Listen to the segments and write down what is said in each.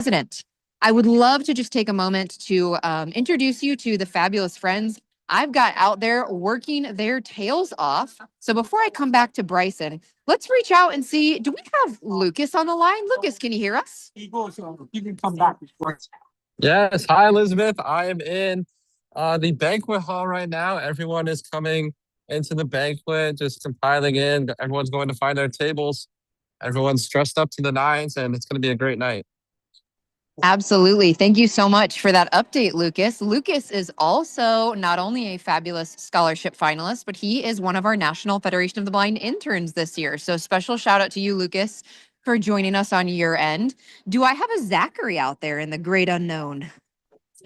President. I would love to just take a moment to introduce you to the fabulous friends I've got out there working their tails off. So before I come back to Bryson, let's reach out and see, do we have Lucas on the line? Lucas, can you hear us? You can come back. Yes. Hi, Elizabeth. I am in the banquet hall right now. Everyone is coming into the banquet, just compiling in. Everyone's going to find their tables. Everyone's dressed up to the nines, and it's going to be a great night. Absolutely. Thank you so much for that update, Lucas. Lucas is also not only a fabulous scholarship finalist, but he is one of our National Federation of the Blind interns this year. So special shout out to you, Lucas, for joining us on your end. Do I have a Zachary out there in the great unknown?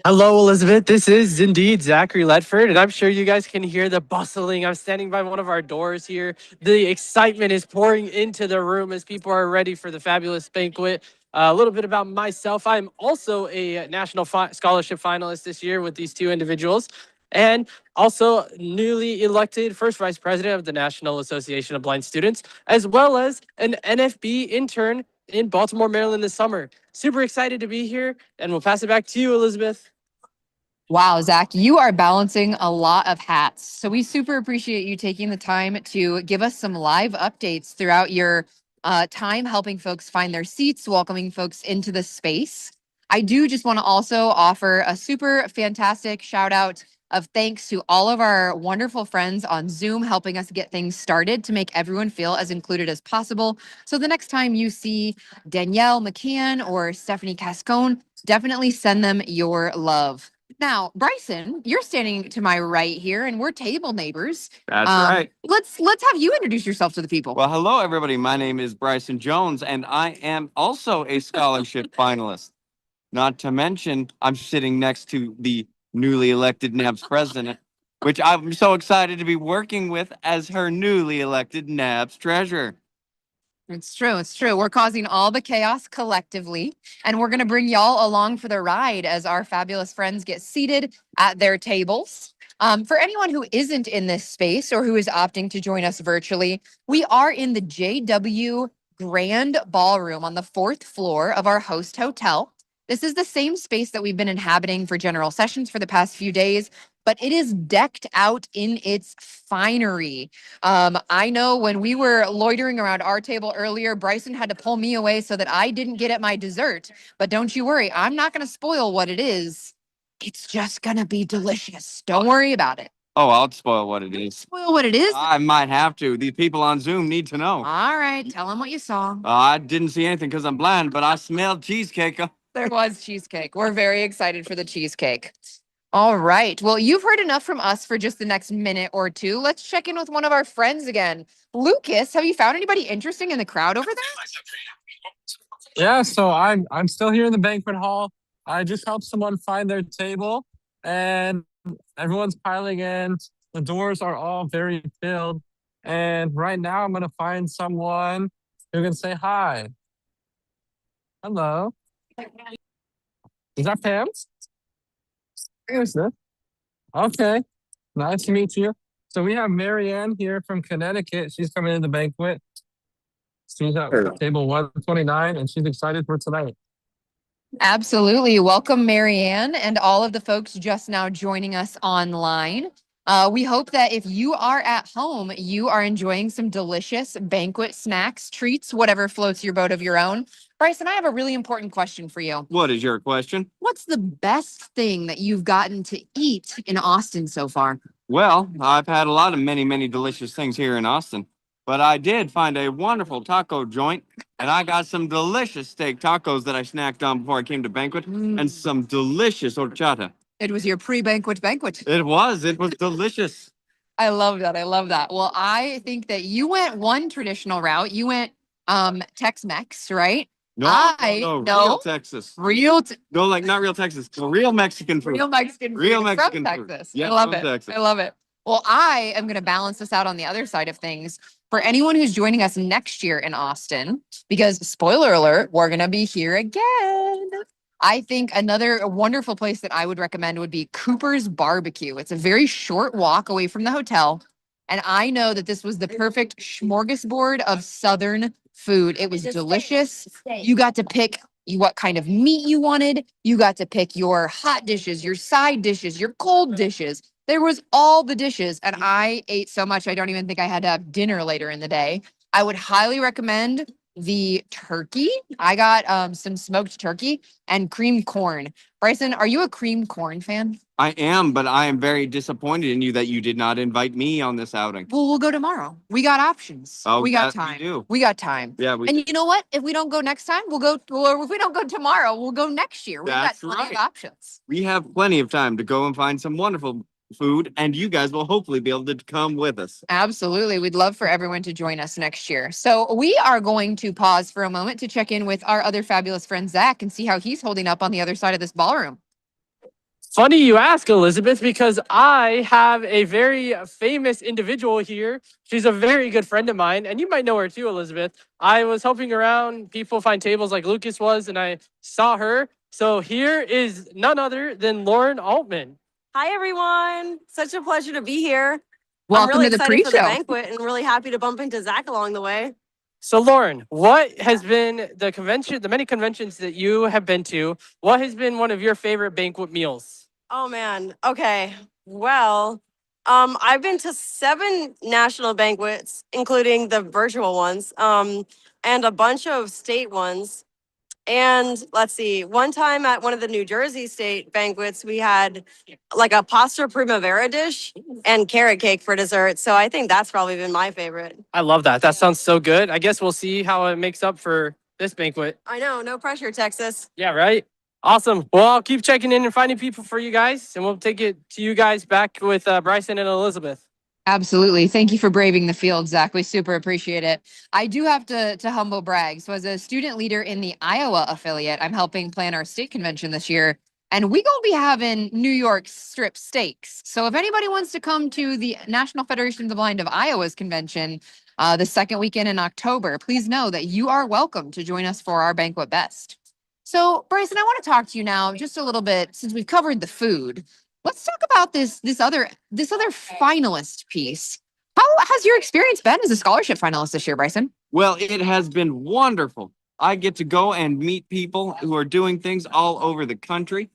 Hello, Elizabeth. This is indeed Zachary Ledford, and I'm sure you guys can hear the bustling. I'm standing by one of our doors here. The excitement is pouring into the room as people are ready for the fabulous banquet. A little bit about myself. I'm also a National Scholarship finalist this year with these two individuals, and also newly elected first vice president of the National Association of Blind Students, as well as an NFB intern in Baltimore, Maryland this summer. Super excited to be here, and we'll pass it back to you, Elizabeth. Wow, Zach, you are balancing a lot of hats. So we super appreciate you taking the time to give us some live updates throughout your time helping folks find their seats, welcoming folks into the space. I do just want to also offer a super fantastic shout out of thanks to all of our wonderful friends on Zoom helping us get things started to make everyone feel as included as possible. So the next time you see Danielle McCann or Stephanie Cascone, definitely send them your love. Now, Bryson, you're standing to my right here, and we're table neighbors. That's right. Let's have you introduce yourself to the people. Well, hello, everybody. My name is Bryson Jones, and I am also a scholarship finalist. Not to mention, I'm sitting next to the newly elected NABS president, which I'm so excited to be working with as her newly elected NABS treasurer. It's true. It's true. We're causing all the chaos collectively, and we're going to bring y'all along for the ride as our fabulous friends get seated at their tables. For anyone who isn't in this space or who is opting to join us virtually, we are in the JW Grand Ballroom on the 4th floor of our host hotel. This is the same space that we've been inhabiting for general sessions for the past few days, but it is decked out in its finery. I know when we were loitering around our table earlier, Bryson had to pull me away so that I didn't get at my dessert. But don't you worry, I'm not going to spoil what it is. It's just going to be delicious. Don't worry about it. Oh, I'll spoil what it is. Spoil what it is? I might have to. These people on Zoom need to know. All right, tell them what you saw. I didn't see anything because I'm blind, but I smelled cheesecake. There was cheesecake. We're very excited for the cheesecake. All right. Well, you've heard enough from us for just the next minute or two. Let's check in with one of our friends again. Lucas, have you found anybody interesting in the crowd over there? Yeah, so I'm still here in the banquet hall. I just helped someone find their table, and everyone's piling in. The doors are all very filled. And right now I'm gonna find someone who can say hi. Hello. Is that Pam? Who's this? Okay. Nice to meet you. So we have Marianne here from Connecticut. She's coming in the banquet. She's at table 129, and she's excited for tonight. Absolutely. Welcome, Marianne, and all of the folks just now joining us online. We hope that if you are at home, you are enjoying some delicious banquet snacks, treats, whatever floats your boat of your own. Bryson, I have a really important question for you. What is your question? What's the best thing that you've gotten to eat in Austin so far? Well, I've had a lot of many delicious things here in Austin, but I did find a wonderful taco joint, and I got some delicious steak tacos that I snacked on before I came to banquet, and some delicious horchata. It was your pre-banquet banquet. It was delicious. I love that. I love that. Well, I think that you went one traditional route. You went Tex-Mex, right? No, real Texas. No, like not real Texas. No, real Mexican food. Real Mexican food. Real Mexican from food. Texas. Yeah, I love from it. Texas. I love it. Well, I am going to balance this out on the other side of things. For anyone who's joining us next year in Austin, because spoiler alert, we're going to be here again. I think another wonderful place that I would recommend would be Cooper's Barbecue. It's a very short walk away from the hotel. And I know that this was the perfect smorgasbord of Southern food. It was delicious. You got to pick what kind of meat you wanted. You got to pick your hot dishes, your side dishes, your cold dishes. There was all the dishes, and I ate so much I don't even think I had to have dinner later in the day. I would highly recommend the turkey. I got some smoked turkey and creamed corn. Bryson, are you a creamed corn fan? I am, but I am very disappointed in you that you did not invite me on this outing. Well, we'll go tomorrow. We got options. Oh, we got that we time. do. We got time. Yeah, we. And you know what? If we don't go next time, we'll go. Or if we don't go tomorrow, we'll go next year. We've got That's plenty of right. options. We have plenty of time to go and find some wonderful food, and you guys will hopefully be able to come with us. Absolutely. We'd love for everyone to join us next year. So we are going to pause for a moment to check in with our other fabulous friend, Zach, and see how he's holding up on the other side of this ballroom. Funny you ask, Elizabeth, because I have a very famous individual here. She's a very good friend of mine, and you might know her too, Elizabeth. I was helping around people find tables like Lucas was, and I saw her. So here is none other than Lauren Altman. Hi, everyone. Such a pleasure to be here. Welcome I'm really to the excited for the pre-show. banquet and really happy to bump into Zach along the way. So Lauren, what has been the many conventions that you have been to? What has been one of your favorite banquet meals? Oh, man. Okay. Well, I've been to 7 national banquets, including the virtual ones, and a bunch of state ones. And let's see, one time at one of the New Jersey state banquets, we had like a pasta primavera dish and carrot cake for dessert. So I think that's probably been my favorite. I love that. That sounds so good. I guess we'll see how it makes up for this banquet. I know, no pressure, Texas. Yeah, right? Awesome. Well, I'll keep checking in and finding people for you guys, and we'll take it to you guys back with Bryson and Elizabeth. Absolutely. Thank you for braving the field, Zach. We super appreciate it. I do have to humble brag. So as a student leader in the Iowa affiliate, I'm helping plan our state convention this year. And we gonna be having New York strip steaks. So if anybody wants to come to the National Federation of the Blind of Iowa's convention the second weekend in October, please know that you are welcome to join us for our banquet best. So Bryson, I want to talk to you now just a little bit since we've covered the food. Let's talk about this other finalist piece. How has your experience been as a scholarship finalist this year, Bryson? Well, it has been wonderful. I get to go and meet people who are doing things all over the country.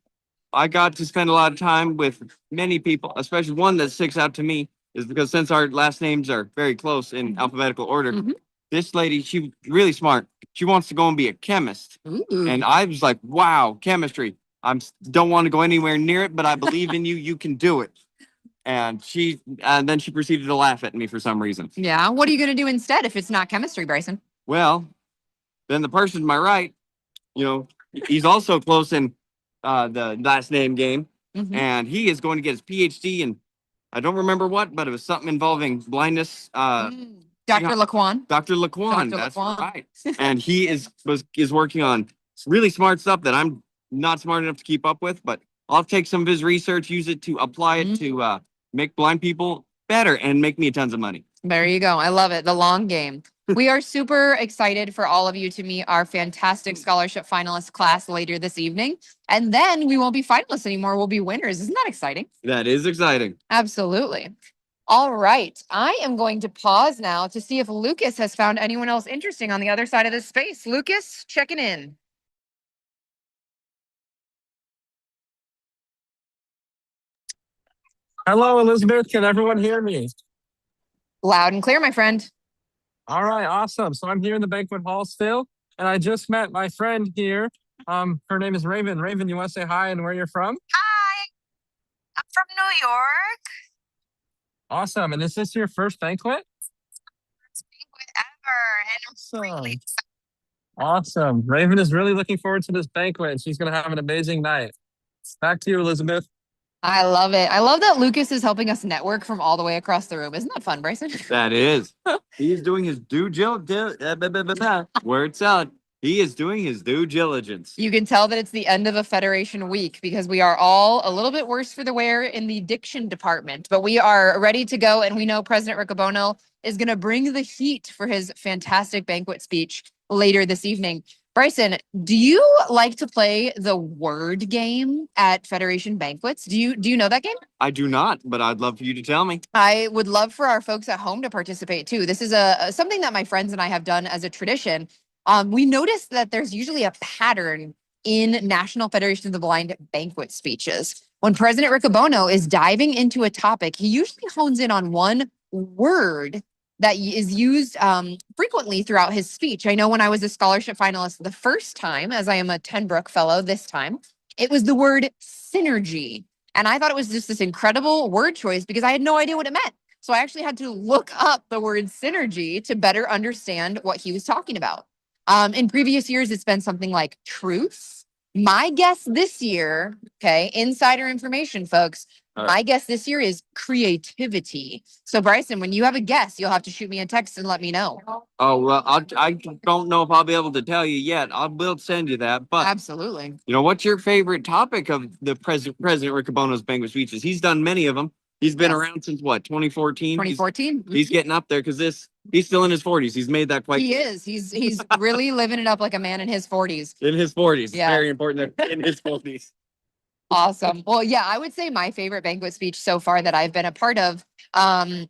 I got to spend a lot of time with many people, especially one that sticks out to me is because since our last names are very close in alphabetical order, this lady, she really smart. She wants to go and be a chemist. Ooh. And I was like, wow, chemistry. Don't want to go anywhere near it, but I believe in you. You can do it. And then she proceeded to laugh at me for some reason. Yeah. What are you going to do instead if it's not chemistry, Bryson? Well, then the person to my right, he's also close in the last name game, and he is going to get his PhD in, I don't remember what, but it was something involving blindness. Dr. Laquan. Dr. Laquan, Dr. that's Laquan. right. And he is working on really smart stuff that I'm not smart enough to keep up with, but I'll take some of his research, use it to apply it to make blind people better and make me tons of money. There you go. I love it. The long game. We are super excited for all of you to meet our fantastic scholarship finalist class later this evening. And then we won't be finalists anymore. We'll be winners. Isn't that exciting? That is exciting. Absolutely. All right. I am going to pause now to see if Lucas has found anyone else interesting on the other side of this space. Lucas, checking in. Hello, Elizabeth. Can everyone hear me? Loud and clear, my friend. All right, awesome. So I'm here in the banquet hall still, and I just met my friend here. Her name is Raven. Raven, you want to say hi and where you're from? Hi, I'm from New York. Awesome. And is this your first banquet? First banquet ever, and I'm really excited. Awesome. Raven is really looking forward to this banquet, and she's going to have an amazing night. Back to you, Elizabeth. I love it. I love that Lucas is helping us network from all the way across the room. Isn't that fun, Bryson? That is. He's doing his due diligence. Word salad. He is doing his due diligence. You can tell that it's the end of a Federation week because we are all a little bit worse for the wear in the diction department, but we are ready to go. And we know President Riccobono is going to bring the heat for his fantastic banquet speech later this evening. Bryson, do you like to play the word game at Federation banquets? Do you know that game? I do not, but I'd love for you to tell me. I would love for our folks at home to participate too. This is something that my friends and I have done as a tradition. we noticed that there's usually a pattern in National Federation of the Blind banquet speeches. When President Riccobono is diving into a topic, he usually hones in on one word that is used frequently throughout his speech. I know when I was a scholarship finalist the first time, as I am a Tenbrook fellow this time, it was the word synergy. And I thought it was just this incredible word choice because I had no idea what it meant. So I actually had to look up the word synergy to better understand what he was talking about. In previous years, it's been something like truth. My guess this year, okay, insider information, folks. My guess this year is creativity. So, Bryson, when you have a guess, you'll have to shoot me a text and let me know. Oh, well, I don't know if I'll be able to tell you yet. I will send you that. But Absolutely. you know, what's your favorite topic of the President Riccobono's banquet speeches? He's done many of them. He's been around since what, 2014? 2014. He's getting up there because he's still in his 40s. He's made that quite. He is. He's really living it up like a man in his 40s. In his 40s. Yeah. It's very important that in his 40s. Awesome. Well, yeah, I would say my favorite banquet speech so far that I've been a part of. I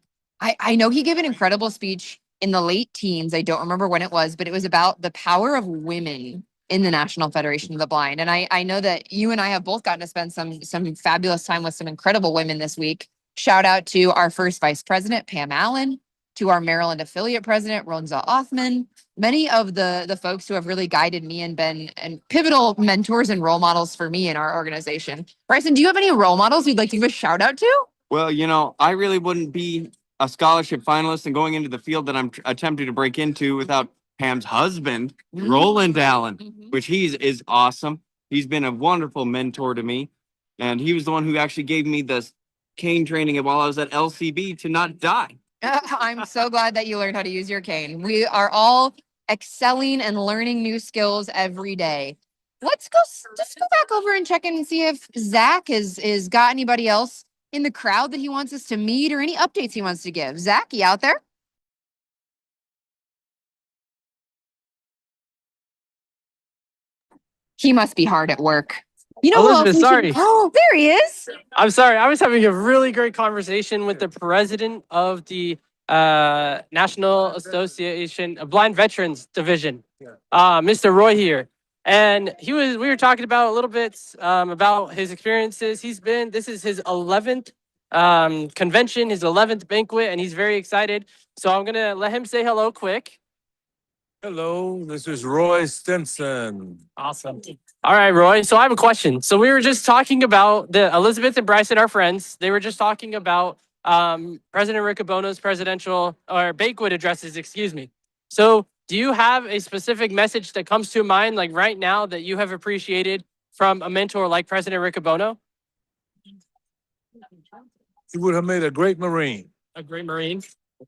know he gave an incredible speech in the late teens. I don't remember when it was, but it was about the power of women in the National Federation of the Blind. And I know that you and I have both gotten to spend some fabulous time with some incredible women this week. Shout out to our first vice president, Pam Allen, to our Maryland affiliate president, Ronza Othman, many of the folks who have really guided me and been pivotal mentors and role models for me in our organization. Bryson, do you have any role models you'd like to give a shout out to? Well, you know, I really wouldn't be a scholarship finalist and going into the field that I'm attempting to break into without Pam's husband, Roland Allen, which is awesome. He's been a wonderful mentor to me. And he was the one who actually gave me the cane training while I was at LCB to not die. I'm so glad that you learned how to use your cane. We are all excelling and learning new skills every day. Let's just go back over and check in and see if Zach is got anybody else in the crowd that he wants us to meet or any updates he wants to give. Zach, you out there? He must be hard at work. You know, Elizabeth, sorry. Oh, there he is. I'm sorry. I was having a really great conversation with the president of the National Association of Blind Veterans Division, Mr. Roy here. And we were talking about a little bit about his experiences. This is his 11th convention, his 11th banquet, and he's very excited. So I'm going to let him say hello quick. Hello, this is Roy Stimson. Awesome. All right, Roy. So I have a question. So we were just talking about Elizabeth and Bryson, our friends. They were just talking about President Riccobono's presidential or banquet addresses, excuse me. So do you have a specific message that comes to mind, like right now, that you have appreciated from a mentor like President Riccobono? He would have made a great Marine. A great Marine.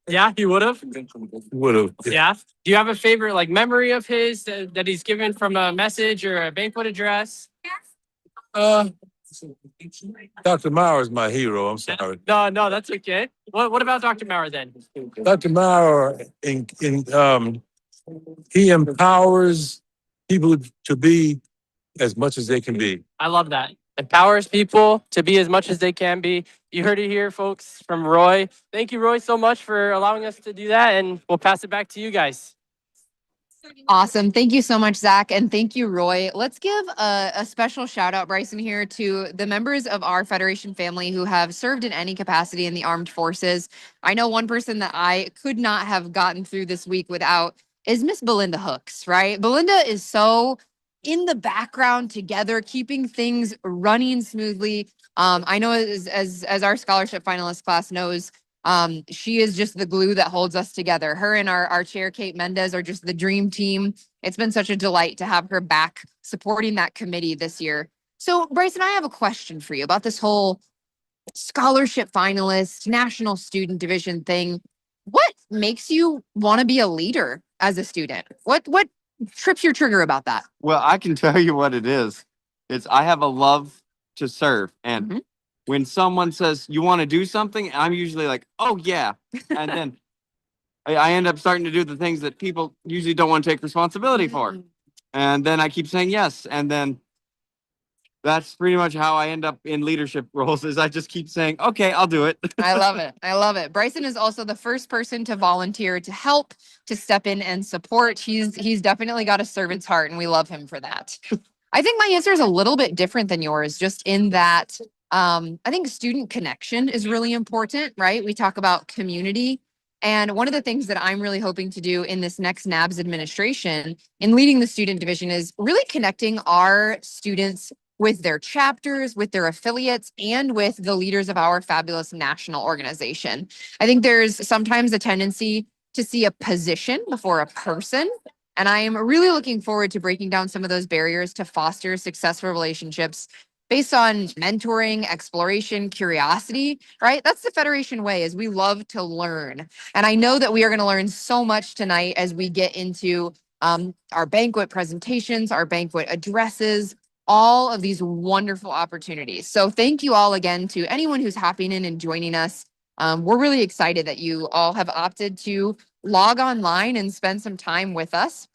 Yeah, he would have. Would have. Yeah. Do you have a favorite memory of his that he's given from a message or a banquet address? Dr. Maurer is my hero. I'm sorry. No, that's okay. What about Dr. Maurer then? Dr. Maurer, he empowers people to be as much as they can be. I love that. Empowers people to be as much as they can be. You heard it here, folks, from Roy. Thank you, Roy, so much for allowing us to do that, and we'll pass it back to you guys. Awesome. Thank you so much, Zach. And thank you, Roy. Let's give a special shout out, Bryson, here to the members of our Federation family who have served in any capacity in the armed forces. I know one person that I could not have gotten through this week without is Miss Belinda Hooks, right? Belinda is so in the background together, keeping things running smoothly. I know as our scholarship finalist class knows, she is just the glue that holds us together. Her and our chair, Kate Mendez, are just the dream team. It's been such a delight to have her back supporting that committee this year. So, Bryson, I have a question for you about this whole scholarship finalist, national student division thing. What makes you want to be a leader as a student? What trips your trigger about that? Well, I can tell you what it is. It's I have a love to serve. And when someone says you want to do something, I'm usually like, oh yeah. And then I end up starting to do the things that people usually don't want to take responsibility for. And then I keep saying yes. And then That's pretty much how I end up in leadership roles is I just keep saying, okay, I'll do it. I love it. I love it. Bryson is also the first person to volunteer to help, to step in and support. He's definitely got a servant's heart, and we love him for that. I think my answer is a little bit different than yours, just in that I think student connection is really important, right? We talk about community. And one of the things that I'm really hoping to do in this next NABS administration in leading the student division is really connecting our students with their chapters, with their affiliates, and with the leaders of our fabulous national organization. I think there's sometimes a tendency to see a position before a person. And I am really looking forward to breaking down some of those barriers to foster successful relationships based on mentoring, exploration, curiosity, right? That's the Federation way, is we love to learn. And I know that we are going to learn so much tonight as we get into our banquet presentations, our banquet addresses, all of these wonderful opportunities. So thank you all again to anyone who's hopping in and joining us. We're really excited that you all have opted to log online and spend some time with us.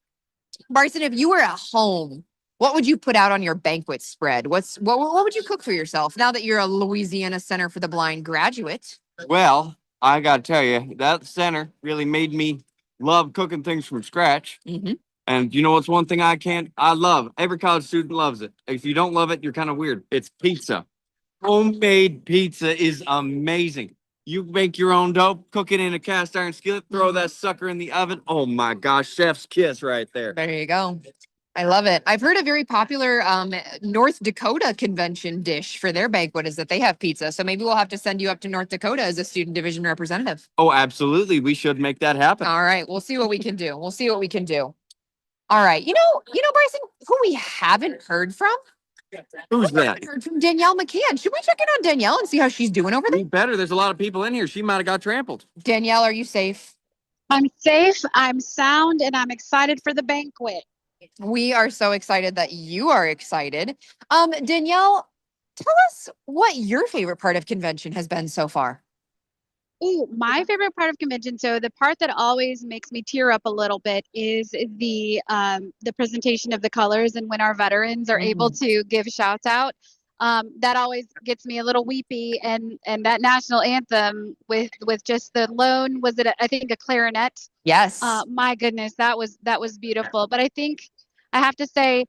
Bryson, if you were at home, what would you put out on your banquet spread? What would you cook for yourself now that you're a Louisiana Center for the Blind graduate? Well, I got to tell you, that center really made me love cooking things from scratch. Mm-hmm. And you know what's one thing I love? Every college student loves it. If you don't love it, you're kind of weird. It's pizza. Homemade pizza is amazing. You make your own dough, cook it in a cast iron skillet, throw that sucker in the oven. Oh my gosh, chef's kiss right there. There you go. I love it. I've heard a very popular North Dakota convention dish for their banquet is that they have pizza. So maybe we'll have to send you up to North Dakota as a student division representative. Oh, absolutely. We should make that happen. All right. We'll see what we can do. We'll see what we can do. All right. You know, Bryson, who we haven't heard from? Who's We that? haven't heard from Danielle McCann. Should we check in on Danielle and see how she's doing over there? We better. There's a lot of people in here. She might have got trampled. Danielle, are you safe? I'm safe, I'm sound, and I'm excited for the banquet. We are so excited that you are excited. Danielle, tell us what your favorite part of convention has been so far. Ooh, my favorite part of convention, so the part that always makes me tear up a little bit is the presentation of the colors and when our veterans are able to give shouts out. That always gets me a little weepy, and that national anthem with just the lone, was it I think a clarinet? Yes. My goodness, that was beautiful. But I think I have to say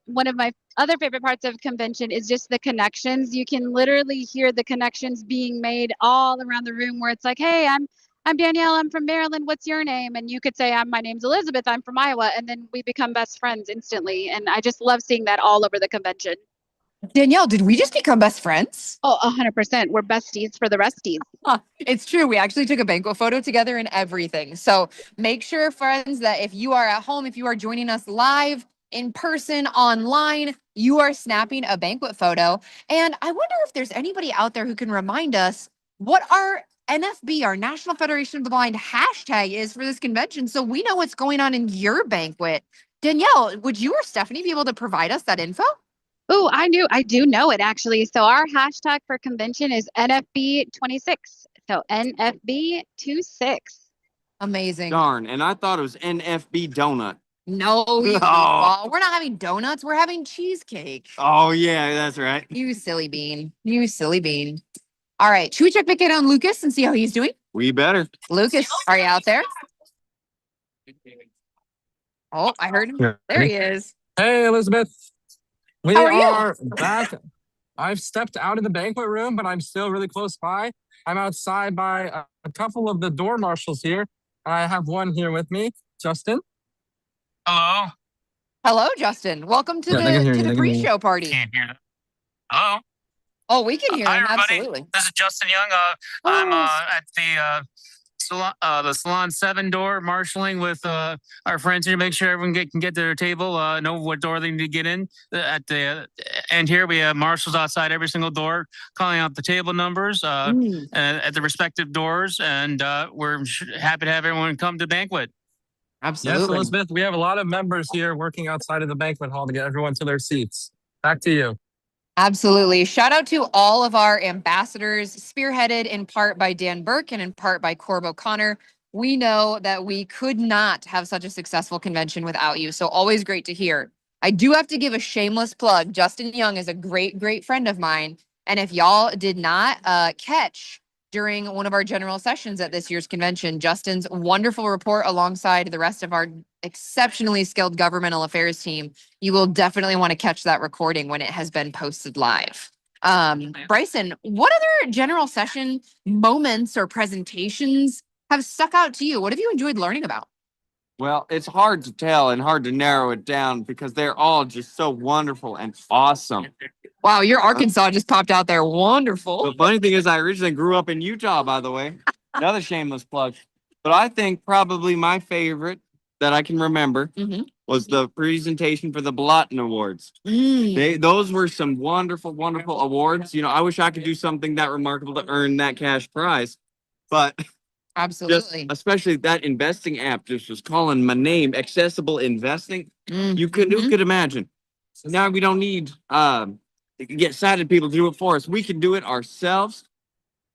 one of my other favorite parts of convention is just the connections. You can literally hear the connections being made all around the room where it's like, hey, I'm Danielle, I'm from Maryland, what's your name? And you could say, my name's Elizabeth, I'm from Iowa, and then we become best friends instantly. And I just love seeing that all over the convention. Danielle, did we just become best friends? Oh, 100%. We're besties for the resties. It's true. We actually took a banquet photo together and everything. So make sure, friends, that if you are at home, if you are joining us live, in person, online, you are snapping a banquet photo. And I wonder if there's anybody out there who can remind us what our NFB, our National Federation of the Blind hashtag is for this convention, so we know what's going on in your banquet. Danielle, would you or Stephanie be able to provide us that info? Oh, I do know it actually. So our hashtag for convention is NFB 26. So NFB 26. Amazing. Darn. And I thought it was NFB donut. No, you goofball. We're not having donuts. We're having cheesecake. Oh, yeah, that's right. You silly bean. You silly bean. All right. Should we check back in on Lucas and see how he's doing? We better. Lucas, are you out there? Oh, I heard him. There he is. Hey, Elizabeth. We How are you? are back. I've stepped out of the banquet room, but I'm still really close by. I'm outside by a couple of the door marshals here. I have one here with me, Justin. Hello. Hello, Justin. Welcome to Yeah, they can hear you, the they can hear you. pre-show party. Can't hear them. Hello. Oh, we can hear Hi, him. everybody. Absolutely. This is Justin Young. I'm at the Salon 7 door marshaling with our friends here to make sure everyone can get to their table, know what door they need to get in. At the end here, we have marshals outside every single door calling out the table numbers at the respective doors, and we're happy to have everyone come to the banquet. Absolutely. Yes, Elizabeth, we have a lot of members here working outside of the banquet hall to get everyone to their seats. Back to you. Absolutely. Shout out to all of our ambassadors, spearheaded in part by Dan Burke and in part by Corb O'Connor. We know that we could not have such a successful convention without you. So always great to hear. I do have to give a shameless plug. Justin Young is a great, great friend of mine. And if y'all did not catch during one of our general sessions at this year's convention, Justin's wonderful report alongside the rest of our exceptionally skilled governmental affairs team, you will definitely want to catch that recording when it has been posted live. Bryson, what other general session moments or presentations have stuck out to you? What have you enjoyed learning about? Well, it's hard to tell and hard to narrow it down because they're all just so wonderful and awesome. Wow, your Arkansas just popped out there. Wonderful. The funny thing is, I originally grew up in Utah, by the way. Another shameless plug. But I think probably my favorite that I can remember was the presentation for the Blanton Awards. Those were some wonderful, wonderful awards. You know, I wish I could do something that remarkable to earn that cash prize. But Absolutely. especially that investing app just was calling my name, accessible investing. Who could imagine? Now we don't need get sighted people to do it for us. We can do it ourselves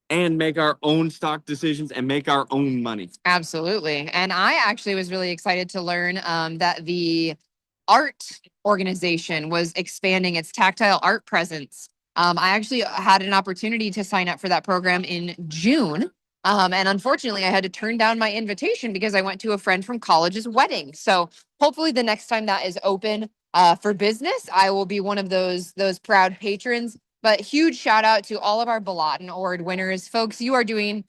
and make our own stock decisions and make our own money. Absolutely. And I actually was really excited to learn that the art organization was expanding its tactile art presence. I actually had an opportunity to sign up for that program in June. And unfortunately, I had to turn down my invitation because I went to a friend from college's wedding. So hopefully the next time that is open for business, I will be one of those proud patrons. But huge shout out to all of our Blanton Award winners. Folks, you are doing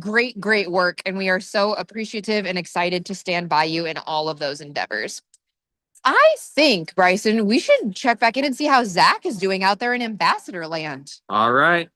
great, great work. And we are so appreciative and excited to stand by you in all of those endeavors. I think, Bryson, we should check back in and see how Zach is doing out there in Ambassador Land. All right.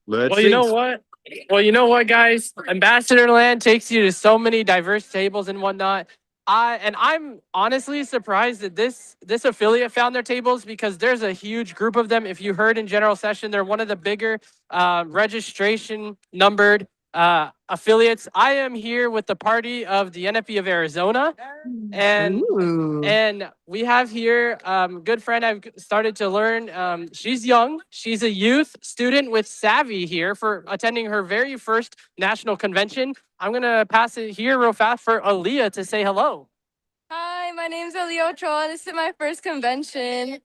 Let's Well, see. you know what? Well, you know what, guys? Ambassador Land takes you to so many diverse tables and whatnot. I'm honestly surprised that this affiliate found their tables because there's a huge group of them. If you heard in general session, they're one of the bigger registration numbered affiliates. I am here with the party of the NFB of Arizona, and we have here good friend I've started to learn. She's young. She's a youth student with Savvy here for attending her very first national convention. I'm going to pass it here real fast for Aaliyah to say hello. Hi, my name's Aaliyah Ochoa. This is my first convention.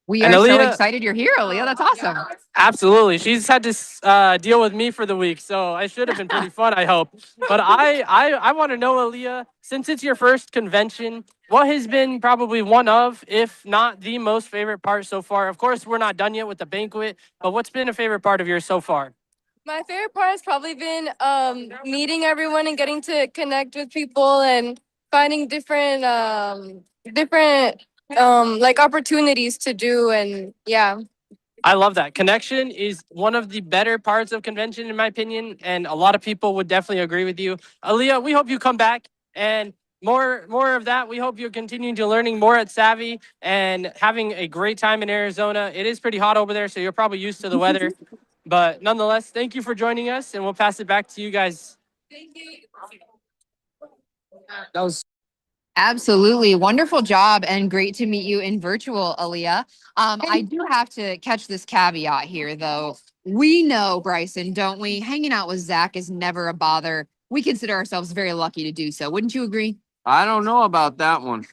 We And are so Aaliyah- excited you're here, Aaliyah. That's awesome. Absolutely. She's had to deal with me for the week, so I should have been pretty fun, I hope. But I want to know, Aaliyah, since it's your first convention, what has been probably one of, if not the most favorite part so far? Of course, we're not done yet with the banquet, but what's been a favorite part of yours so far? My favorite part has probably been meeting everyone and getting to connect with people and finding different like opportunities to do, and yeah. I love that. Connection is one of the better parts of convention, in my opinion, and a lot of people would definitely agree with you. Aaliyah, we hope you come back and more of that. We hope you're continuing to learning more at Savvy and having a great time in Arizona. It is pretty hot over there, so you're probably used to the weather. But nonetheless, thank you for joining us, and we'll pass it back to you guys. Thank you. That was Absolutely. Wonderful job and great to meet you in virtual, Aaliyah. I do have to catch this caveat here, though. We know, Bryson, don't we? Hanging out with Zach is never a bother. We consider ourselves very lucky to do so. Wouldn't you agree? I don't know about that one.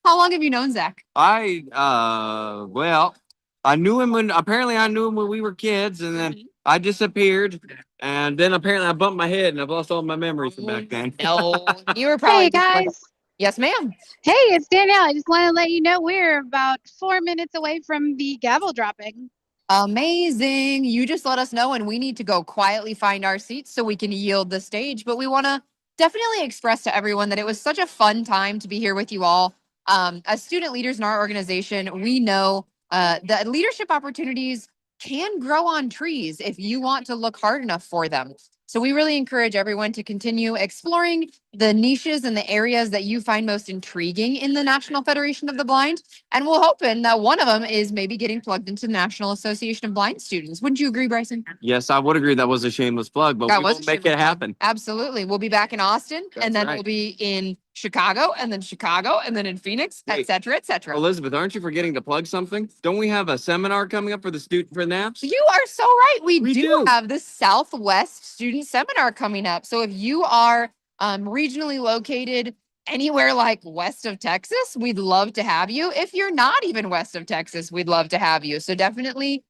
How long have you known Zach? Well, I knew him when we were kids, and then I disappeared, and then apparently I bumped my head and I've lost all my memories from back then. No, you were probably Hey just like- guys. Yes, ma'am. Hey, it's Danielle. I just want to let you know we're about 4 minutes away from the gavel dropping. Amazing. You just let us know, and we need to go quietly find our seats so we can yield the stage. But we want to definitely express to everyone that it was such a fun time to be here with you all. As student leaders in our organization, we know that leadership opportunities can grow on trees if you want to look hard enough for them. So we really encourage everyone to continue exploring the niches and the areas that you find most intriguing in the National Federation of the Blind. And we're hoping that one of them is maybe getting plugged into the National Association of Blind Students. Wouldn't you agree, Bryson? Yes, I would agree that was a shameless plug, but That we was will a make shameless it happen. Absolutely. We'll be back in Austin, That's and then right. we'll be in Chicago, and then Chicago, and then in Phoenix, Wait. et cetera, et cetera. Elizabeth, aren't you forgetting to plug something? Don't we have a seminar coming up for NAPS? You are so right. We We do do. have the Southwest Student Seminar coming up. So if you are regionally located anywhere like west of Texas, we'd love to have you. If you're not even west of Texas, we'd love to have you. So definitely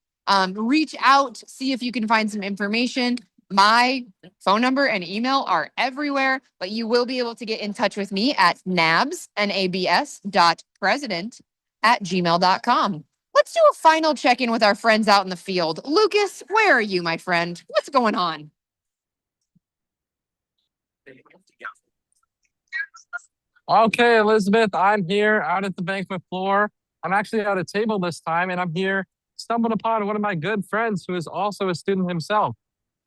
reach out, see if you can find some information. My phone number and email are everywhere, but you will be able to get in touch with me at nabs.president@gmail.com. Let's do a final check-in with our friends out in the field. Lucas, where are you, my friend? What's going on? Okay, Elizabeth, I'm here out at the banquet floor. I'm actually at a table this time, and I'm here stumbled upon one of my good friends who is also a student himself.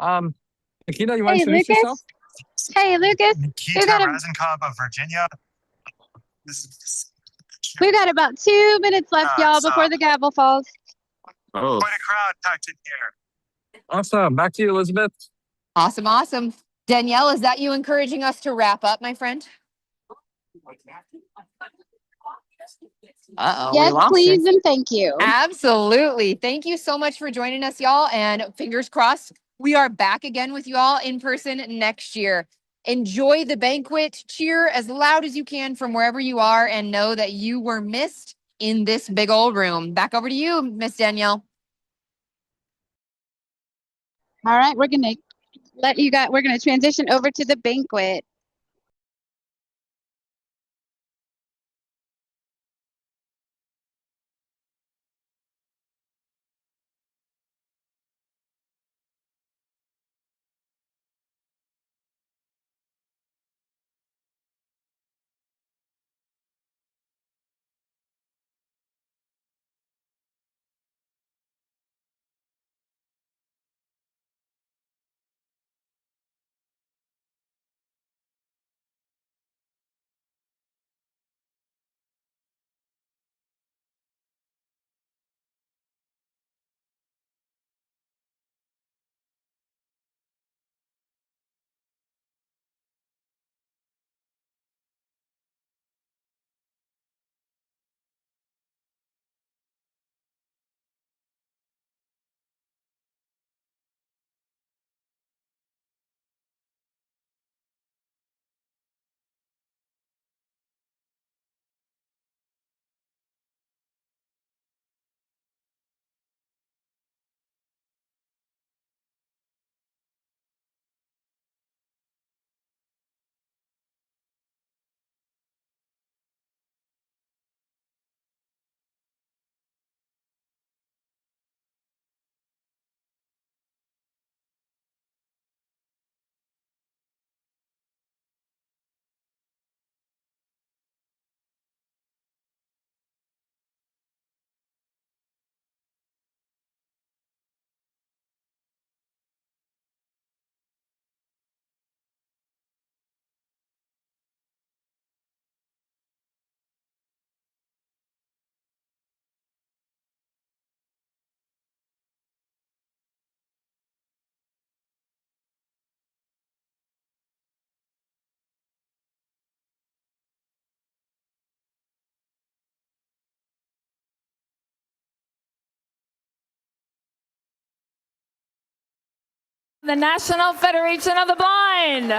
Nikita, you want Hey, to introduce yourself? Lucas. Hey, Lucas. Nikita We got a Razenkov of Virginia. We got about 2 minutes left, y'all, before the gavel falls. Oh, Quite a crowd packed in here. Awesome. Back to you, Elizabeth. Awesome, awesome. Danielle, is that you encouraging us to wrap up, my friend? Uh-oh, we Yes, lost please, her. and thank you. Absolutely. Thank you so much for joining us, y'all. And fingers crossed, we are back again with you all in person next year. Enjoy the banquet. Cheer as loud as you can from wherever you are and know that you were missed in this big old room. Back over to you, Miss Danielle. All right, we're gonna transition over to the banquet. The National Federation of the Blind.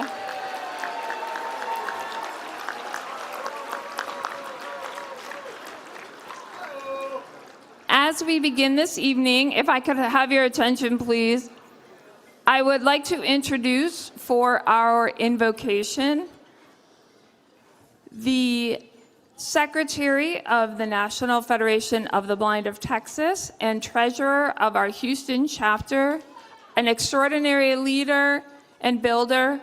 As we begin this evening, if I could have your attention, please, I would like to introduce for our invocation the Secretary of the National Federation of the Blind of Texas and Treasurer of our Houston chapter, an extraordinary leader and builder.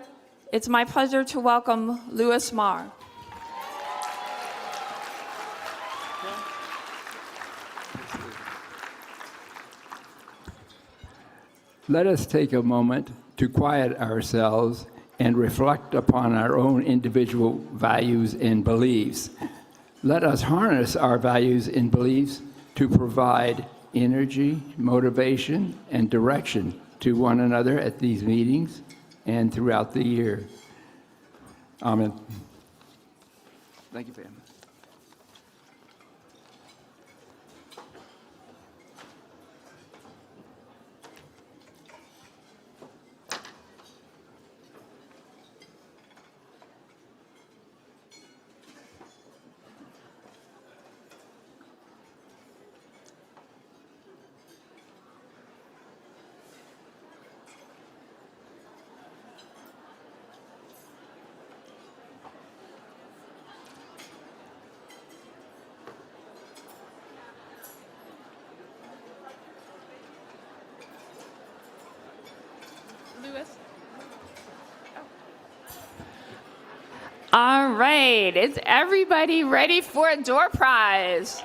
It's my pleasure to welcome Louis Marr. Let us take a moment to quiet ourselves and reflect upon our own individual values and beliefs. Let us harness our values and beliefs to provide energy, motivation, and direction to one another at these meetings and throughout the year. Amen. Thank you, family. All right, is everybody ready for a door prize?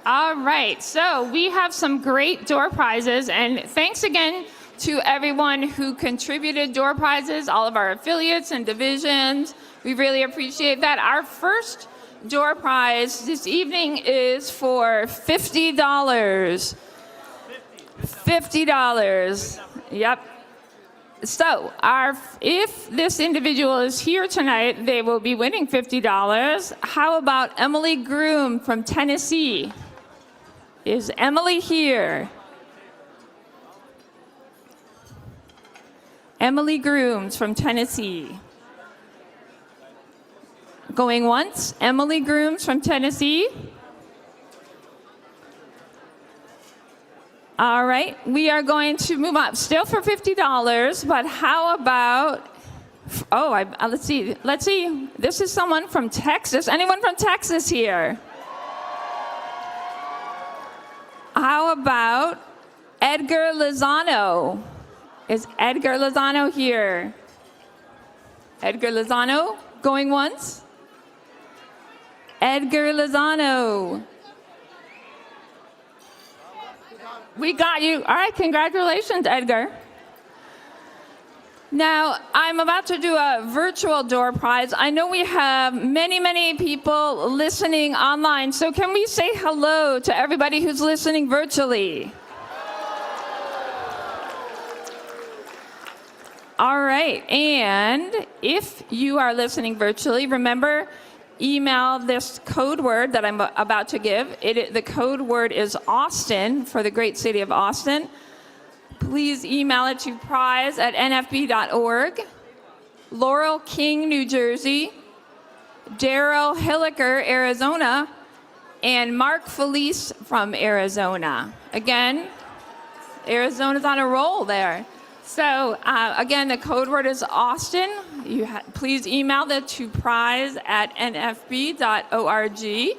All right, so we have some great door prizes, and thanks again to everyone who contributed door prizes, all of our affiliates and divisions. We really appreciate that. Our first door prize this evening is for $50. $50. Yep. So, if this individual is here tonight, they will be winning $50. How about Emily Groom from Tennessee? Is Emily here? Emily Grooms from Tennessee. Going once, Emily Grooms from Tennessee. All right, we are going to move up, still for $50, but how about, let's see, this is someone from Texas. Anyone from Texas here? How about Edgar Lozano? Is Edgar Lozano here? Edgar Lozano, going once? Edgar Lozano. We got you. All right, congratulations, Edgar. Now, I'm about to do a virtual door prize. I know we have many, many people listening online, so can we say hello to everybody who's listening virtually? All right, and if you are listening virtually, remember, email this code word that I'm about to give. The code word is Austin for the great city of Austin. Please email it to prize@nfb.org. Laurel King, New Jersey. Daryl Hilliker, Arizona. And Mark Felice from Arizona. Again, Arizona's on a roll there. So again, the code word is Austin. Please email that to prize@nfb.org.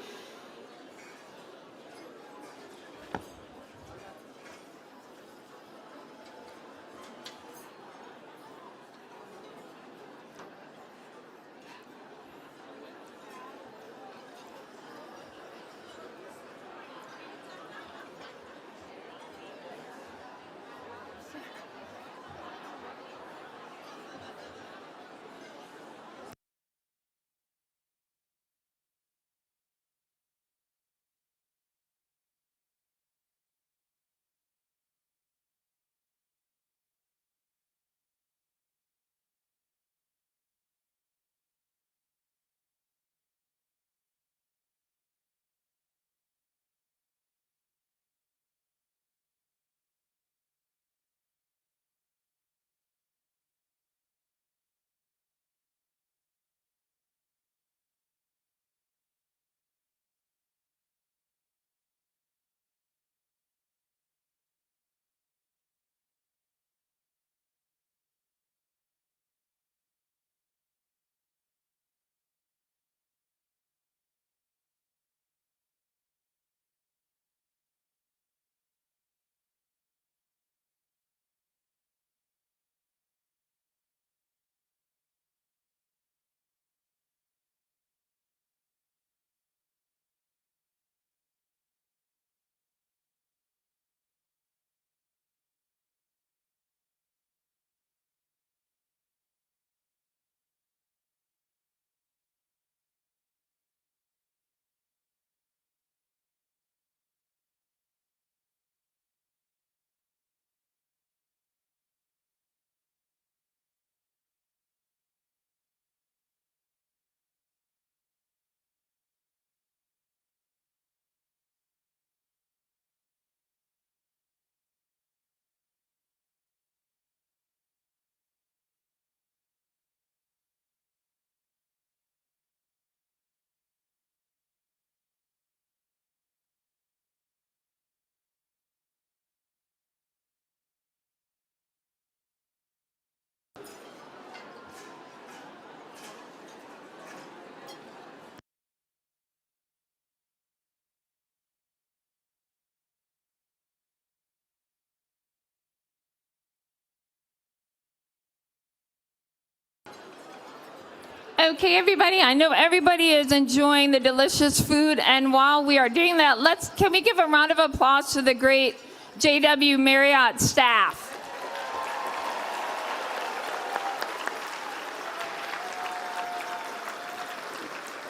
Okay, everybody, I know everybody is enjoying the delicious food, and while we are doing that, can we give a round of applause to the great JW Marriott staff?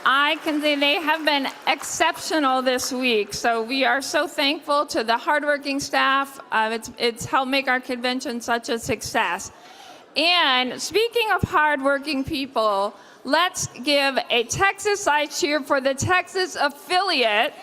I can say they have been exceptional this week. So we are so thankful to the hardworking staff. It's helped make our convention such a success. And speaking of hardworking people, let's give a Texas-side cheer for the Texas affiliate.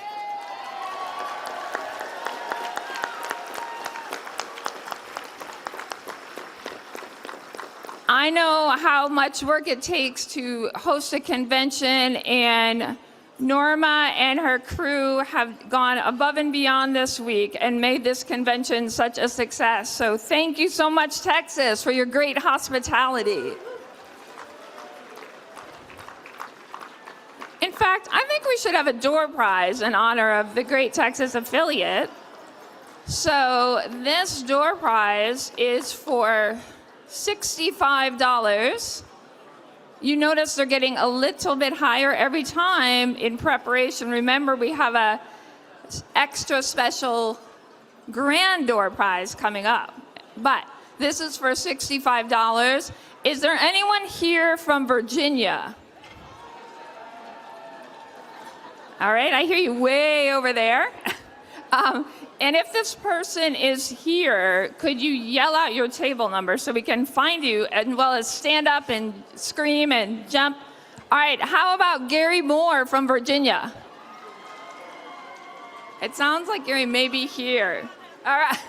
I know how much work it takes to host a convention, and Norma and her crew have gone above and beyond this week and made this convention such a success. So thank you so much, Texas, for your great hospitality. In fact, I think we should have a door prize in honor of the great Texas affiliate. So this door prize is for $65. You notice they're getting a little bit higher every time in preparation. Remember, we have a extra special grand door prize coming up. But this is for $65. Is there anyone here from Virginia? All right, I hear you way over there. And if this person is here, could you yell out your table number so we can find you, as well as stand up and scream and jump? All right, how about Gary Moore from Virginia? It sounds like Gary may be here. All right,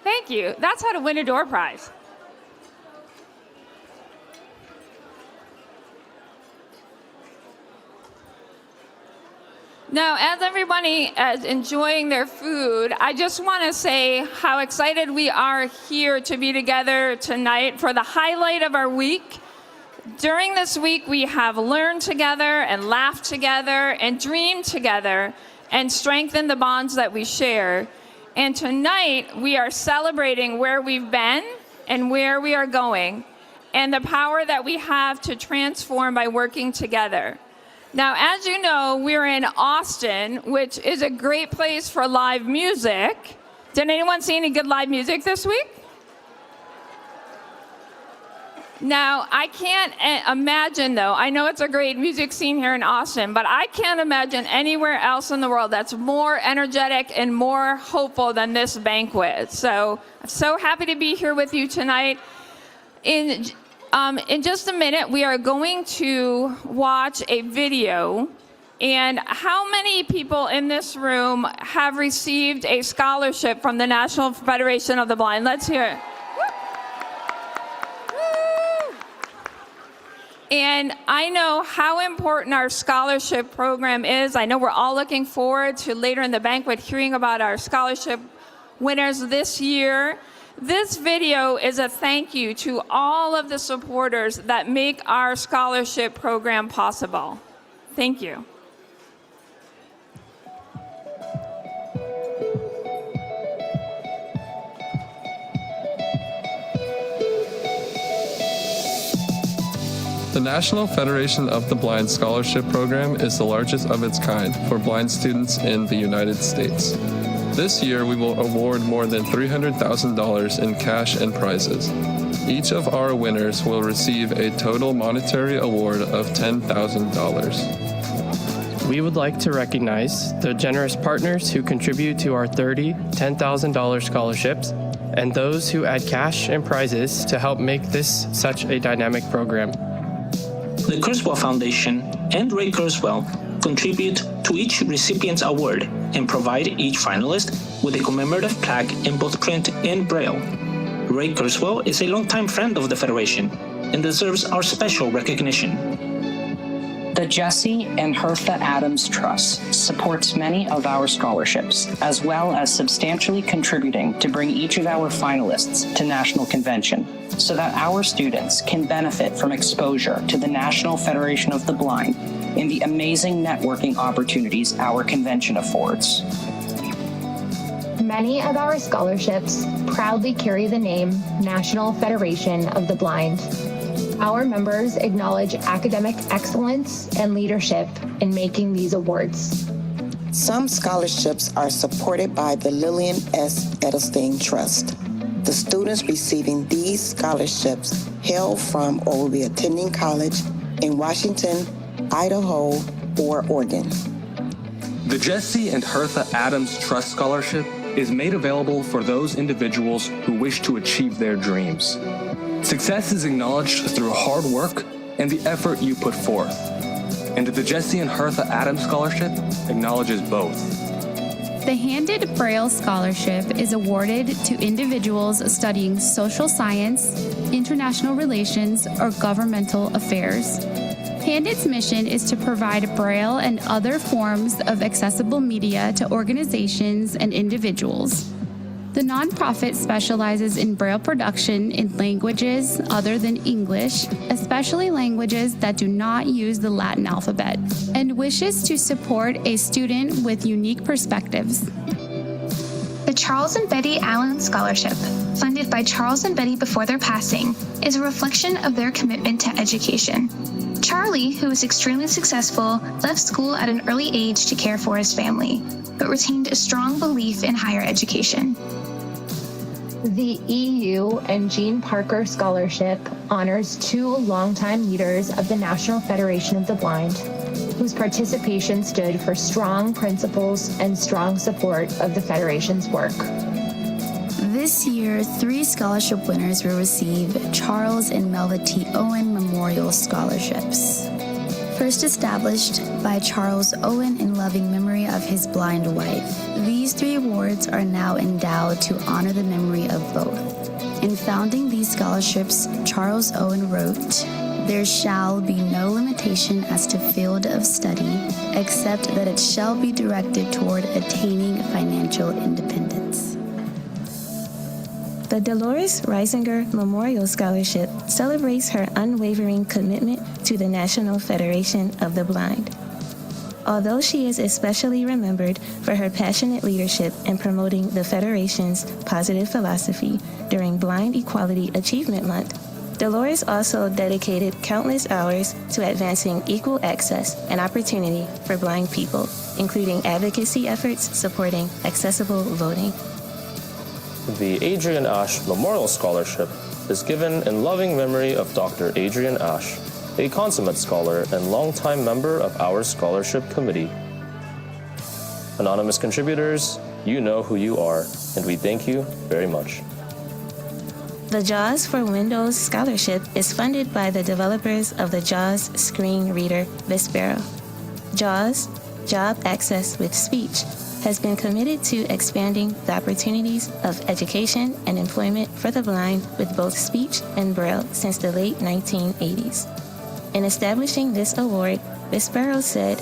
thank you. That's how to win a door prize. Now, as everybody is enjoying their food, I just want to say how excited we are here to be together tonight for the highlight of our week. During this week, we have learned together and laughed together and dreamed together and strengthened the bonds that we share. And tonight, we are celebrating where we've been and where we are going, and the power that we have to transform by working together. Now, as you know, we're in Austin, which is a great place for live music. Did anyone see any good live music this week? Now, I can't imagine, though, I know it's a great music scene here in Austin, but I can't imagine anywhere else in the world that's more energetic and more hopeful than this banquet. So I'm so happy to be here with you tonight. In just a minute, we are going to watch a video. And how many people in this room have received a scholarship from the National Federation of the Blind? Let's hear it. And I know how important our scholarship program is. I know we're all looking forward to later in the banquet hearing about our scholarship winners this year. This video is a thank you to all of the supporters that make our scholarship program possible. Thank you. The National Federation of the Blind Scholarship Program is the largest of its kind for blind students in the United States. This year, we will award more than $300,000 in cash and prizes. Each of our winners will receive a total monetary award of $10,000. We would like to recognize the generous partners who contribute to our $10,000 scholarships and those who add cash and prizes to help make this such a dynamic program. The Kurzweil Foundation and Ray Kurzweil contribute to each recipient's award and provide each finalist with a commemorative plaque in both print and braille. Ray Kurzweil is a longtime friend of the Federation and deserves our special recognition. The Jesse and Hertha Adams Trust supports many of our scholarships, as well as substantially contributing to bring each of our finalists to National Convention, so that our students can benefit from exposure to the National Federation of the Blind and the amazing networking opportunities our convention affords. Many of our scholarships proudly carry the name National Federation of the Blind. Our members acknowledge academic excellence and leadership in making these awards. Some scholarships are supported by the Lillian S. Edelstein Trust. The students receiving these scholarships hail from or will be attending college in Washington, Idaho, or Oregon. The Jesse and Hertha Adams Trust Scholarship is made available for those individuals who wish to achieve their dreams. Success is acknowledged through hard work and the effort you put forth. And the Jesse and Hertha Adams Scholarship acknowledges both. The Handed Braille Scholarship is awarded to individuals studying social science, international relations, or governmental affairs. Handed's mission is to provide Braille and other forms of accessible media to organizations and individuals. The nonprofit specializes in Braille production in languages other than English, especially languages that do not use the Latin alphabet, and wishes to support a student with unique perspectives. The Charles and Betty Allen Scholarship, funded by Charles and Betty before their passing, is a reflection of their commitment to education. Charlie, who was extremely successful, left school at an early age to care for his family, but retained a strong belief in higher education. The EU and Jean Parker Scholarship honors two longtime leaders of the National Federation of the Blind, whose participation stood for strong principles and strong support of the Federation's work. This year, 3 scholarship winners will receive Charles and Melva T. Owen Memorial Scholarships. First established by Charles Owen in loving memory of his blind wife. These 3 awards are now endowed to honor the memory of both. In founding these scholarships, Charles Owen wrote, "There shall be no limitation as to field of study, except that it shall be directed toward attaining financial independence." The Dolores Reisinger Memorial Scholarship celebrates her unwavering commitment to the National Federation of the Blind. Although she is especially remembered for her passionate leadership in promoting the Federation's positive philosophy during Blind Equality Achievement Month, Dolores also dedicated countless hours to advancing equal access and opportunity for blind people, including advocacy efforts supporting accessible voting. The Adrian Ash Memorial Scholarship is given in loving memory of Dr. Adrian Ash, a consummate scholar and longtime member of our scholarship committee. Anonymous contributors, you know who you are, and we thank you very much. The JAWS for Windows Scholarship is funded by the developers of the JAWS screen reader Vispero. JAWS, Job Access with Speech, has been committed to expanding the opportunities of education and employment for the blind with both speech and Braille since the late 1980s. In establishing this award, Vispero said,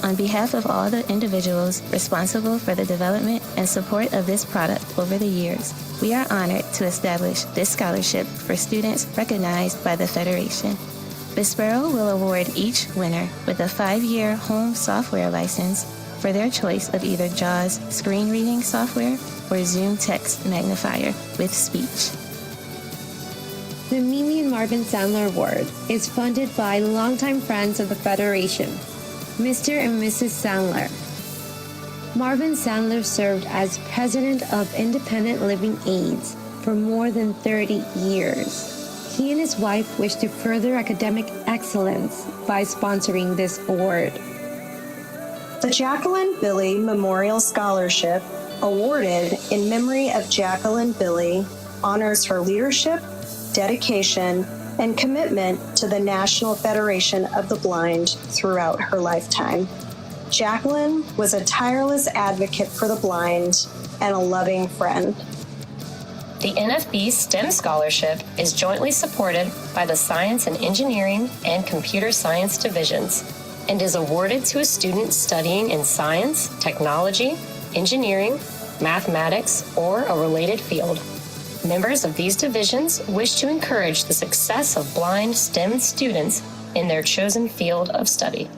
"On behalf of all the individuals responsible for the development and support of this product over the years, we are honored to establish this scholarship for students recognized by the Federation." Vispero will award each winner with a 5-year home software license for their choice of either JAWS screen reading software or Zoom text magnifier with speech. The Mimi and Marvin Sandler Award is funded by longtime friends of the Federation, Mr. and Mrs. Sandler. Marvin Sandler served as president of Independent Living Aids for more than 30 years. He and his wife wish to further academic excellence by sponsoring this award. The Jacqueline Billy Memorial Scholarship, awarded in memory of Jacqueline Billy, honors her leadership, dedication, and commitment to the National Federation of the Blind throughout her lifetime. Jacqueline was a tireless advocate for the blind and a loving friend. The NFB STEM Scholarship is jointly supported by the Science and Engineering and Computer Science divisions and is awarded to a student studying in science, technology, engineering, mathematics, or a related field. Members of these divisions wish to encourage the success of blind STEM students in their chosen field of study.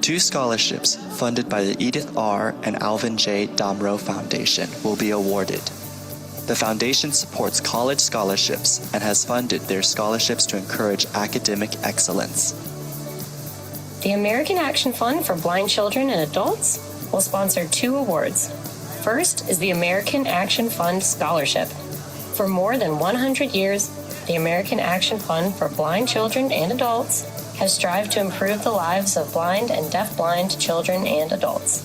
2 scholarships funded by the Edith R. and Alvin J. Domro Foundation will be awarded. The foundation supports college scholarships and has funded their scholarships to encourage academic excellence. The American Action Fund for Blind Children and Adults will sponsor 2 awards. First is the American Action Fund Scholarship. For more than 100 years, the American Action Fund for Blind Children and Adults has strived to improve the lives of blind and deafblind children and adults.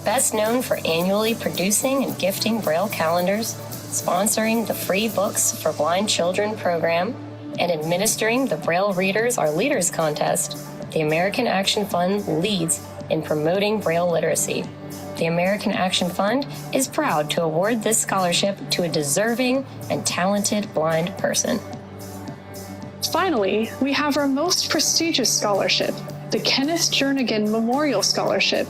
Best known for annually producing and gifting Braille calendars, sponsoring the Free Books for Blind Children program, and administering the Braille Readers Are Leaders contest, the American Action Fund leads in promoting Braille literacy. The American Action Fund is proud to award this scholarship to a deserving and talented blind person. Finally, we have our most prestigious scholarship, the Kenneth Jernigan Memorial Scholarship.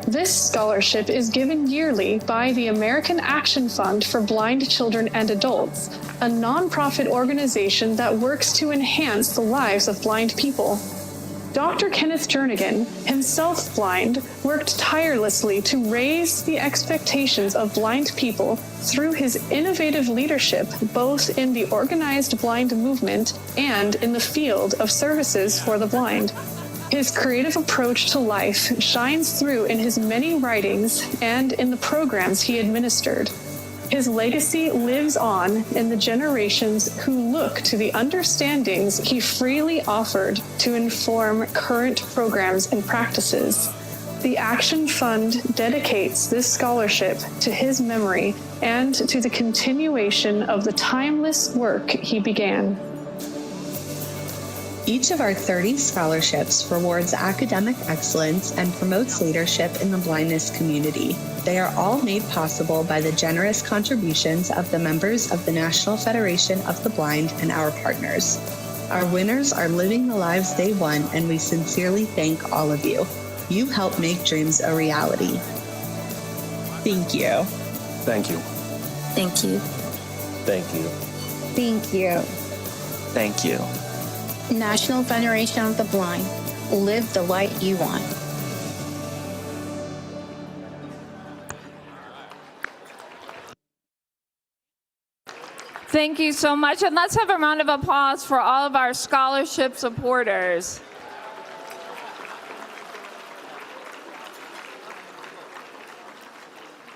This scholarship is given yearly by the American Action Fund for Blind Children and Adults, a nonprofit organization that works to enhance the lives of blind people. Dr. Kenneth Jernigan, himself blind, worked tirelessly to raise the expectations of blind people through his innovative leadership both in the organized blind movement and in the field of services for the blind. His creative approach to life shines through in his many writings and in the programs he administered. His legacy lives on in the generations who look to the understandings he freely offered to inform current programs and practices. The Action Fund dedicates this scholarship to his memory and to the continuation of the timeless work he began. Each of our 30 scholarships rewards academic excellence and promotes leadership in the blindness community. They are all made possible by the generous contributions of the members of the National Federation of the Blind and our partners. Our winners are living the lives they won, and we sincerely thank all of you. You help make dreams a reality. Thank you. Thank you. Thank you. Thank you. Thank you. Thank you. National Federation of the Blind. Live the light you want. Thank you so much. And let's have a round of applause for all of our scholarship supporters.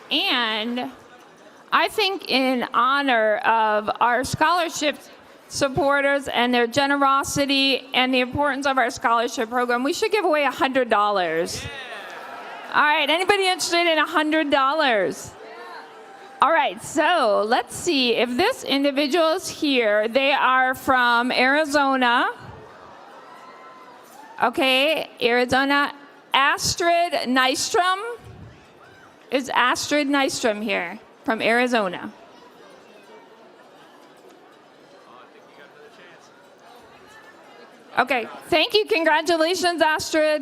And I think in honor of our scholarship supporters and their generosity and the importance of our scholarship program, we should give away $100. All right, anybody interested in $100? All right, so let's see if this individual is here. They are from Arizona. Okay, Arizona. Astrid Nystrom. Is Astrid Nystrom here from Arizona? Okay, thank you. Congratulations, Astrid.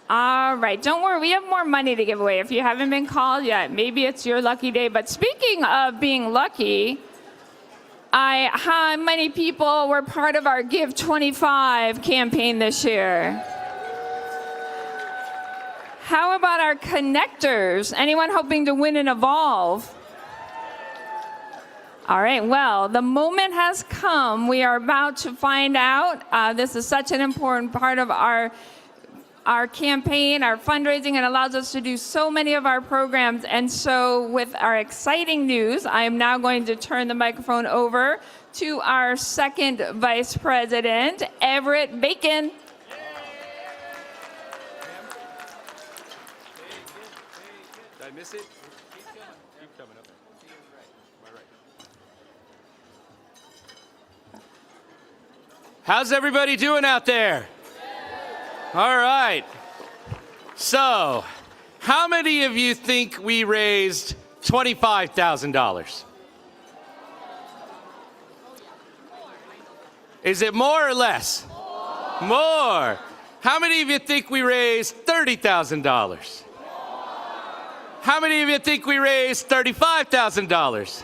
All right, don't worry. We have more money to give away. If you haven't been called yet, maybe it's your lucky day. But speaking of being lucky, how many people were part of our Give 25 campaign this year? How about our connectors? Anyone hoping to win and evolve? All right, well, the moment has come. We are about to find out. This is such an important part of our campaign, our fundraising. It allows us to do so many of our programs. And so with our exciting news, I am now going to turn the microphone over to our second vice president, Everett Bacon. Did I miss it? Keep coming up. How's everybody doing out there? All right. So, how many of you think we raised $25,000? Is it more or less? More. How many of you think we raised $30,000? How many of you think we raised $35,000?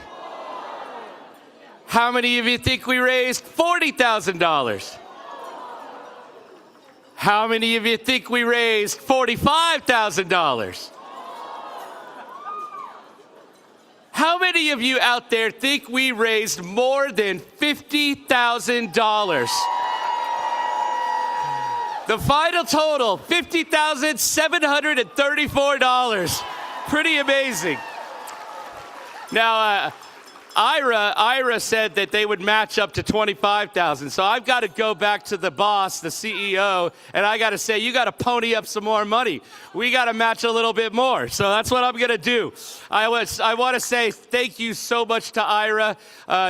How many of you think we raised $40,000? How many of you think we raised $45,000? How many of you out there think we raised more than $50,000? The final total, $50,734. Pretty amazing. Now, Ira said that they would match up to $25,000. So I've got to go back to the boss, the CEO, and I got to say, you got to pony up some more money. We got to match a little bit more. So that's what I'm going to do. I want to say thank you so much to Ira.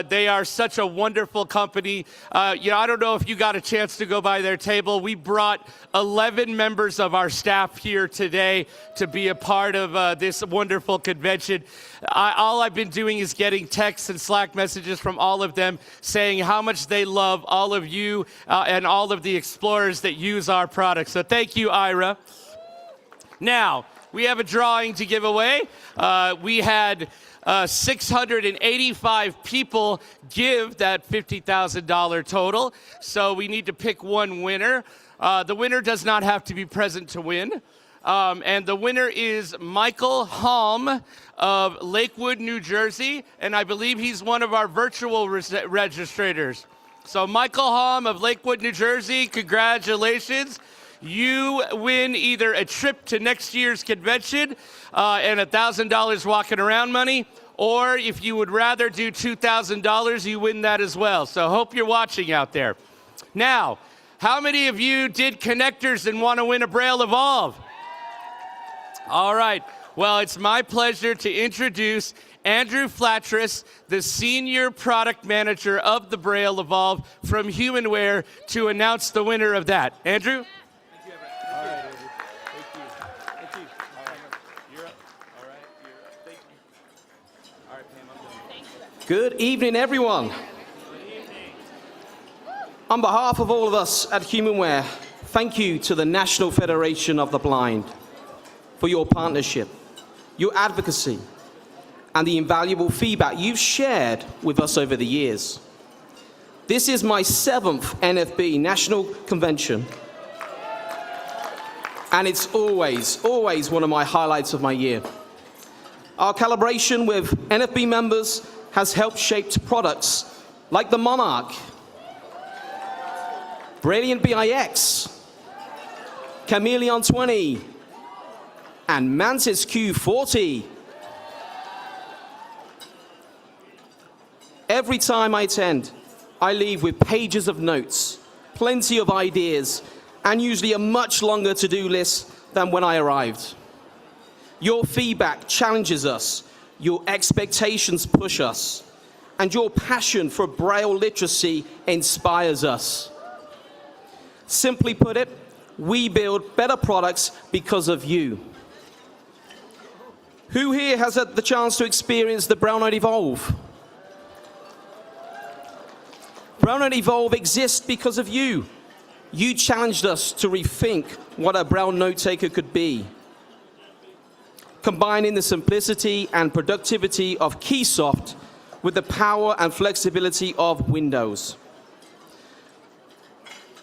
They are such a wonderful company. I don't know if you got a chance to go by their table. We brought 11 members of our staff here today to be a part of this wonderful convention. All I've been doing is getting texts and Slack messages from all of them saying how much they love all of you and all of the explorers that use our products. So thank you, Ira. Now, we have a drawing to give away. We had 685 people give that $50,000 total. So we need to pick one winner. The winner does not have to be present to win. And the winner is Michael Halm of Lakewood, New Jersey, and I believe he's one of our virtual registrators. So Michael Halm of Lakewood, New Jersey, congratulations. You win either a trip to next year's convention and $1,000 walking around money, or if you would rather do $2,000, you win that as well. So hope you're watching out there. Now, how many of you did connectors and want to win a Braille Evolve? All right. Well, it's my pleasure to introduce Andrew Flatris, the Senior Product Manager of the Braille Evolve from Humanware, to announce the winner of that. Andrew? Thank you, Everett. All right, Andrew. Thank you. Thank you. All right. You're up. All right. You're up. Thank you. All right, Pam, I'm done. Good evening, everyone. On behalf of all of us at Humanware, thank you to the National Federation of the Blind for your partnership, your advocacy, and the invaluable feedback you've shared with us over the years. This is my 7th NFB National Convention, and it's always one of my highlights of my year. Our collaboration with NFB members has helped shape products like the Monarch, Brilliant BIX, Chameleon 20, and Mantis Q40. Every time I attend, I leave with pages of notes, plenty of ideas, and usually a much longer to-do list than when I arrived. Your feedback challenges us, your expectations push us, and your passion for Braille literacy inspires us. Simply put it, we build better products because of you. Who here has had the chance to experience the Braille Note Evolve? Braille Note Evolve exists because of you. You challenged us to rethink what a Braille note taker could be, combining the simplicity and productivity of Keysoft with the power and flexibility of Windows.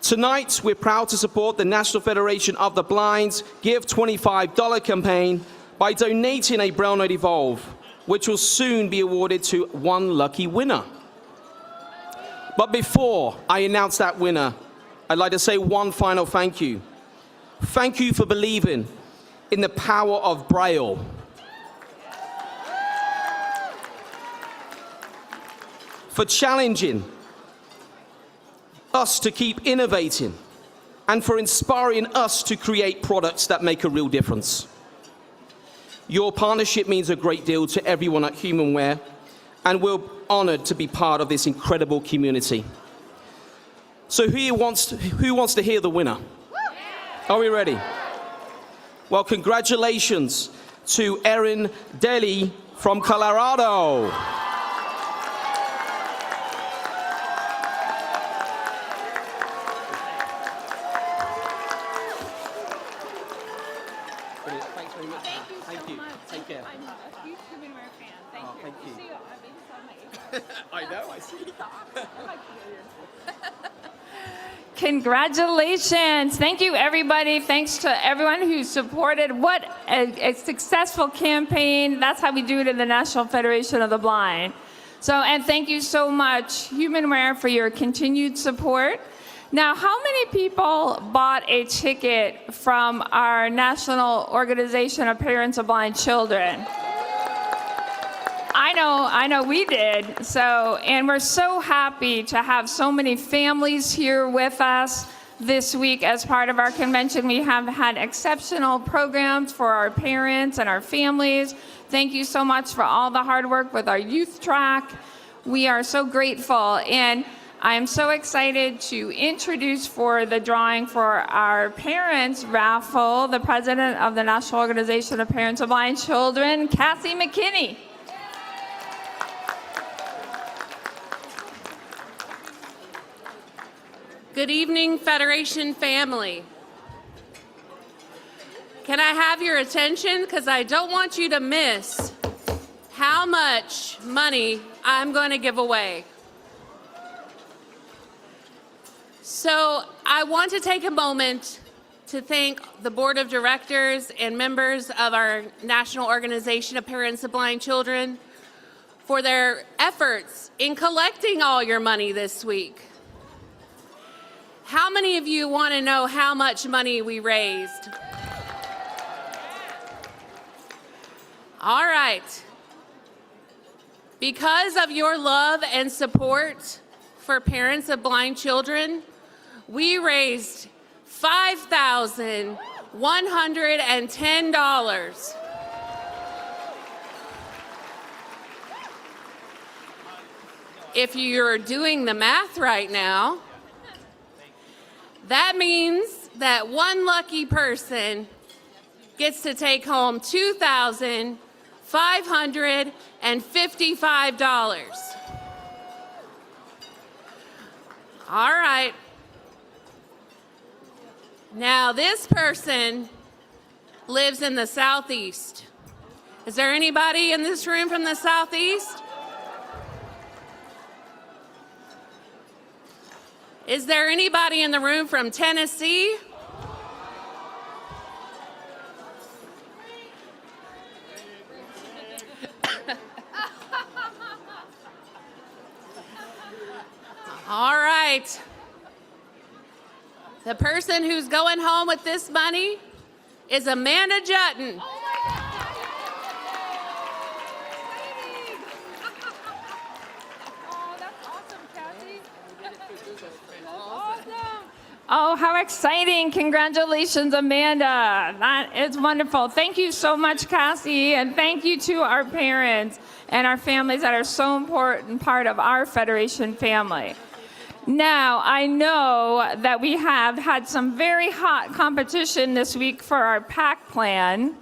Tonight, we're proud to support the National Federation of the Blind's Give $25 campaign by donating a Braille Note Evolve, which will soon be awarded to one lucky winner. But before I announce that winner, I'd like to say one final thank you. Thank you for believing in the power of Braille. For challenging us to keep innovating, and for inspiring us to create products that make a real difference. Your partnership means a great deal to everyone at Humanware, and we're honored to be part of this incredible community. So who wants to hear the winner? Are we ready? Well, congratulations to Erin Daly from Colorado. Thanks very much. Thank you. Take care. I'm a huge Humanware fan. Thank you. Thank you. See you. I made this on my I know, I see. Congratulations. Thank you, everybody. Thanks to everyone who supported. What a successful campaign. That's how we do it in the National Federation of the Blind. So, and thank you so much, Humanware, for your continued support. Now, how many people bought a ticket from our National Organization of Parents of Blind Children? I know we did. So, and we're so happy to have so many families here with us this week as part of our convention. We have had exceptional programs for our parents and our families. Thank you so much for all the hard work with our youth track. We are so grateful. And I am so excited to introduce for the drawing for our parents raffle, the president of the National Organization of Parents of Blind Children, Cassie McKinney. Good evening, Federation family. Can I have your attention? Because I don't want you to miss how much money I'm going to give away. So I want to take a moment to thank the Board of Directors and members of our National Organization of Parents of Blind Children for their efforts in collecting all your money this week. How many of you want to know how much money we raised? All right. Because of your love and support for parents of blind children, we raised $5,110. If you're doing the math right now, that means that one lucky person gets to take home $2,555. All right. Now, this person lives in the Southeast. Is there anybody in this room from the Southeast? Is there anybody in the room from Tennessee? All right. The person who's going home with this money is Amanda Jutton. Oh, how exciting. Congratulations, Amanda. That is wonderful. Thank you so much, Cassie, and thank you to our parents and our families that are so important part of our Federation family. Now, I know that we have had some very hot competition this week for our PAC plan,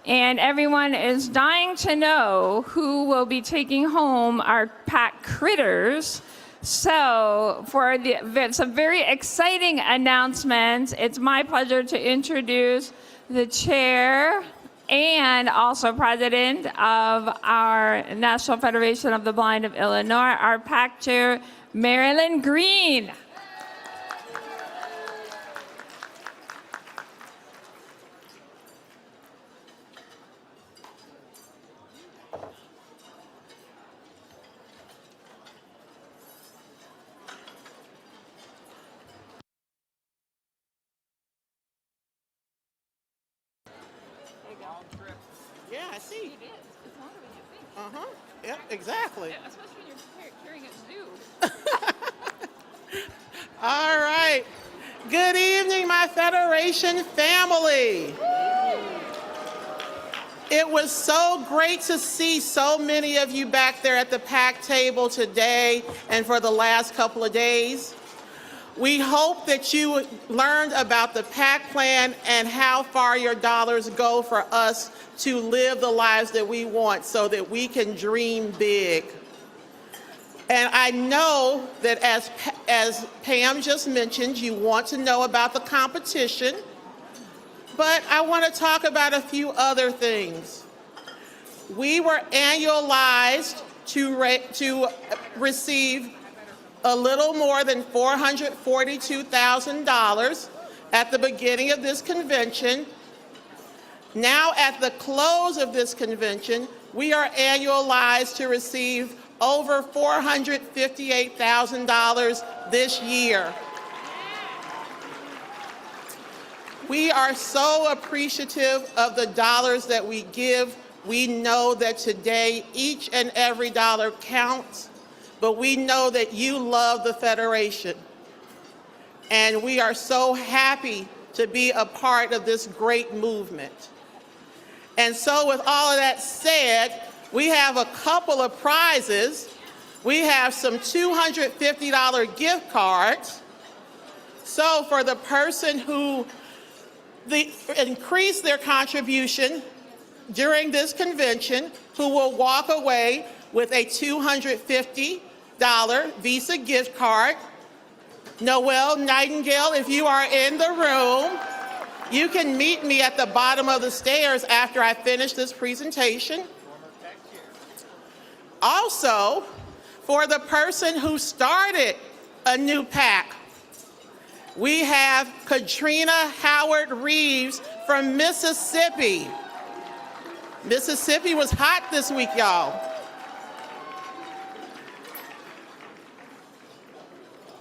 and everyone is dying to know who will be taking home our PAC critters. So for some very exciting announcements, it's my pleasure to introduce the chair and also president of our National Federation of the Blind of Illinois, our PAC chair, Marilyn Green. Yeah, I see. Uh-huh. Yep, exactly. Yeah, especially when you're carrying it due. All right. Good evening, my Federation family. It was so great to see so many of you back there at the PAC table today and for the last couple of days. We hope that you learned about the PAC plan and how far your dollars go for us to live the lives that we want so that we can dream big. And I know that as Pam just mentioned, you want to know about the competition, but I want to talk about a few other things. We were annualized to receive a little more than $442,000 at the beginning of this convention. Now at the close of this convention, we are annualized to receive over $458,000 this year. We are so appreciative of the dollars that we give. We know that today each and every dollar counts, but we know that you love the Federation. And we are so happy to be a part of this great movement. And so with all of that said, we have a couple of prizes. We have some $250 gift cards. So for the person who increased their contribution during this convention, who will walk away with a $250 Visa gift card. Noel Nightingale, if you are in the room, you can meet me at the bottom of the stairs after I finish this presentation. Also, for the person who started a new PAC, we have Katrina Howard Reeves from Mississippi. Mississippi was hot this week, y'all.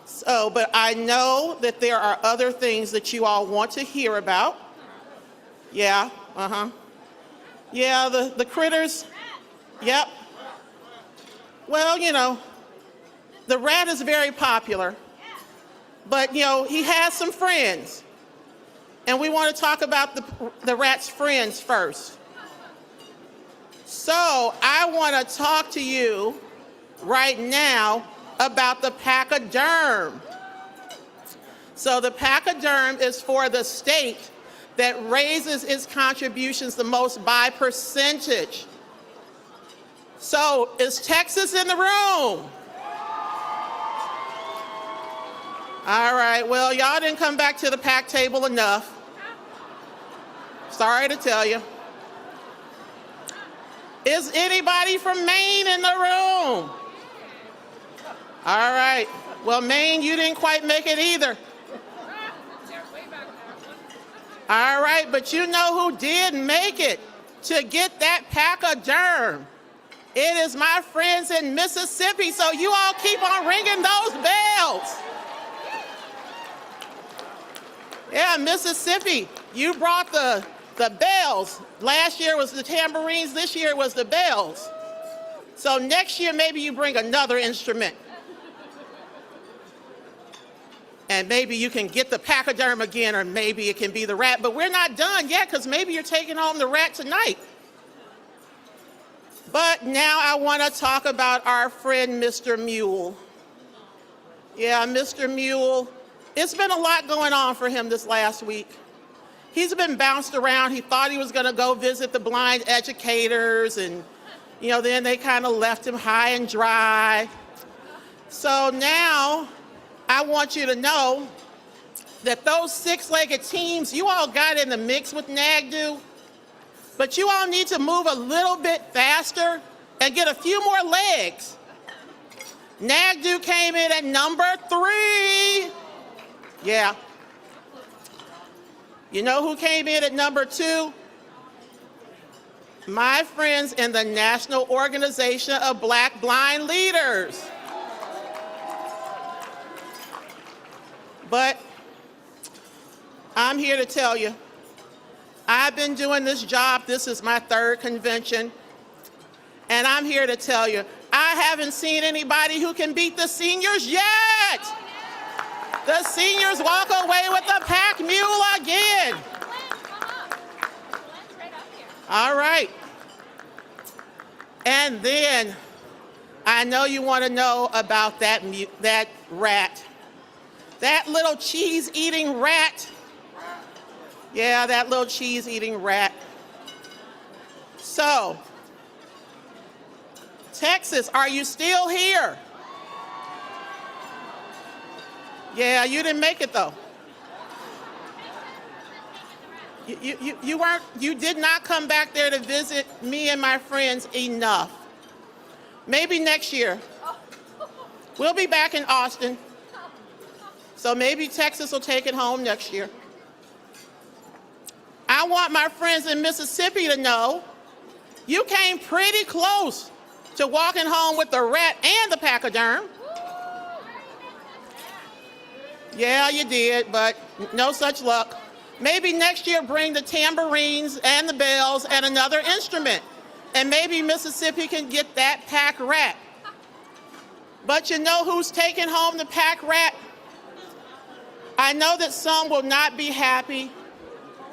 So, but I know that there are other things that you all want to hear about. Yeah, Yeah, the critters, yep. Well, you know, the rat is very popular, but, you know, he has some friends. And we want to talk about the rat's friends first. So I want to talk to you right now about the pachyderm. So the pachyderm is for the state that raises its contributions the most by percentage. So is Texas in the room? All right, well, y'all didn't come back to the PAC table enough. Sorry to tell you. Is anybody from Maine in the room? All right, well, Maine, you didn't quite make it either. All right, but you know who did make it to get that pachyderm? It is my friends in Mississippi, so you all keep on ringing those bells. Yeah, Mississippi, you brought the bells. Last year was the tambourines, this year was the bells. So next year, maybe you bring another instrument. And maybe you can get the pachyderm again, or maybe it can be the rat, but we're not done yet, because maybe you're taking home the rat tonight. But now I want to talk about our friend, Mr. Mule. Yeah, Mr. Mule, it's been a lot going on for him this last week. He's been bounced around. He thought he was going to go visit the blind educators, and, you know, then they kind of left him high and dry. So now I want you to know that those six-legged teams, you all got in the mix with NAGDU, but you all need to move a little bit faster and get a few more legs. NAGDU came in at number 3. Yeah. You know who came in at number 2? My friends in the National Organization of Black Blind Leaders. But I'm here to tell you, I've been doing this job. This is my 3rd convention. And I'm here to tell you, I haven't seen anybody who can beat the seniors yet. The seniors walk away with the PAC mule again. All right. And then I know you want to know about that rat. That little cheese-eating rat. Yeah, that little cheese-eating rat. So, Texas, are you still here? Yeah, you didn't make it though. You did not come back there to visit me and my friends enough. Maybe next year. We'll be back in Austin, so maybe Texas will take it home next year. I want my friends in Mississippi to know you came pretty close to walking home with the rat and the pachyderm. Yeah, you did, but no such luck. Maybe next year bring the tambourines and the bells and another instrument, and maybe Mississippi can get that pack rat. But you know who's taking home the pack rat? I know that some will not be happy,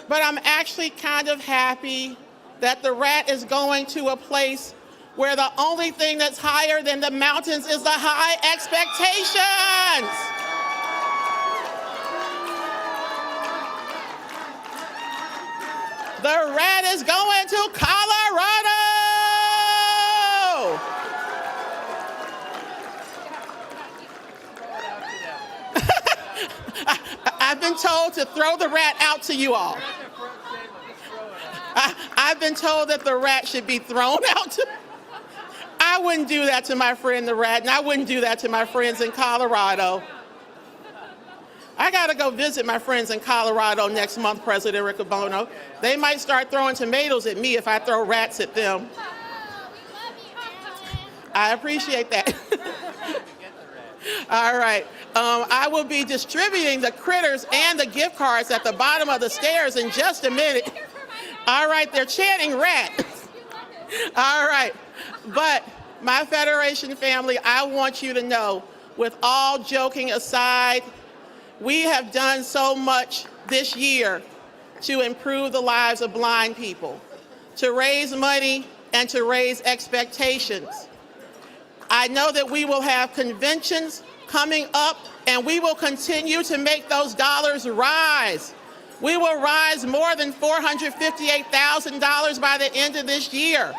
but I'm actually kind of happy that the rat is going to a place where the only thing that's higher than the mountains is the high expectations. The rat is going to Colorado. I've been told to throw the rat out to you all. I've been told that the rat should be thrown out to. I wouldn't do that to my friend the rat, and I wouldn't do that to my friends in Colorado. I gotta go visit my friends in Colorado next month, President Riccobono. They might start throwing tomatoes at me if I throw rats at them. I appreciate that. All right. I will be distributing the critters and the gift cards at the bottom of the stairs in just a minute. All right, they're chanting rat. All right. But my Federation family, I want you to know, with all joking aside, we have done so much this year to improve the lives of blind people, to raise money and to raise expectations. I know that we will have conventions coming up, and we will continue to make those dollars rise. We will rise more than $458,000 by the end of this year.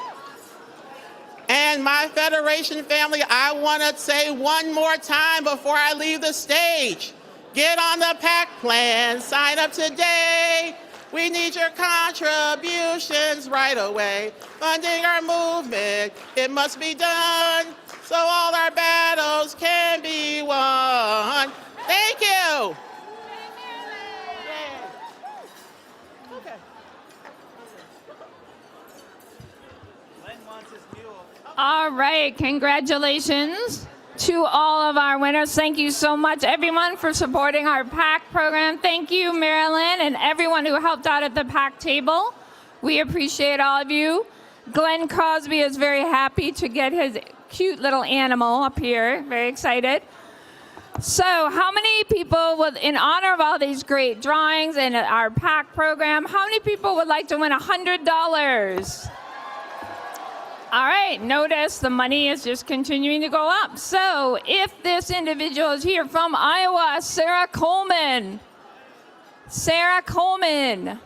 And my Federation family, I want to say one more time before I leave the stage. Get on the PAC plan, sign up today. We need your contributions right away. Funding our movement, it must be done so all our battles can be won. Thank you. All right, congratulations to all of our winners. Thank you so much, everyone, for supporting our PAC program. Thank you, Marilyn, and everyone who helped out at the PAC table. We appreciate all of you. Glenn Crosby is very happy to get his cute little animal up here. Very excited. So how many people would, in honor of all these great drawings and our PAC program, how many people would like to win $100? All right, notice the money is just continuing to go up. So if this individual is here from Iowa, Sarah Coleman. Sarah Coleman.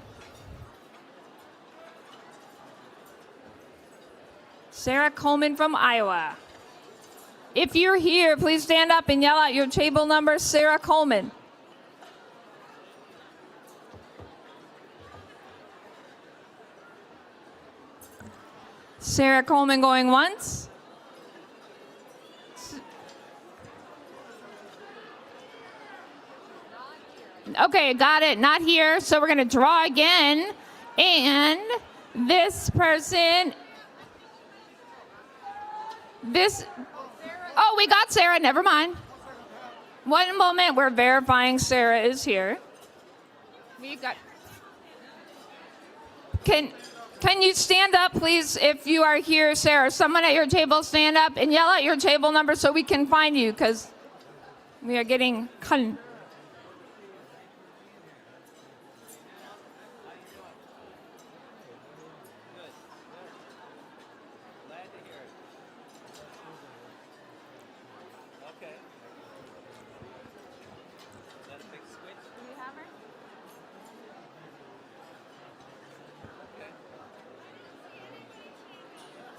Sarah Coleman from Iowa. If you're here, please stand up and yell out your table number, Sarah Coleman. Sarah Coleman going once. Okay, got it. Not here. So we're going to draw again. And this person, oh, we got Sarah. Never mind. One moment. We're verifying Sarah is here. We've got. Can you stand up, please, if you are here, Sarah? Someone at your table, stand up and yell out your table number so we can find you, because we are getting.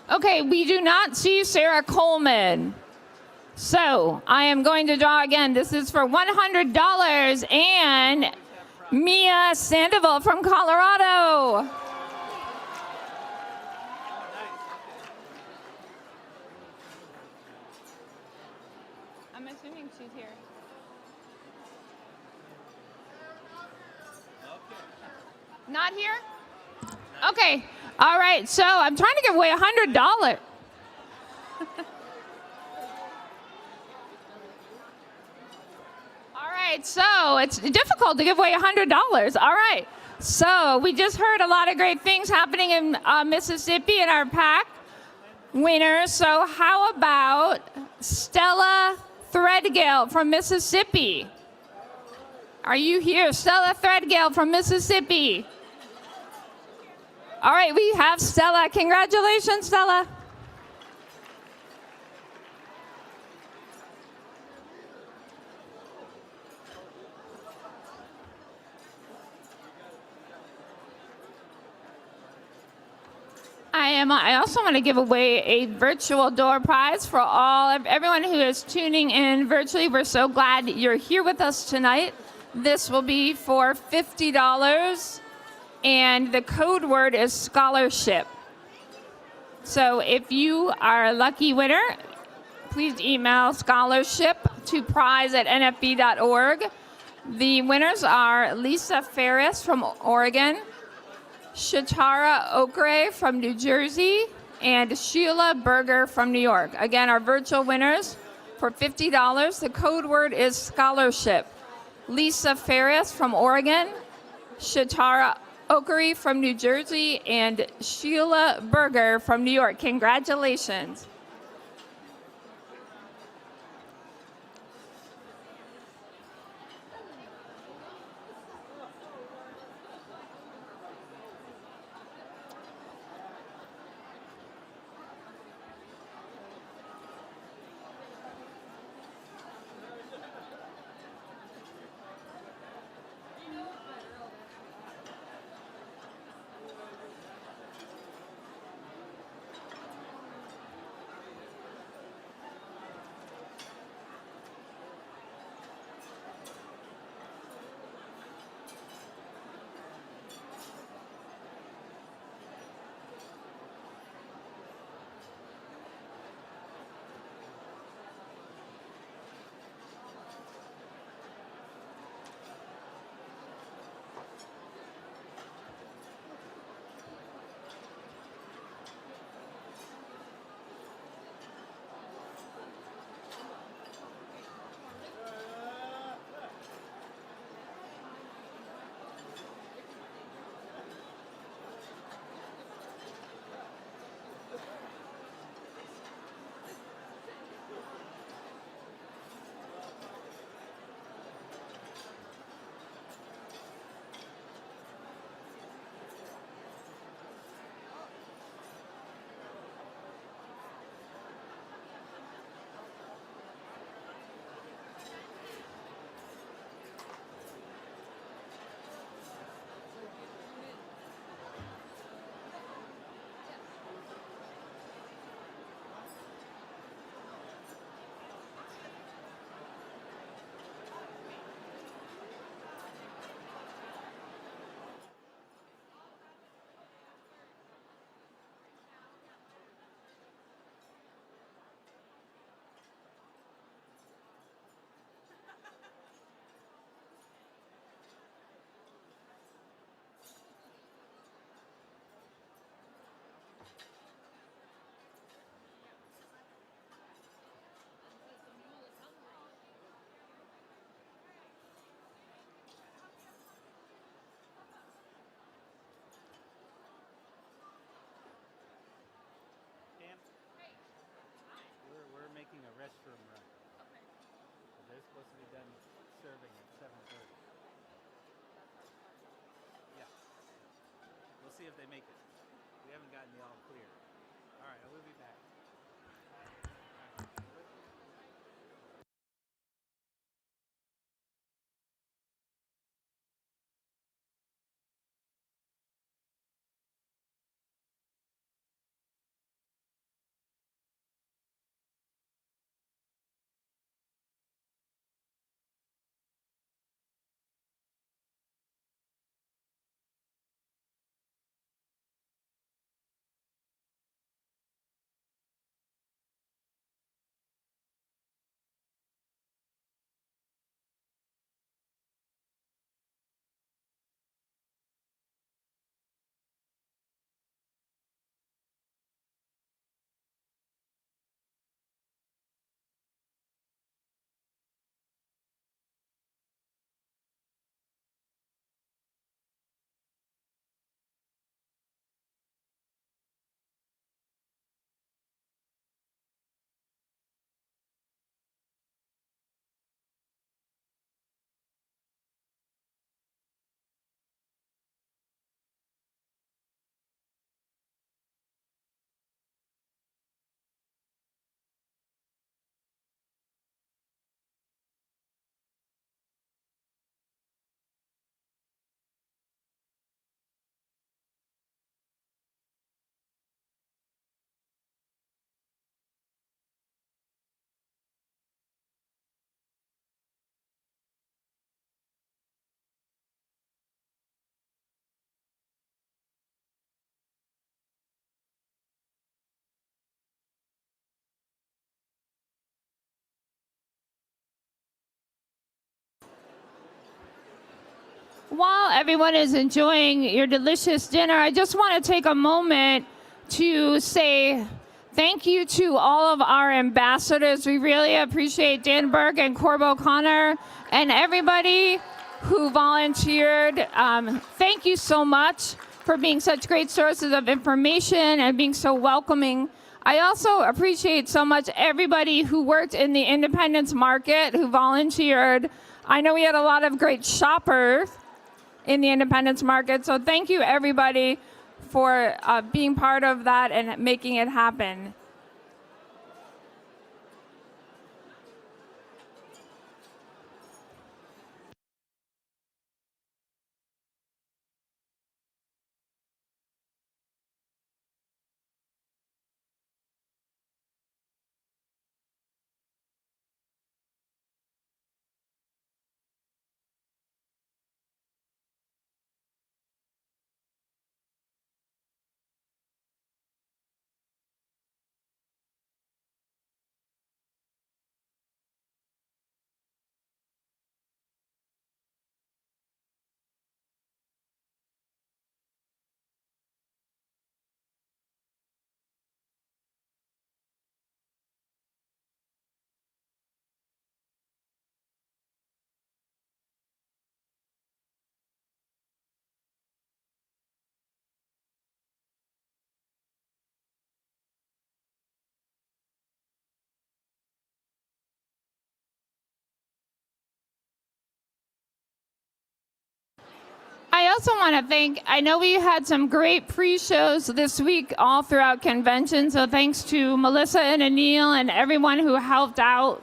Okay, we do not see Sarah Coleman. So I am going to draw again. This is for $100 and Mia Sandoval from Colorado. She's here. Not here? Okay. All right. So I'm trying to give away $100. All right. So it's difficult to give away $100. All right. So we just heard a lot of great things happening in Mississippi in our pack winners. So how about Stella Threadgale from Mississippi? Are you here? Stella Threadgale from Mississippi. All right, we have Stella. Congratulations, Stella. I also want to give away a virtual door prize for everyone who is tuning in virtually. We're so glad that you're here with us tonight. This will be for $50, and the code word is scholarship. So if you are a lucky winner, please email scholarship to prize@nfb.org. The winners are Lisa Ferris from Oregon, Shatara Okre from New Jersey, and Sheila Berger from New York. Again, our virtual winners for $50. The code word is scholarship. Lisa Ferris from Oregon, Shatara Okre from New Jersey, and Sheila Berger from New York. Congratulations. We're making a restroom run. They're supposed to be done serving at 7:30. Yeah. We'll see if they make it. We haven't gotten the all clear. All right, I will be back. While everyone is enjoying your delicious dinner, I just want to take a moment to say thank you to all of our ambassadors. We really appreciate Dan Burke and Corb O'Connor and everybody who volunteered. Thank you so much for being such great sources of information and being so welcoming. I also appreciate so much everybody who worked in the independence market, who volunteered. I know we had a lot of great shoppers in the independence market, so thank you everybody for being part of that and making it happen. I also want to thank, I know we had some great pre-shows this week all throughout convention, so thanks to Melissa and Anil and everyone who helped out.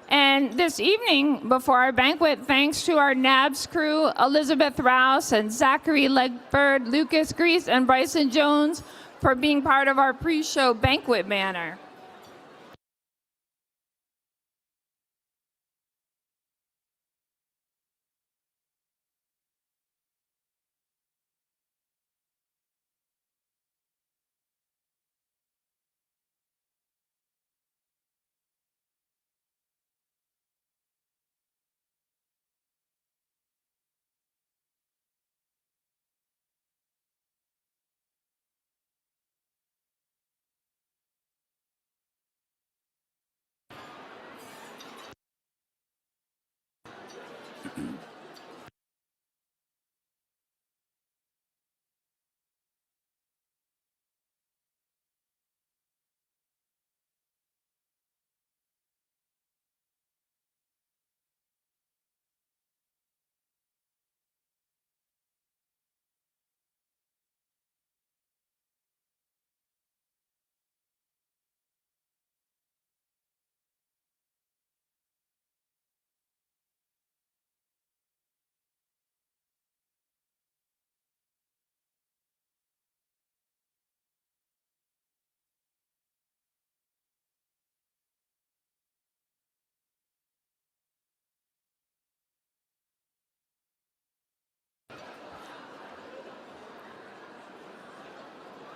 And this evening, before our banquet, thanks to our NABS crew, Elizabeth Rouse and Zachary Legbird, Lucas Grease, and Bryson Jones for being part of our pre-show banquet banner.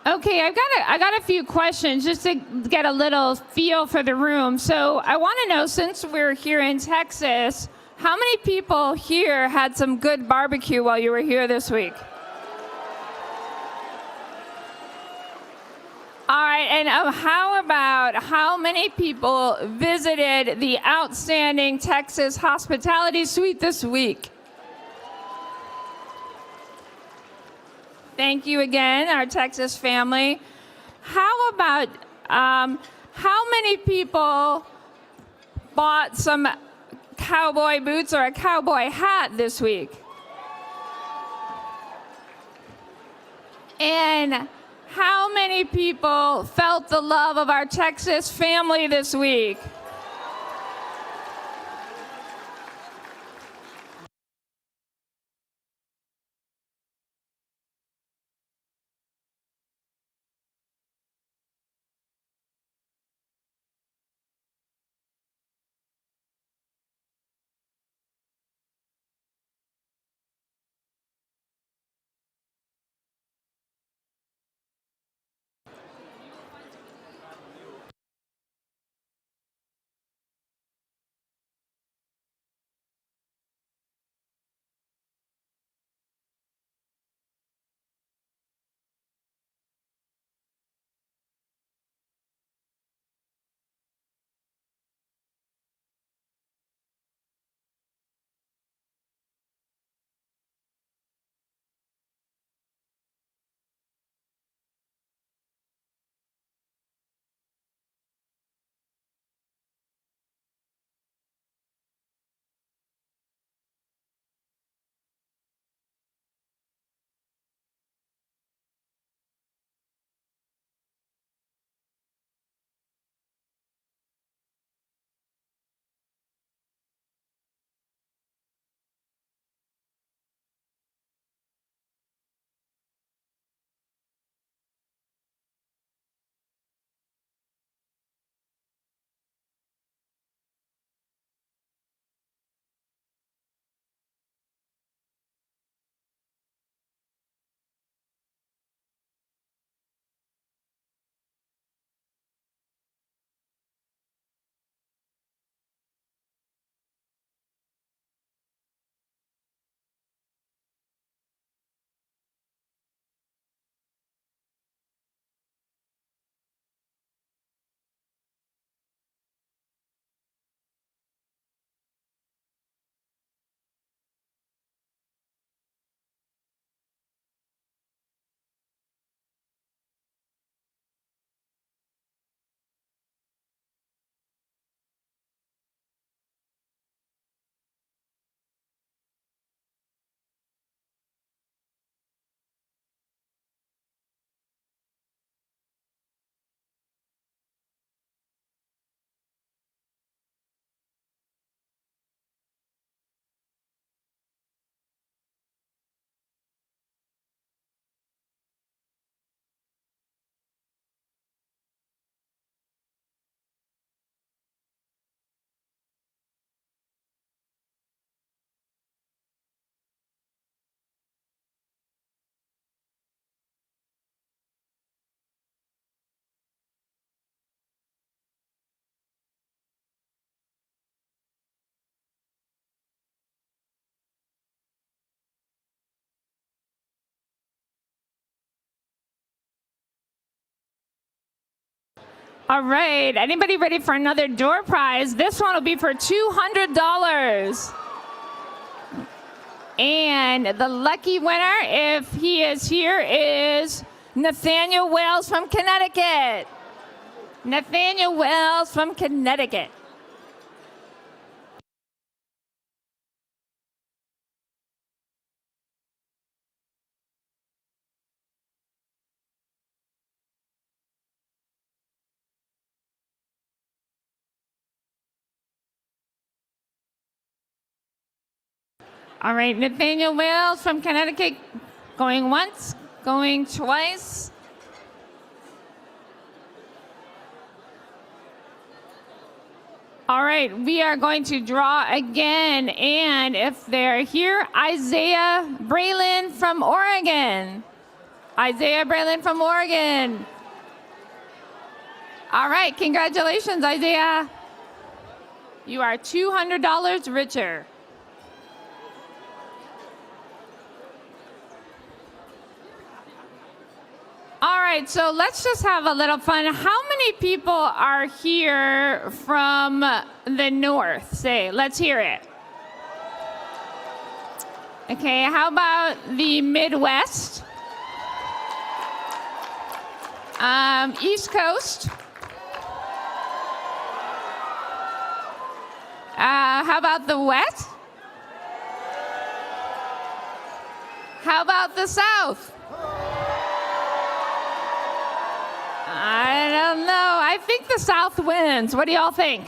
Okay, I got a few questions just to get a little feel for the room. So I want to know, since we're here in Texas, how many people here had some good barbecue while you were here this week? All right, and how about how many people visited the outstanding Texas Hospitality Suite this week? Thank you again, our Texas family. How about how many people bought some cowboy boots or a cowboy hat this week? And how many people felt the love of our Texas family this week? All right, anybody ready for another door prize? This one will be for $200. And the lucky winner, if he is here, is Nathaniel Wells from Connecticut. Nathaniel Wells from Connecticut. All right, Nathaniel Wells from Connecticut, going once, going twice. All right, we are going to draw again, and if they're here, Isaiah Braylon from Oregon. Isaiah Braylon from Oregon. All right, congratulations, Isaiah. You are $200 richer. All right, so let's just have a little fun. How many people are here from the north? Say, let's hear it. Okay, how about the Midwest? East Coast? How about the West? How about the South? I don't know. I think the South wins. What do y'all think?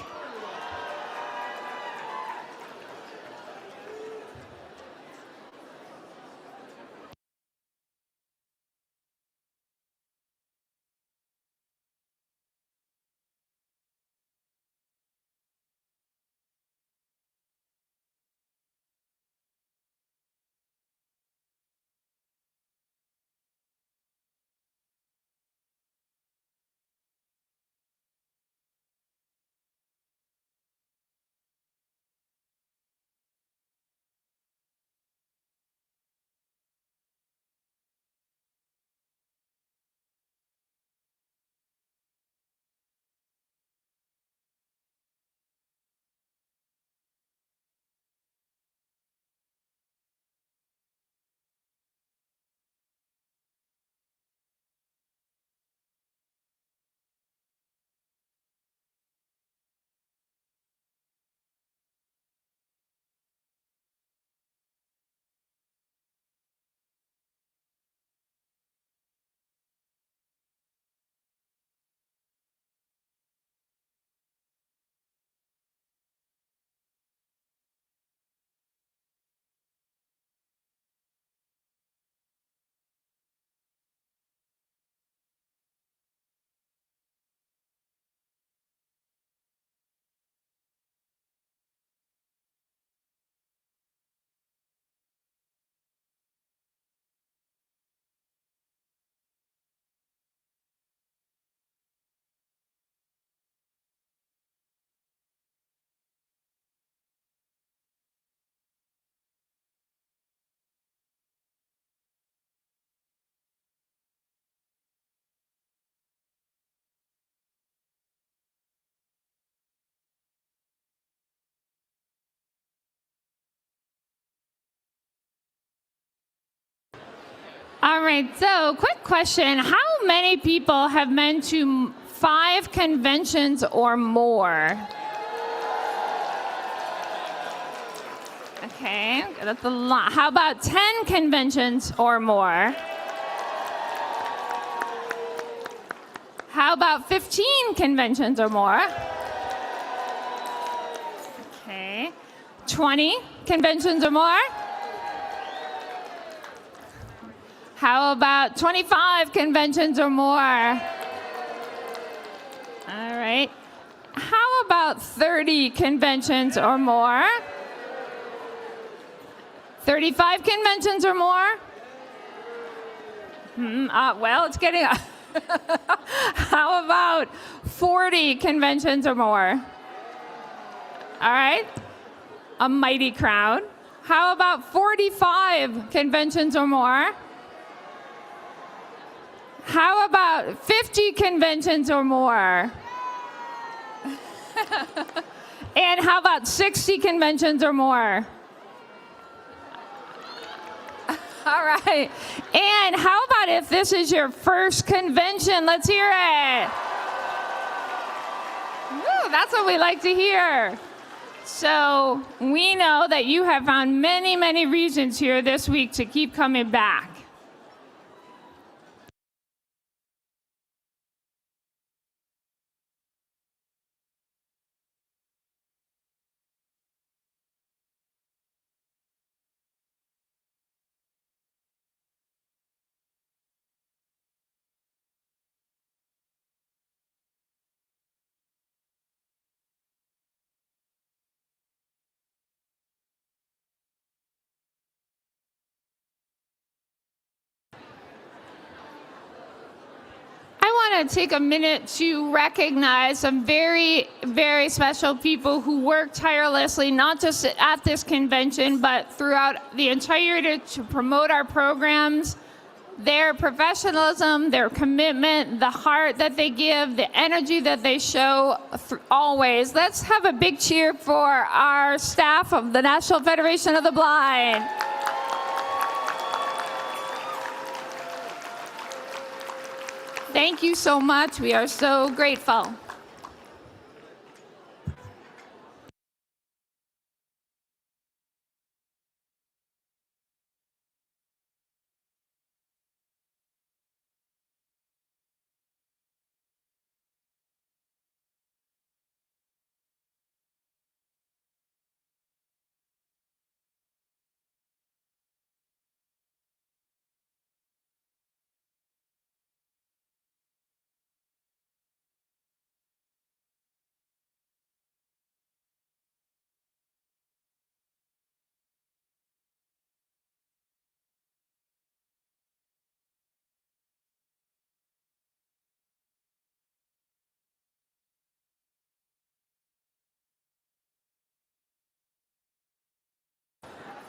All right, so quick question. How many people have been to 5 conventions or more? Okay, that's a lot. How about 10 conventions or more? How about 15 conventions or more? Okay, 20 conventions or more? How about 25 conventions or more? All right. How about 30 conventions or more? 35 conventions or more? Well, it's getting... How about 40 conventions or more? All right. A mighty crowd. How about 45 conventions or more? How about 50 conventions or more? And how about 60 conventions or more? All right. And how about if this is your first convention? Let's hear it. Woo, that's what we like to hear. So we know that you have found many, many reasons here this week to keep coming back. I want to take a minute to recognize some very, very special people who work tirelessly, not just at this convention, but throughout the entire year to promote our programs. Their professionalism, their commitment, the heart that they give, the energy that they show always. Let's have a big cheer for our staff of the National Federation of the Blind. Thank you so much. We are so grateful.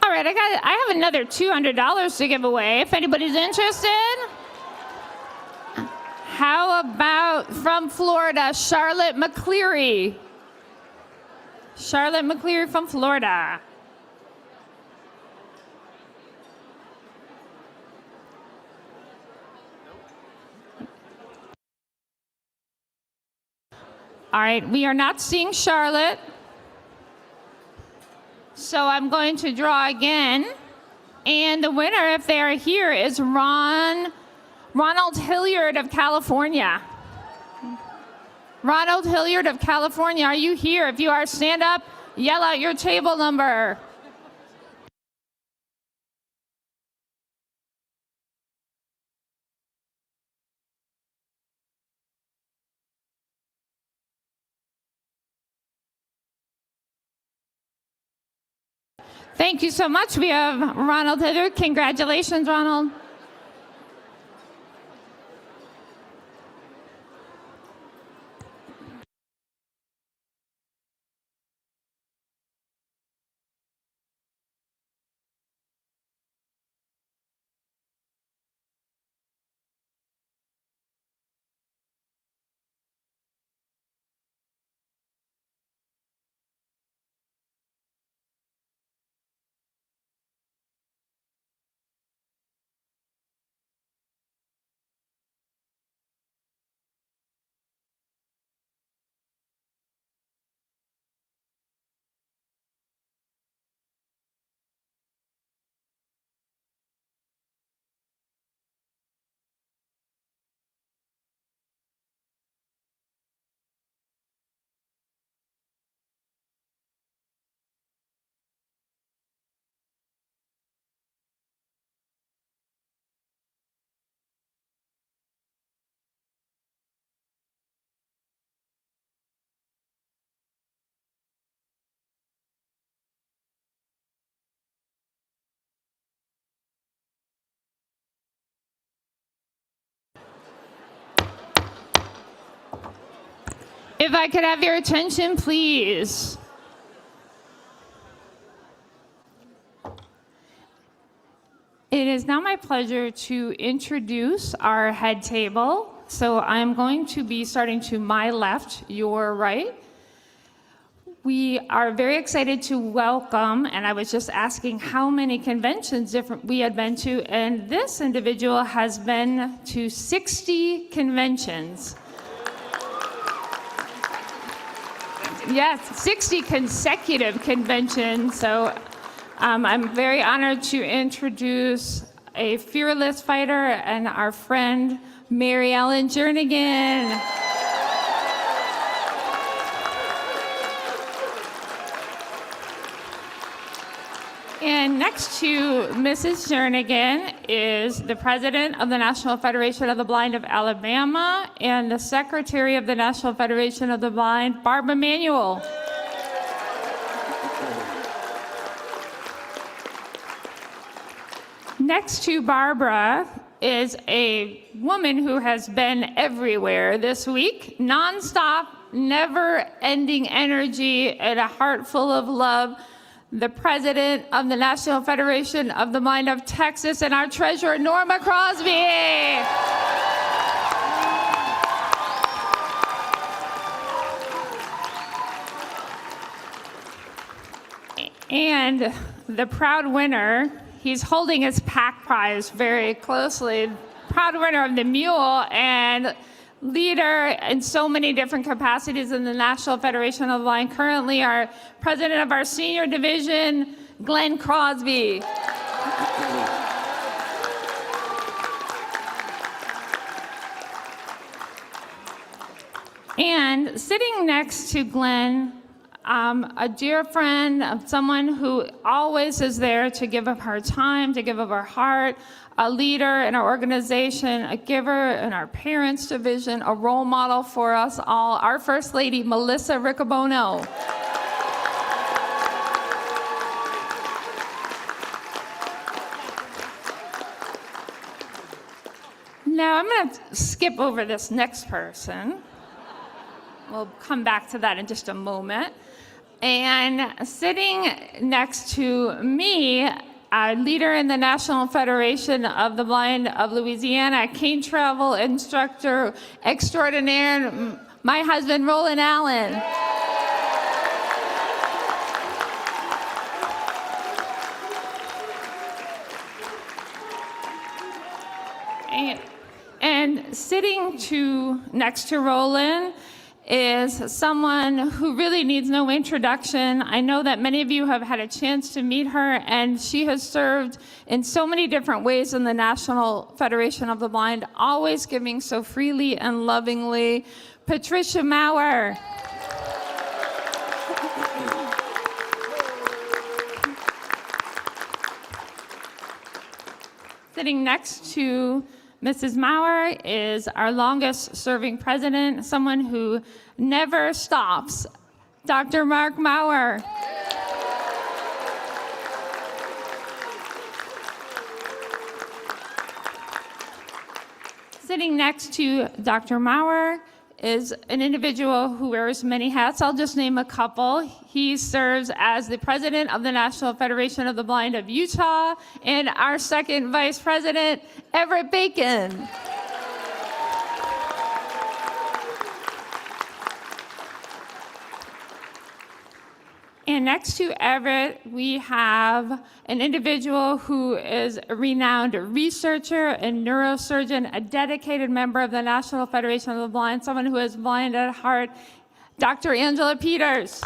All right, I have another $200 to give away if anybody's interested. How about from Florida, Charlotte McCleary? Charlotte McCleary from Florida. All right, we are not seeing Charlotte. So I'm going to draw again. And the winner, if they are here, is Ronald Hilliard of California. Ronald Hilliard of California, are you here? If you are, stand up, yell out your table number. Thank you so much. We have Ronald Hilliard. Congratulations, Ronald. If I could have your attention, please. It is now my pleasure to introduce our head table. So I'm going to be starting to my left, your right. We are very excited to welcome, and I was just asking how many conventions we had been to, and this individual has been to 60 conventions. Yes, 60 consecutive conventions. So I'm very honored to introduce a fearless fighter and our friend, Mary Ellen Jernigan. And next to Mrs. Jernigan is the president of the National Federation of the Blind of Alabama and the secretary of the National Federation of the Blind, Barbara Manuel. Next to Barbara is a woman who has been everywhere this week, nonstop, never-ending energy, and a heart full of love. The president of the National Federation of the Blind of Texas, and our treasurer, Norma Crosby. And the proud winner, he's holding his PAC prize very closely, proud winner of the Mule and leader in so many different capacities in the National Federation of the Blind. Currently, our president of our senior division, Glenn Crosby. And sitting next to Glenn, a dear friend, someone who always is there to give up her time, to give up her heart, a leader in our organization, a giver in our parents division, a role model for us all, our First Lady, Melissa Riccobono. Now I'm going to skip over this next person. We'll come back to that in just a moment. And sitting next to me, a leader in the National Federation of the Blind of Louisiana, cane travel instructor extraordinaire, my husband, Roland Allen. And sitting next to Roland is someone who really needs no introduction. I know that many of you have had a chance to meet her, and she has served in so many different ways in the National Federation of the Blind, always giving so freely and lovingly. Patricia Maurer. Sitting next to Mrs. Maurer is our longest serving president, someone who never stops, Dr. Mark Maurer. Sitting next to Dr. Maurer is an individual who wears many hats. I'll just name a couple. He serves as the president of the National Federation of the Blind of Utah and our second vice president, Everett Bacon. And next to Everett, we have an individual who is a renowned researcher and neurosurgeon, a dedicated member of the National Federation of the Blind, someone who is blind at heart, Dr. Angela Peters.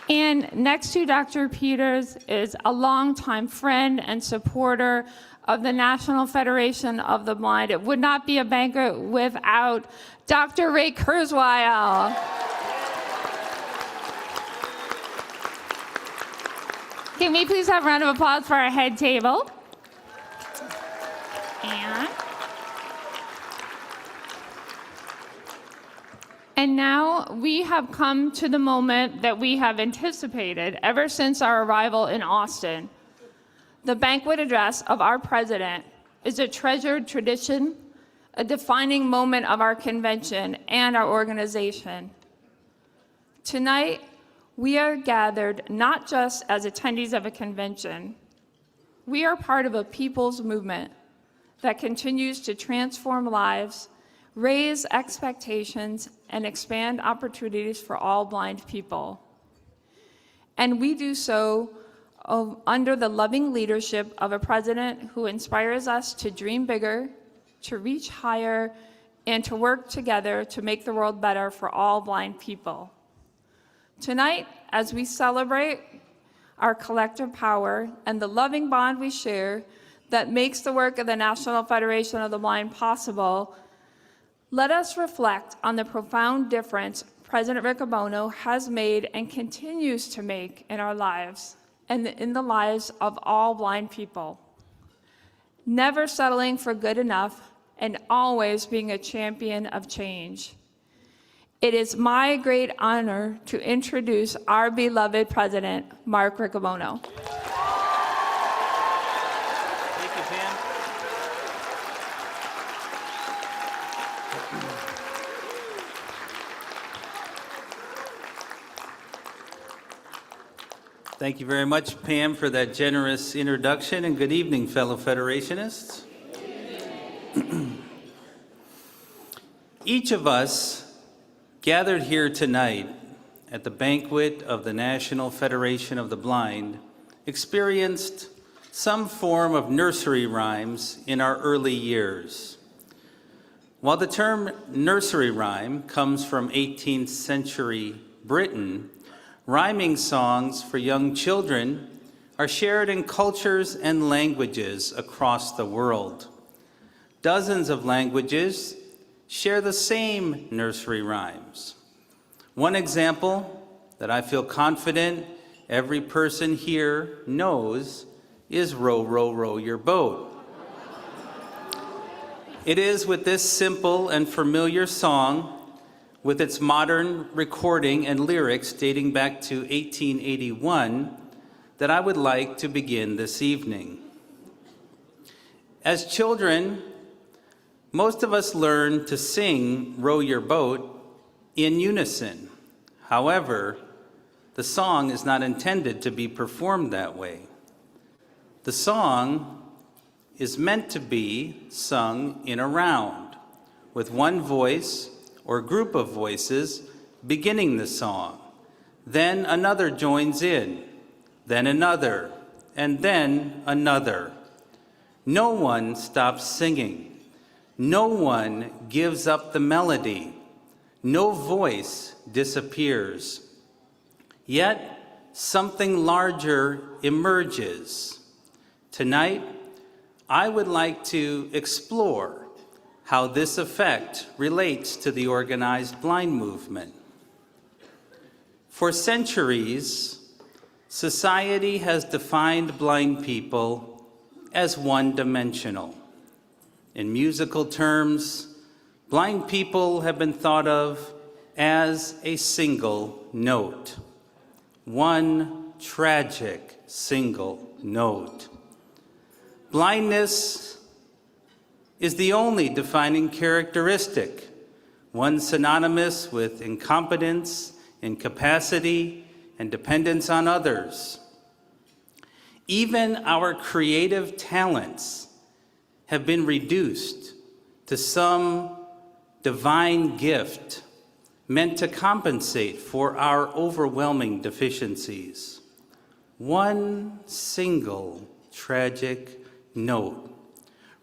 And next to Dr. Peters is a longtime friend and supporter of the National Federation of the Blind. It would not be a banquet without Dr. Ray Kurzweil. Can we please have a round of applause for our head table? And now we have come to the moment that we have anticipated ever since our arrival in Austin. The banquet address of our president is a treasured tradition, a defining moment of our convention and our organization. Tonight, we are gathered not just as attendees of a convention. We are part of a people's movement that continues to transform lives raise expectations, and expand opportunities for all blind people. And we do so under the loving leadership of a president who inspires us to dream bigger, to reach higher, and to work together to make the world better for all blind people. Tonight, as we celebrate our collective power and the loving bond we share that makes the work of the National Federation of the Blind possible, let us reflect on the profound difference President Riccobono has made and continues to make in our lives and in the lives of all blind people. Never settling for good enough and always being a champion of change. It is my great honor to introduce our beloved President, Mark Riccobono. Thank you, Pam. Thank you very much, Pam, for that generous introduction, and good evening, fellow Federationists. Each of us gathered here tonight at the banquet of the National Federation of the Blind experienced some form of nursery rhymes in our early years. While the term nursery rhyme comes from 18th century Britain, rhyming songs for young children are shared in cultures and languages across the world. Dozens of languages share the same nursery rhymes. One example that I feel confident every person here knows is row, row, row your boat. It is with this simple and familiar song, with its modern recording and lyrics dating back to 1881, that I would like to begin this evening. As children, most of us learn to sing Row Your Boat in unison. However, the song is not intended to be performed that way. The song is meant to be sung in a round, with one voice or group of voices beginning the song. Then another joins in, then another, and then another. No one stops singing. No one gives up the melody. No voice disappears. Yet something larger emerges. Tonight, I would like to explore how this effect relates to the organized blind movement. For centuries, society has defined blind people as one-dimensional. In musical terms, blind people have been thought of as a single note. One tragic single note. Blindness is the only defining characteristic, one synonymous with incompetence, incapacity, and dependence on others. Even our creative talents have been reduced to some divine gift meant to compensate for our overwhelming deficiencies. One single tragic note,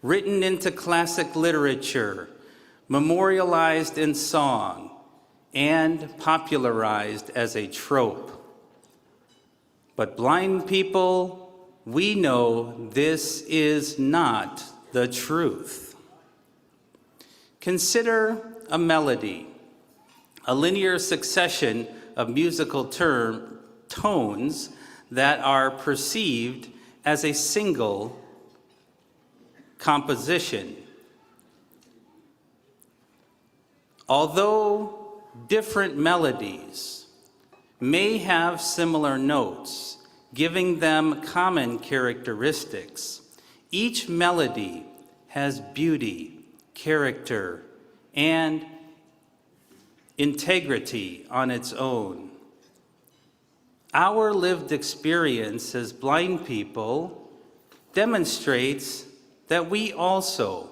written into classic literature, memorialized in song, and popularized as a trope. But blind people, we know this is not the truth. Consider a melody, a linear succession of musical tones that are perceived as a single composition. Although different melodies may have similar notes, giving them common characteristics, each melody has beauty, character, and integrity on its own. Our lived experience as blind people demonstrates that we also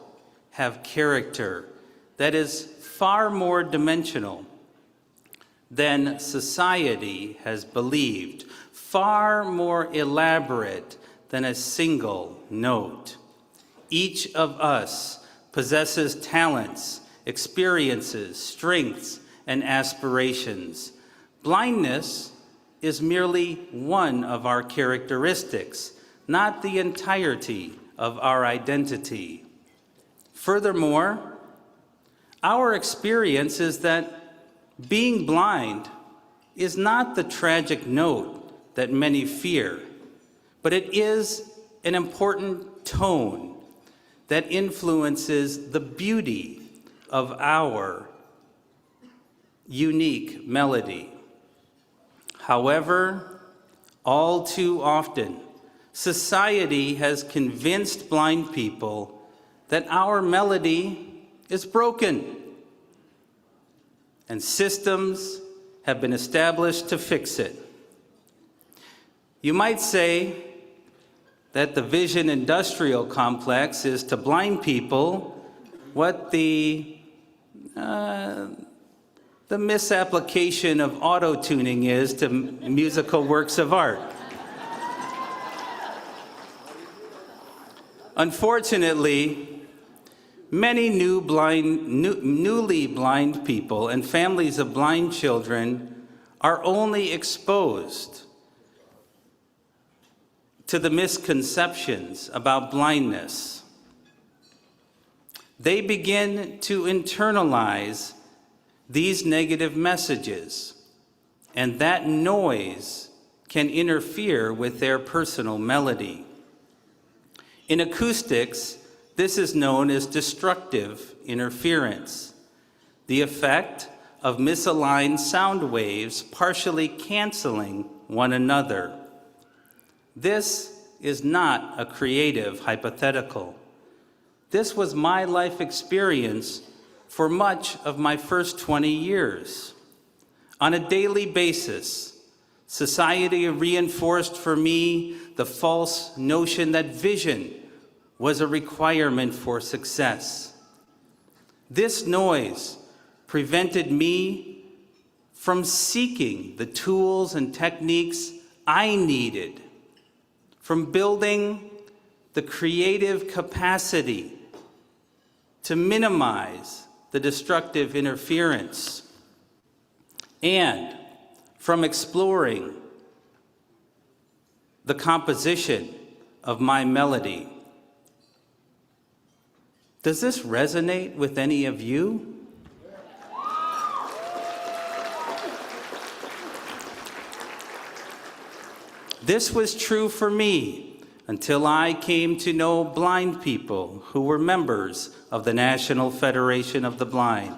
have character that is far more dimensional than society has believed, far more elaborate than a single note. Each of us possesses talents, experiences, strengths, and aspirations. Blindness is merely one of our characteristics, not the entirety of our identity. Furthermore, our experience is that being blind is not the tragic note that many fear, but it is an important tone that influences the beauty of our unique melody. However, all too often, society has convinced blind people that our melody is broken, and systems have been established to fix it. You might say that the vision industrial complex is to blind people what the misapplication of auto-tuning is to musical works of art. Unfortunately, many newly blind people and families of blind children are only exposed to the misconceptions about blindness. They begin to internalize these negative messages, and that noise can interfere with their personal melody. In acoustics, this is known as destructive interference, the effect of misaligned sound waves partially canceling one another. This is not a creative hypothetical. This was my life experience for much of my first 20 years. On a daily basis, society reinforced for me the false notion that vision was a requirement for success. This noise prevented me from seeking the tools and techniques I needed, from building the creative capacity to minimize the destructive interference, and from exploring the composition of my melody. Does this resonate with any of you? This was true for me until I came to know blind people who were members of the National Federation of the Blind.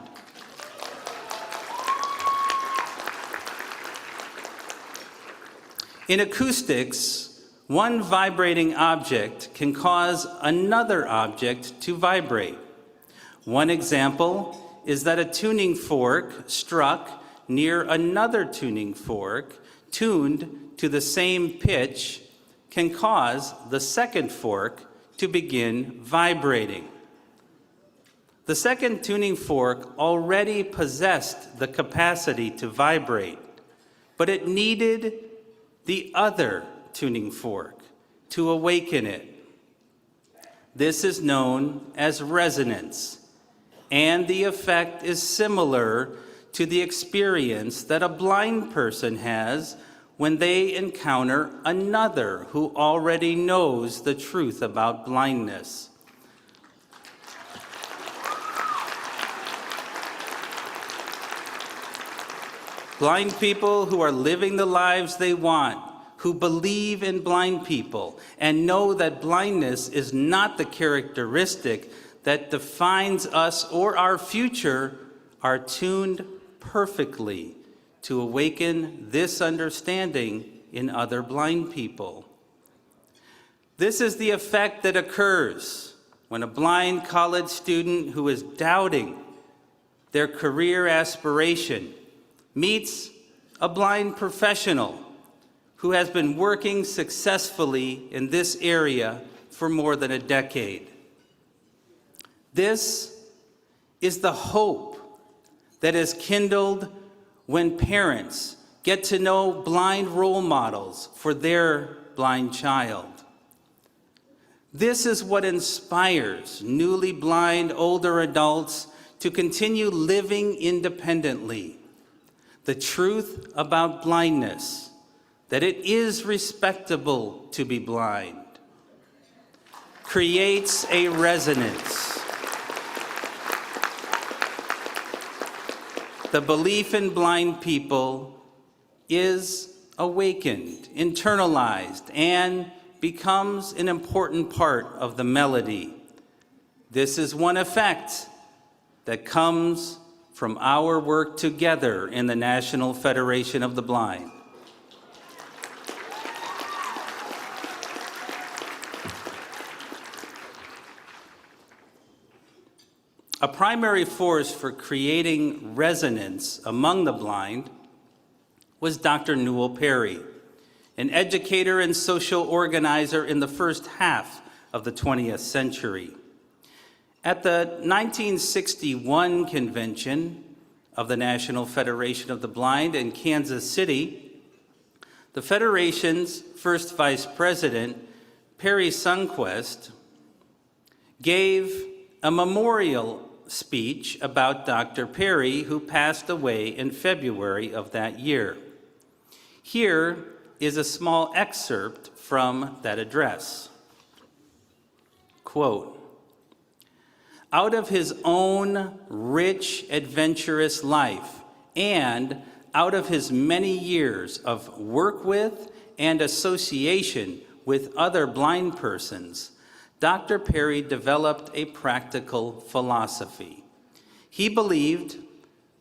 In acoustics, one vibrating object can cause another object to vibrate. One example is that a tuning fork struck near another tuning fork, tuned to the same pitch, can cause the second fork to begin vibrating. The second tuning fork already possessed the capacity to vibrate, but it needed the other tuning fork to awaken it. This is known as resonance, and the effect is similar to the experience that a blind person has when they encounter another who already knows the truth about blindness. Blind people who are living the lives they want, who believe in blind people and know that blindness is not the characteristic that defines us or our future, are tuned perfectly to awaken this understanding in other blind people. This is the effect that occurs when a blind college student who is doubting their career aspiration meets a blind professional who has been working successfully in this area for more than a decade. This is the hope that is kindled when parents get to know blind role models for their blind child. This is what inspires newly blind older adults to continue living independently. The truth about blindness, that it is respectable to be blind, creates a resonance. The belief in blind people is awakened, internalized, and becomes an important part of the melody. This is one effect that comes from our work together in the National Federation of the Blind. A primary force for creating resonance among the blind was Dr. Newell Perry, an educator and social organizer in the first half of the 20th century. At the 1961 convention of the National Federation of the Blind in Kansas City, the Federation's first vice president, Perry Sundquist, gave a memorial speech about Dr. Perry, who passed away in February of that year. Here is a small excerpt from that address. Quote, "Out of his own rich, adventurous life, and out of his many years of work with and association with other blind persons, Dr. Perry developed a practical philosophy. He believed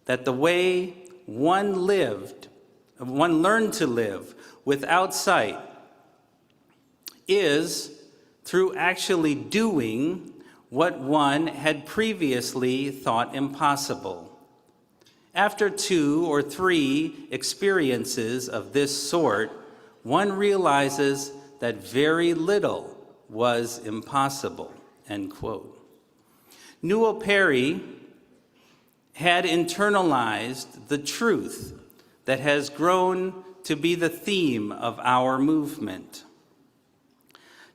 that the way one learned to live without sight is through actually doing what one had previously thought impossible. After 2 or 3 experiences of this sort, one realizes that very little was impossible," end quote. Newell Perry had internalized the truth that has grown to be the theme of our movement.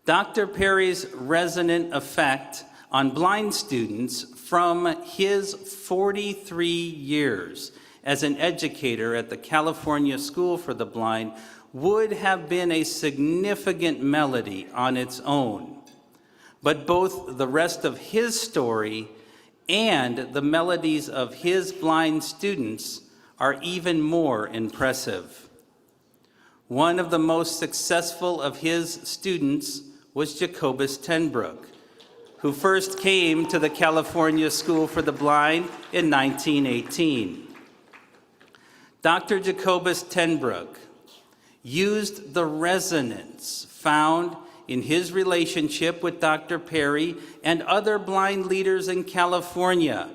Dr. Perry's resonant effect on blind students from his 43 years as an educator at the California School for the Blind would have been a significant melody on its own. But both the rest of his story and the melodies of his blind students are even more impressive. One of the most successful of his students was Jacobus Tenbrook, who first came to the California School for the Blind in 1918. Dr. Jacobus Tenbrook used the resonance found in his relationship with Dr. Perry and other blind leaders in California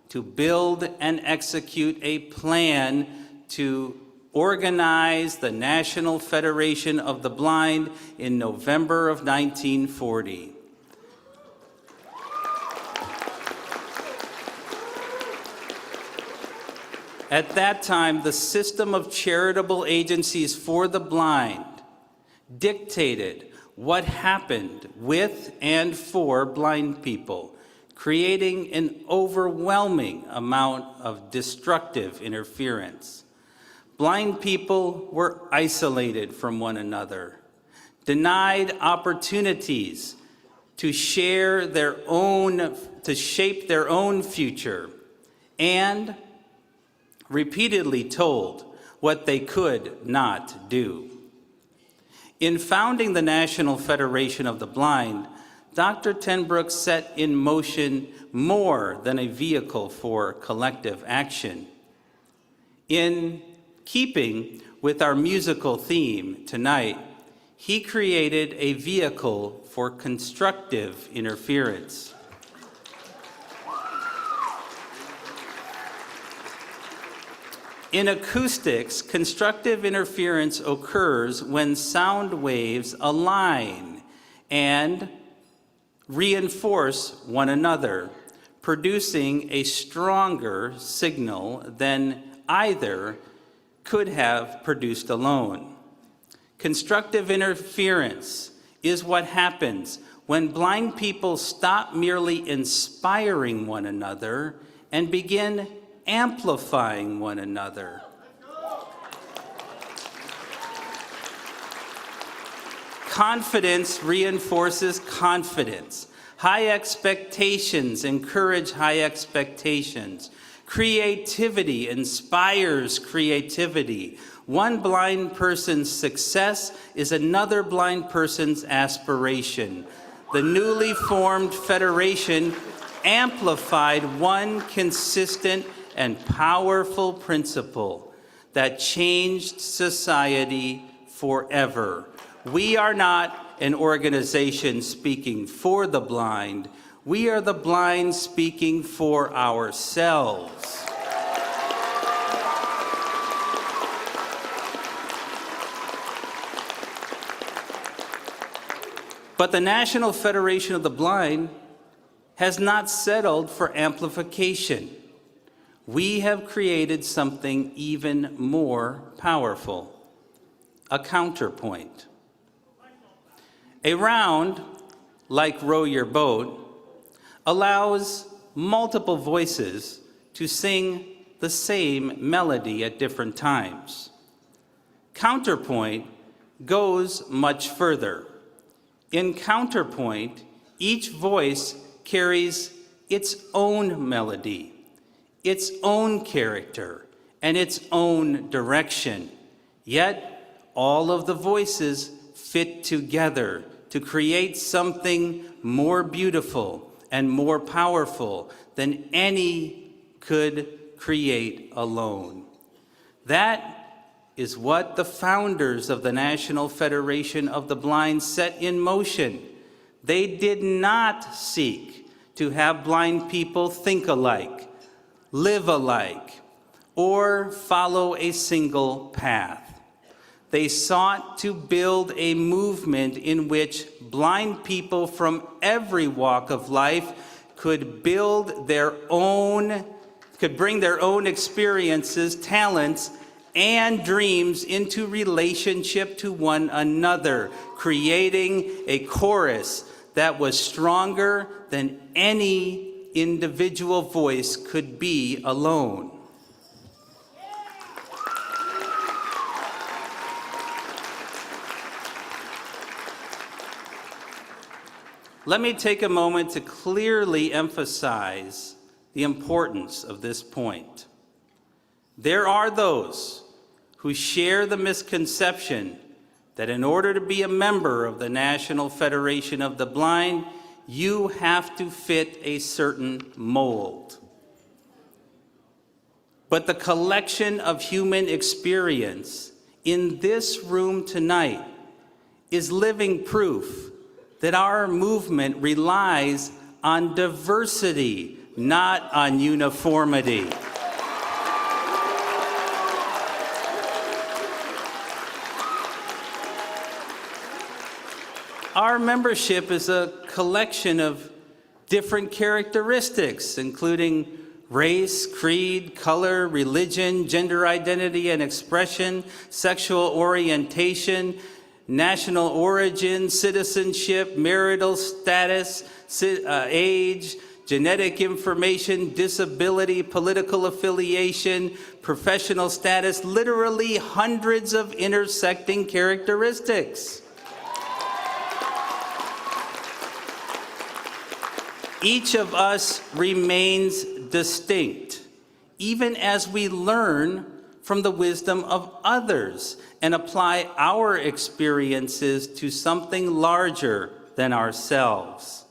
to build and execute a plan to organize the National Federation of the Blind in November of 1940. At that time, the system of charitable agencies for the blind dictated what happened with and for blind people, creating an overwhelming amount of destructive interference. Blind people were isolated from one another, denied opportunities to shape their own future, and repeatedly told what they could not do. In founding the National Federation of the Blind, Dr. Tenbrook set in motion more than a vehicle for collective action. In keeping with our musical theme tonight, he created a vehicle for constructive interference. In acoustics, constructive interference occurs when sound waves align and reinforce one another, producing a stronger signal than either could have produced alone. Constructive interference is what happens when blind people stop merely inspiring one another and begin amplifying one another. Confidence reinforces confidence. High expectations encourage high expectations. Creativity inspires creativity. One blind person's success is another blind person's aspiration. The newly formed federation amplified one consistent and powerful principle that changed society forever. We are not an organization speaking for the blind. We are the blind speaking for ourselves. But the National Federation of the Blind has not settled for amplification. We have created something even more powerful, a counterpoint. A round, like Row Your Boat, allows multiple voices to sing the same melody at different times. Counterpoint goes much further. In counterpoint, each voice carries its own melody, its own character, and its own direction. Yet, all of the voices fit together to create something more beautiful and more powerful than any could create alone. That is what the founders of the National Federation of the Blind set in motion. They did not seek to have blind people think alike, live alike, or follow a single path. They sought to build a movement in which blind people from every walk of life could bring their own experiences, talents, and dreams into relationship to one another, creating a chorus that was stronger than any individual voice could be alone. Let me take a moment to clearly emphasize the importance of this point. There are those who share the misconception that in order to be a member of the National Federation of the Blind, you have to fit a certain mold. But the collection of human experience in this room tonight is living proof that our movement relies on diversity, not on uniformity. Our membership is a collection of different characteristics, including race, creed, color, religion, gender identity and expression, sexual orientation, national origin, citizenship, marital status, age, genetic information, disability, political affiliation, professional status, literally hundreds of intersecting characteristics. Each of us remains distinct, even as we learn from the wisdom of others and apply our experiences to something larger than ourselves.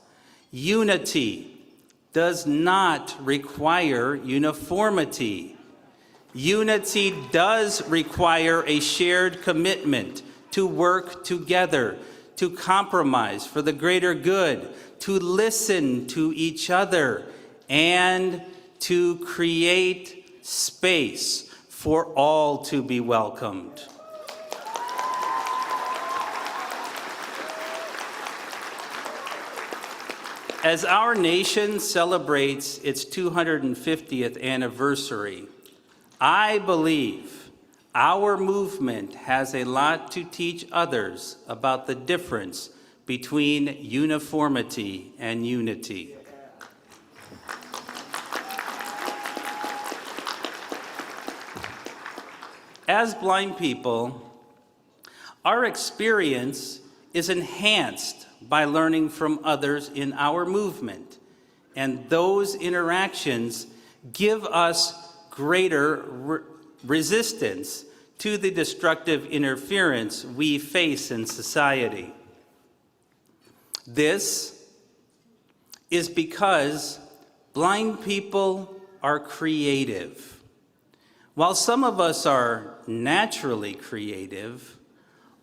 Unity does not require uniformity. Unity does require a shared commitment to work together, to compromise for the greater good, to listen to each other, and to create space for all to be welcomed. As our nation celebrates its 250th anniversary, I believe our movement has a lot to teach others about the difference between uniformity and unity. As blind people, our experience is enhanced by learning from others in our movement, and those interactions give us greater resistance to the destructive interference we face in society. This is because blind people are creative. While some of us are naturally creative,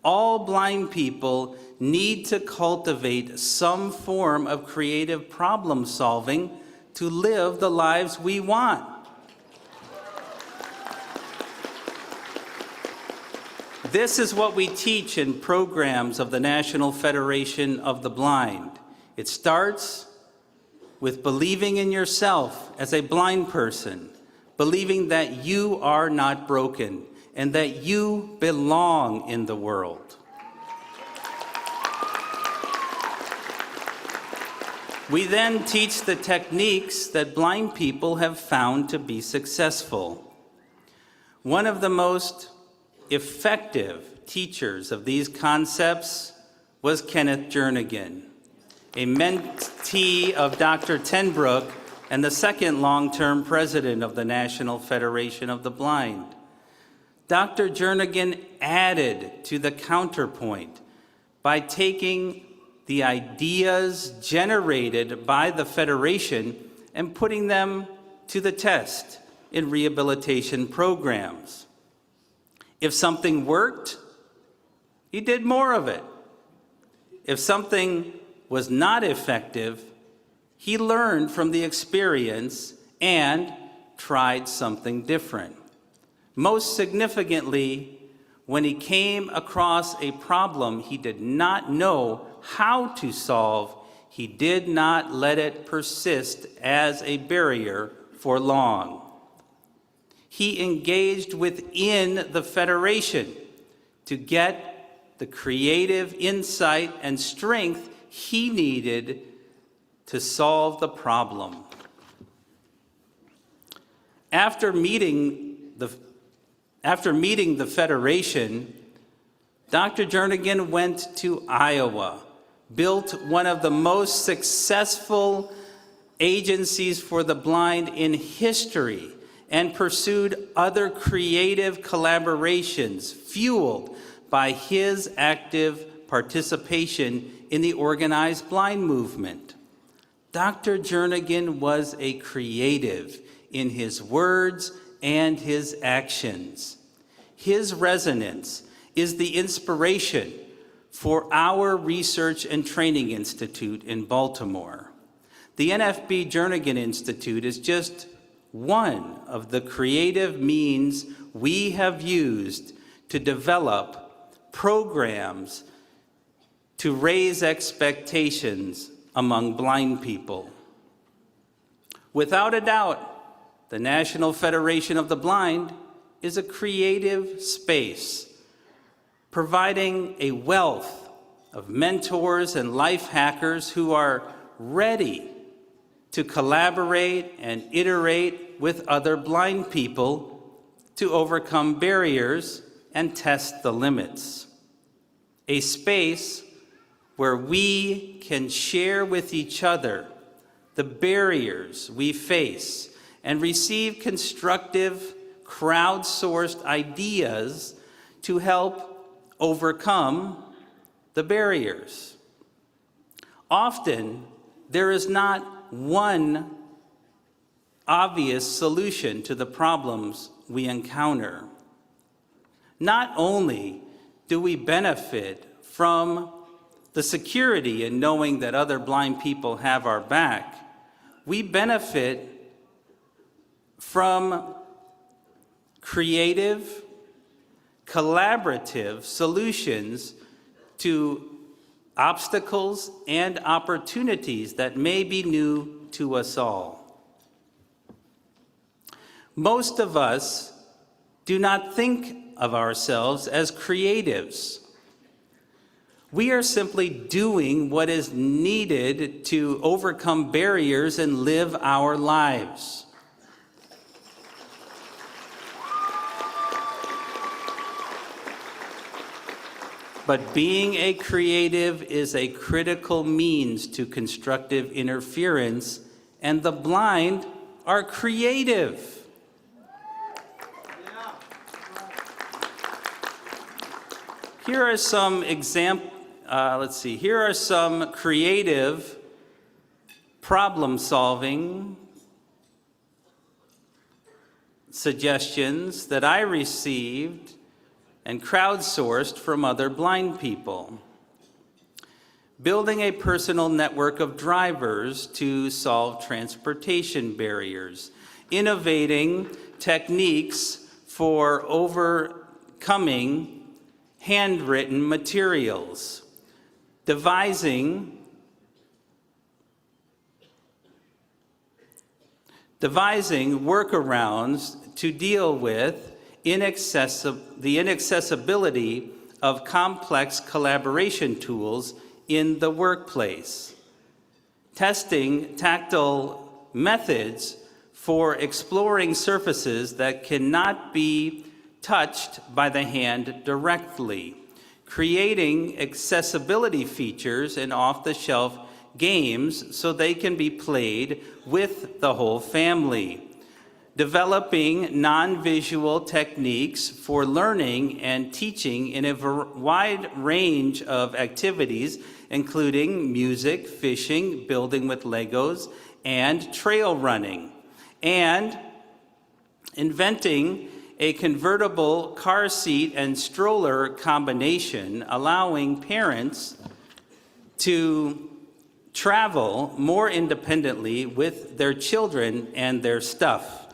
all blind people need to cultivate some form of creative problem solving to live the lives we want. This is what we teach in programs of the National Federation of the Blind. It starts with believing in yourself as a blind person, believing that you are not broken and that you belong in the world. We then teach the techniques that blind people have found to be successful. One of the most effective teachers of these concepts was Kenneth Jernigan, a mentee of Dr. Tenbrook and the second long-term president of the National Federation of the Blind. Dr. Jernigan added to the counterpoint by taking the ideas generated by the Federation and putting them to the test in rehabilitation programs. If something worked, he did more of it. If something was not effective, he learned from the experience and tried something different. Most significantly, when he came across a problem he did not know how to solve, he did not let it persist as a barrier for long. He engaged within the Federation to get the creative insight and strength he needed to solve the problem. After meeting the Federation, Dr. Jernigan went to Iowa, built one of the most successful agencies for the blind in history, and pursued other creative collaborations fueled by his active participation in the organized blind movement. Dr. Jernigan was a creative in his words and his actions. His resonance is the inspiration for our Research and Training Institute in Baltimore. The NFB Jernigan Institute is just one of the creative means we have used to develop programs to raise expectations among blind people. Without a doubt, the National Federation of the Blind is a creative space, providing a wealth of mentors and life hackers who are ready to collaborate and iterate with other blind people to overcome barriers and test the limits. A space where we can share with each other the barriers we face and receive constructive, crowdsourced ideas to help overcome the barriers. Often, there is not one obvious solution to the problems we encounter. Not only do we benefit from the security in knowing that other blind people have our back, we benefit from creative, collaborative solutions to obstacles, and opportunities that may be new to us all. Most of us do not think of ourselves as creatives. We are simply doing what is needed to overcome barriers and live our lives. But being a creative is a critical means to constructive interference, and the blind are creative. Here are some Here are some creative problem-solving suggestions that I received and crowdsourced from other blind people. Building a personal network of drivers to solve transportation barriers. Innovating techniques for overcoming handwritten materials. Devising workarounds to deal with the inaccessibility of complex collaboration tools in the workplace. Testing tactile methods for exploring surfaces that cannot be touched by the hand directly. Creating accessibility features and off-the-shelf games so they can be played with the whole family. Developing non-visual techniques for learning and teaching in a wide range of activities, including music, fishing, building with Legos, and trail running. And inventing a convertible car seat and stroller combination, allowing parents to travel more independently with their children and their stuff.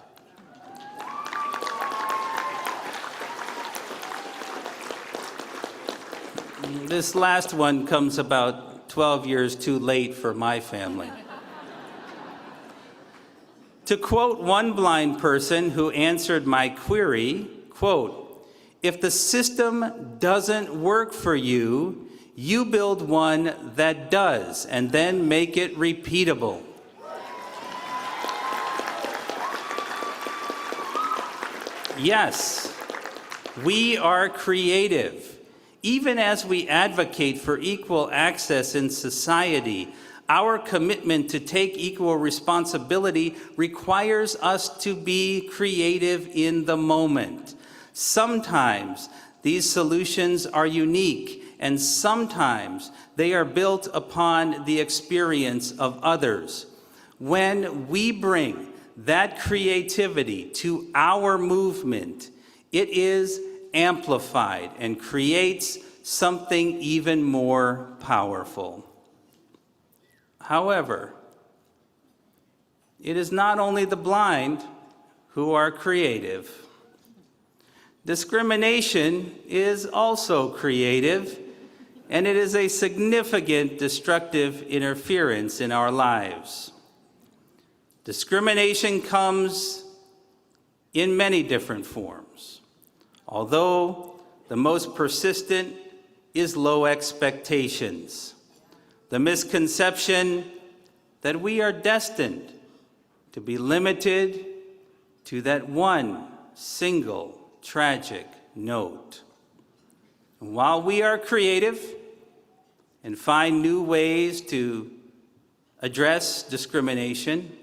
This last one comes about 12 years too late for my family. To quote one blind person who answered my query, quote, "If the system doesn't work for you, you build one that does, and then make it repeatable." Yes, we are creative. Even as we advocate for equal access in society, our commitment to take equal responsibility requires us to be creative in the moment. Sometimes these solutions are unique, and sometimes they are built upon the experience of others. When we bring that creativity to our movement, it is amplified and creates something even more powerful. However, it is not only the blind who are creative. Discrimination is also creative, and it is a significant destructive interference in our lives. Discrimination comes in many different forms, although the most persistent is low expectations. The misconception that we are destined to be limited to that one single tragic note. And while we are creative and find new ways to address discrimination,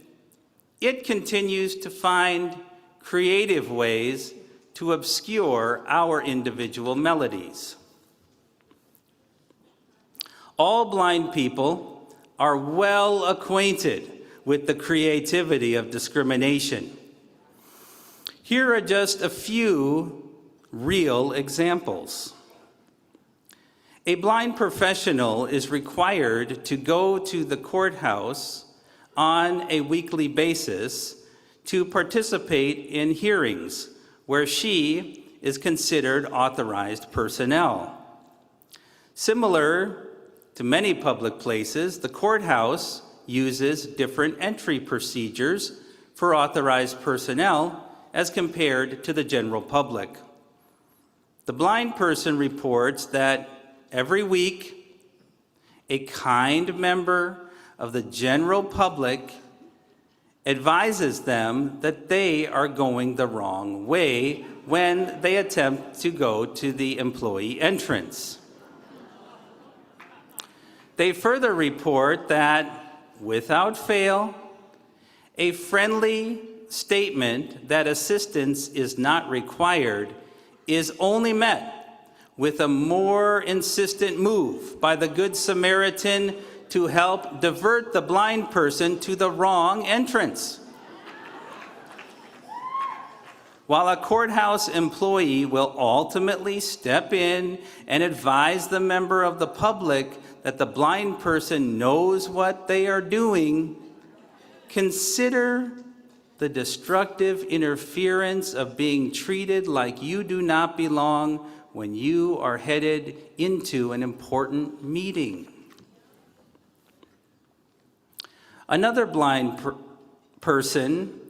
it continues to find creative ways to obscure our individual melodies. All blind people are well acquainted with the creativity of discrimination. Here are just a few real examples. A blind professional is required to go to the courthouse on a weekly basis to participate in hearings where she is considered authorized personnel. Similar to many public places, the courthouse uses different entry procedures for authorized personnel as compared to the general public. The blind person reports that every week, a kind member of the general public advises them that they are going the wrong way when they attempt to go to the employee entrance. They further report that, without fail, a friendly statement that assistance is not required is only met with a more insistent move by the Good Samaritan to help divert the blind person to the wrong entrance. While a courthouse employee will ultimately step in and advise the member of the public that the blind person knows what they are doing, consider the destructive interference of being treated like you do not belong when you are headed into an important meeting. Another blind person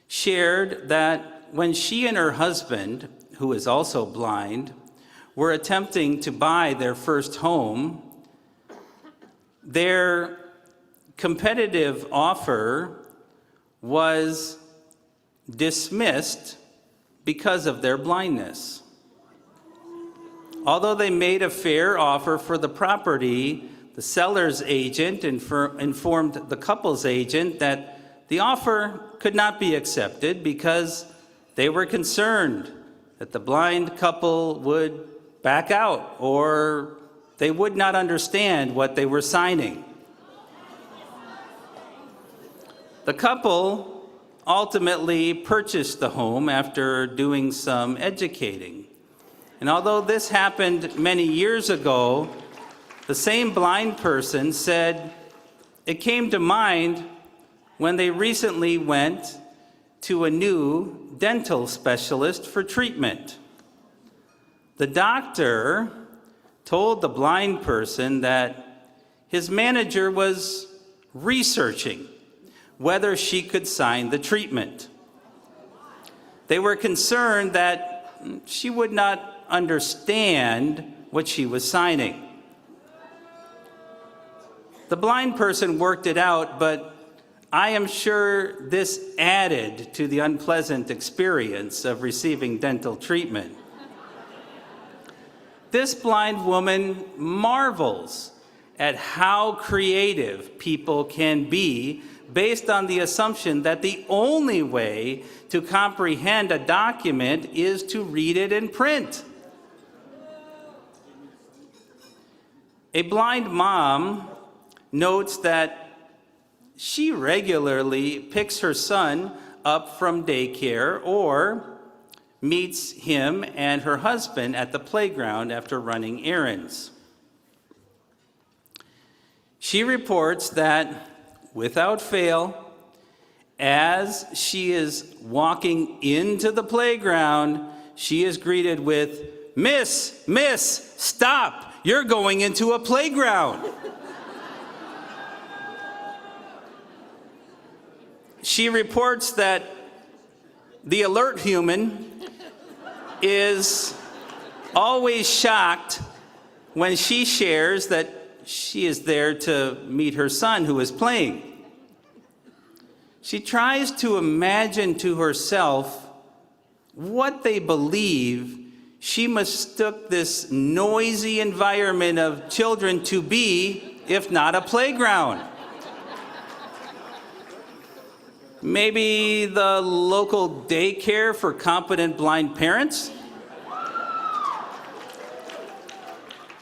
shared that when she and her husband, who is also blind, were attempting to buy their first home, their competitive offer was dismissed because of their blindness. Although they made a fair offer for the property, the seller's agent informed the couple's agent that the offer could not be accepted because they were concerned that the blind couple would back out or they would not understand what they were signing. The couple ultimately purchased the home after doing some educating. And although this happened many years ago, the same blind person said it came to mind when they recently went to a new dental specialist for treatment. The doctor told the blind person that his manager was researching whether she could sign the treatment. They were concerned that she would not understand what she was signing. The blind person worked it out, but I am sure this added to the unpleasant experience of receiving dental treatment. This blind woman marvels at how creative people can be based on the assumption that the only way to comprehend a document is to read it in print. A blind mom notes that she regularly picks her son up from daycare or meets him and her husband at the playground after running errands. She reports that, without fail, as she is walking into the playground, she is greeted with, Miss, stop, you're going into a playground." She reports that the alert human is always shocked when she shares that she is there to meet her son who is playing. She tries to imagine to herself what they believe she mistook this noisy environment of children to be, if not a playground. Maybe the local daycare for competent blind parents?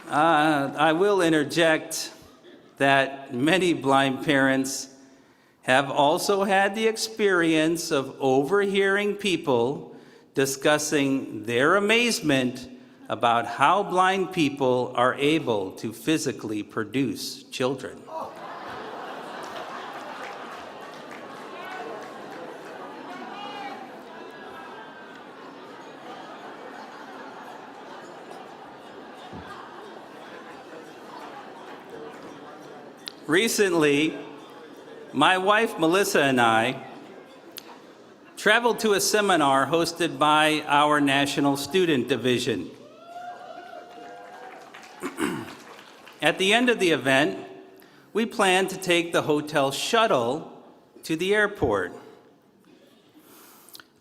I will interject that many blind parents have also had the experience of overhearing people discussing their amazement about how blind people are able to physically produce children. Recently, my wife Melissa and I traveled to a seminar hosted by our National Student Division. At the end of the event, we planned to take the hotel shuttle to the airport.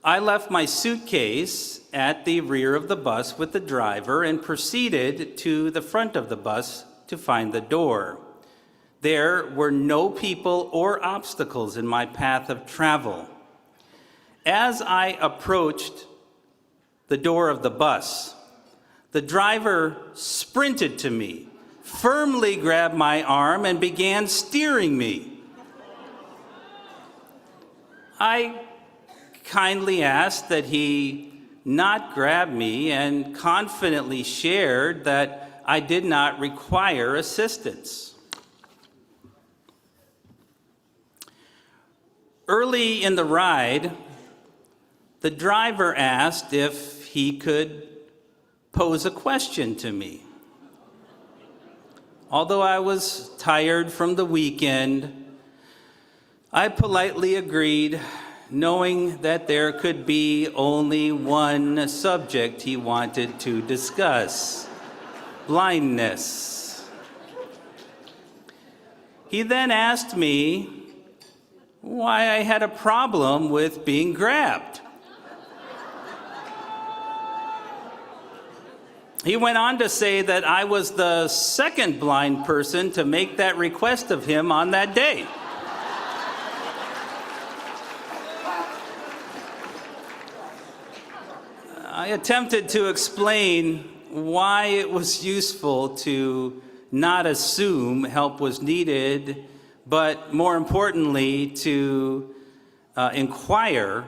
I left my suitcase at the rear of the bus with the driver and proceeded to the front of the bus to find the door. There were no people or obstacles in my path of travel. As I approached the door of the bus, the driver sprinted to me, firmly grabbed my arm, and began steering me. I kindly asked that he not grab me and confidently shared that I did not require assistance. Early in the ride, the driver asked if he could pose a question to me. Although I was tired from the weekend, I politely agreed, knowing that there could be only one subject he wanted to discuss: blindness. He then asked me why I had a problem with being grabbed. He went on to say that I was the second blind person to make that request of him on that day. I attempted to explain why it was useful to not assume help was needed, but more importantly, to inquire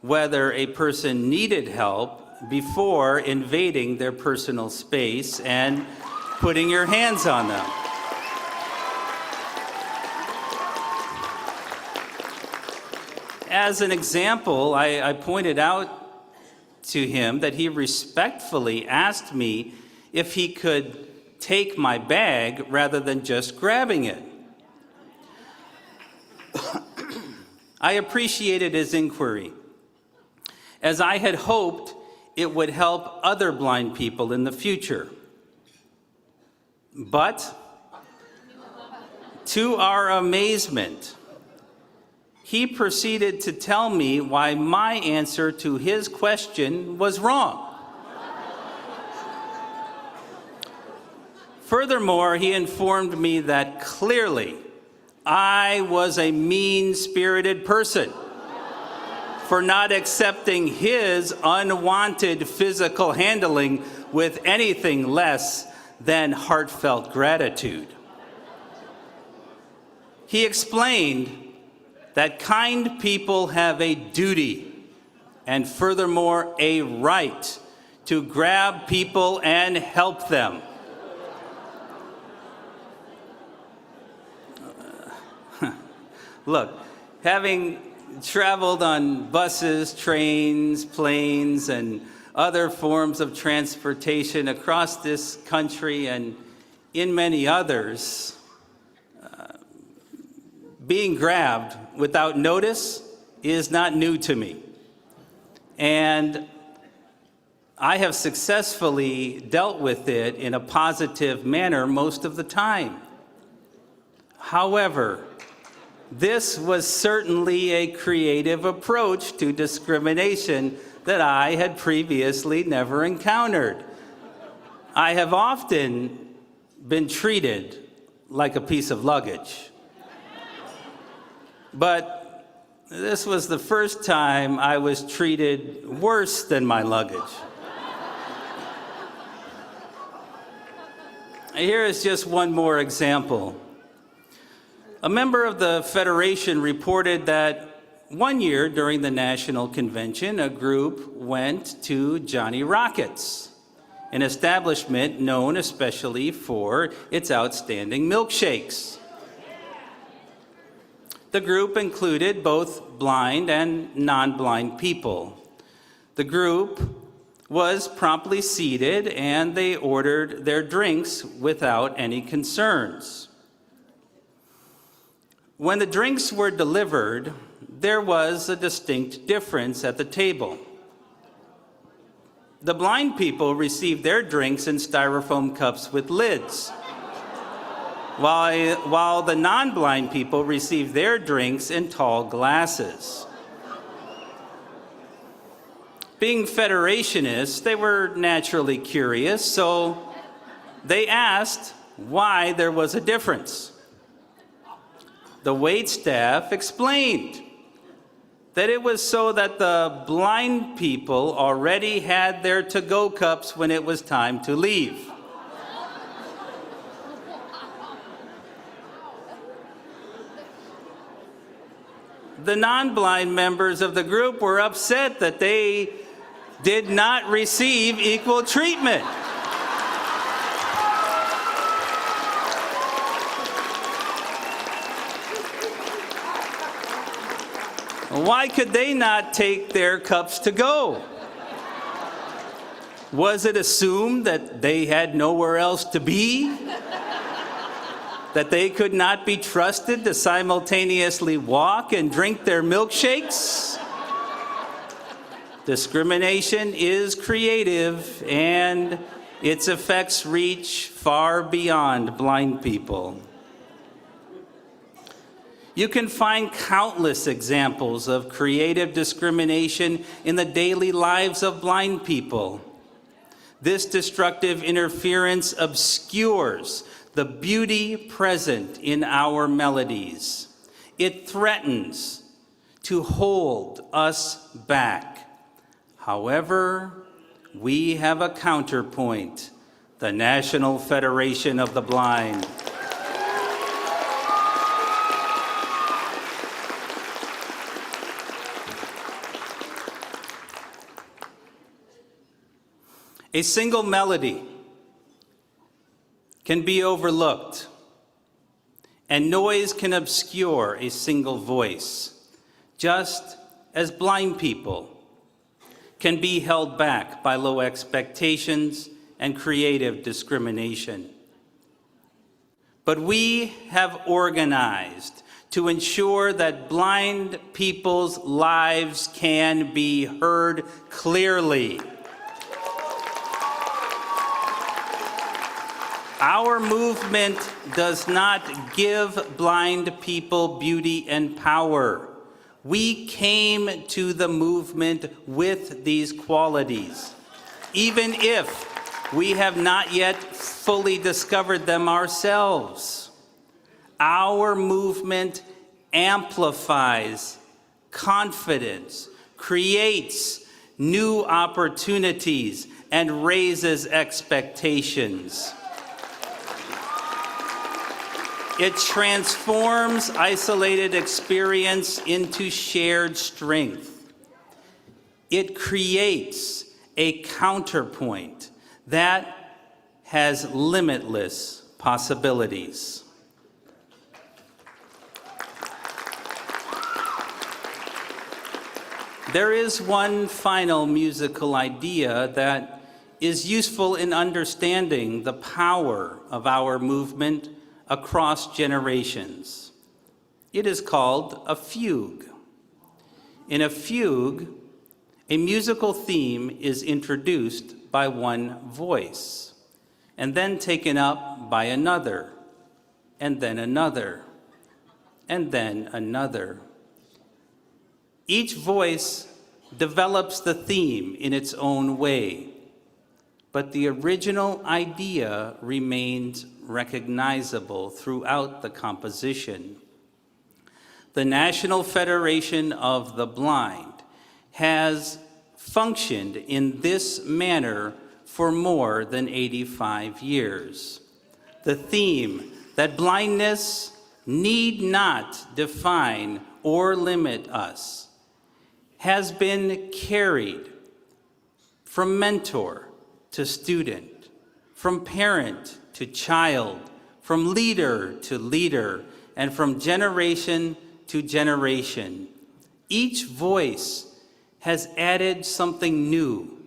whether a person needed help before invading their personal space and putting your hands on them. As an example, I pointed out to him that he respectfully asked me if he could take my bag rather than just grabbing it. I appreciated his inquiry, as I had hoped it would help other blind people in the future. But, to our amazement, he proceeded to tell me why my answer to his question was wrong. Furthermore, he informed me that clearly I was a mean-spirited person for not accepting his unwanted physical handling with anything less than heartfelt gratitude. He explained that kind people have a duty and furthermore a right to grab people and help them. Look, having traveled on buses, trains, planes, and other forms of transportation across this country and in many others, being grabbed without notice is not new to me. And I have successfully dealt with it in a positive manner most of the time. However, this was certainly a creative approach to discrimination that I had previously never encountered. I have often been treated like a piece of luggage. But this was the first time I was treated worse than my luggage. Here is just one more example. A member of the Federation reported that one year during the National Convention, a group went to Johnny Rockets, an establishment known especially for its outstanding milkshakes. The group included both blind and non-blind people. The group was promptly seated and they ordered their drinks without any concerns. When the drinks were delivered, there was a distinct difference at the table. The blind people received their drinks in styrofoam cups with lids, while the non-blind people received their drinks in tall glasses. Being Federationists, they were naturally curious, so they asked why there was a difference. The waitstaff explained that it was so that the blind people already had their to-go cups when it was time to leave. The non-blind members of the group were upset that they did not receive equal treatment. Why could they not take their cups to go? Was it assumed that they had nowhere else to be? That they could not be trusted to simultaneously walk and drink their milkshakes? Discrimination is creative, and its effects reach far beyond blind people. You can find countless examples of creative discrimination in the daily lives of blind people. This destructive interference obscures the beauty present in our melodies. It threatens to hold us back. However, we have a counterpoint, the National Federation of the Blind. A single melody can be overlooked, and noise can obscure a single voice, just as blind people can be held back by low expectations and creative discrimination. But we have organized to ensure that blind people's lives can be heard clearly. Our movement does not give blind people beauty and power. We came to the movement with these qualities, even if we have not yet fully discovered them ourselves. Our movement amplifies confidence, creates new opportunities, and raises expectations. It transforms isolated experience into shared strength. It creates a counterpoint that has limitless possibilities. There is one final musical idea that is useful in understanding the power of our movement across generations. It is called a fugue. In a fugue, a musical theme is introduced by one voice, and then taken up by another, and then another, and then another. Each voice develops the theme in its own way, but the original idea remains recognizable throughout the composition. The National Federation of the Blind has functioned in this manner for more than 85 years. The theme that blindness need not define or limit us has been carried from mentor to student, from parent to child, from leader to leader, and from generation to generation. Each voice has added something new,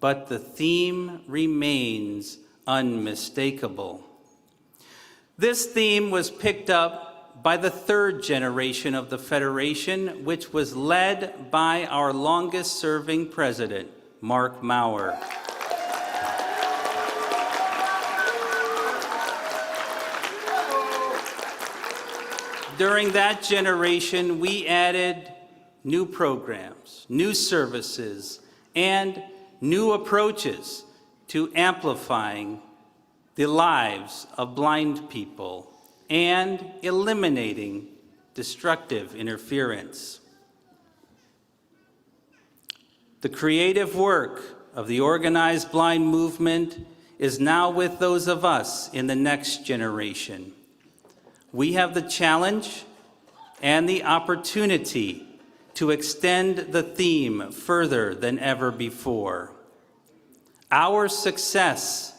but the theme remains unmistakable. This theme was picked up by the third generation of the Federation, which was led by our longest-serving president, Mark Maurer. During that generation, we added new programs, new services, and new approaches to amplifying the lives of blind people and eliminating destructive interference. The creative work of the organized blind movement is now with those of us in the next generation. We have the challenge and the opportunity to extend the theme further than ever before. Our success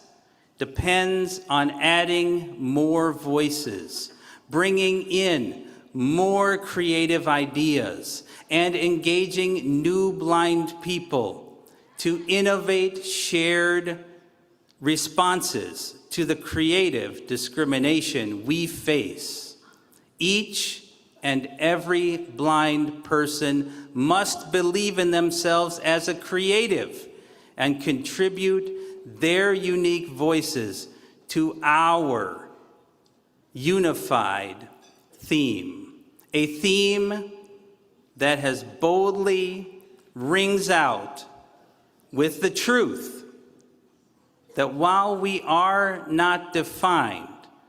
depends on adding more voices, bringing in more creative ideas, and engaging new blind people to innovate shared responses to the creative discrimination we face. Each and every blind person must believe in themselves as a creative and contribute their unique voices to our unified theme, a theme that has boldly rings out with the truth that while we are not defined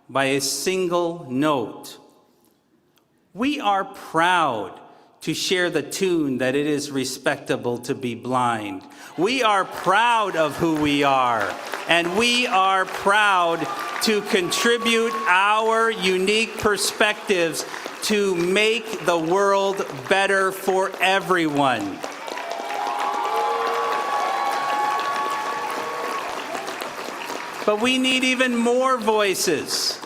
by a single note, we are proud to share the tune that it is respectable to be blind. We are proud of who we are, and we are proud to contribute our unique perspectives to make the world better for everyone. But we need even more voices.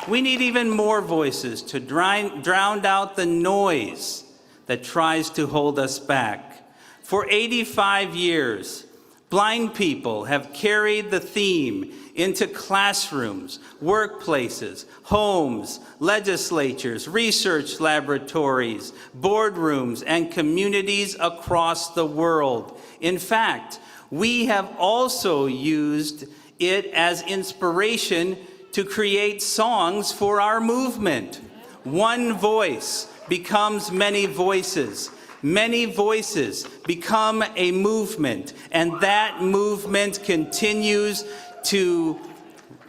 We need even more voices to drown out the noise that tries to hold us back. For 85 years, blind people have carried the theme into classrooms, workplaces, homes, legislatures, research laboratories, boardrooms, and communities across the world. In fact, we have also used it as inspiration to create songs for our movement. One voice becomes many voices. Many voices become a movement, and that movement continues to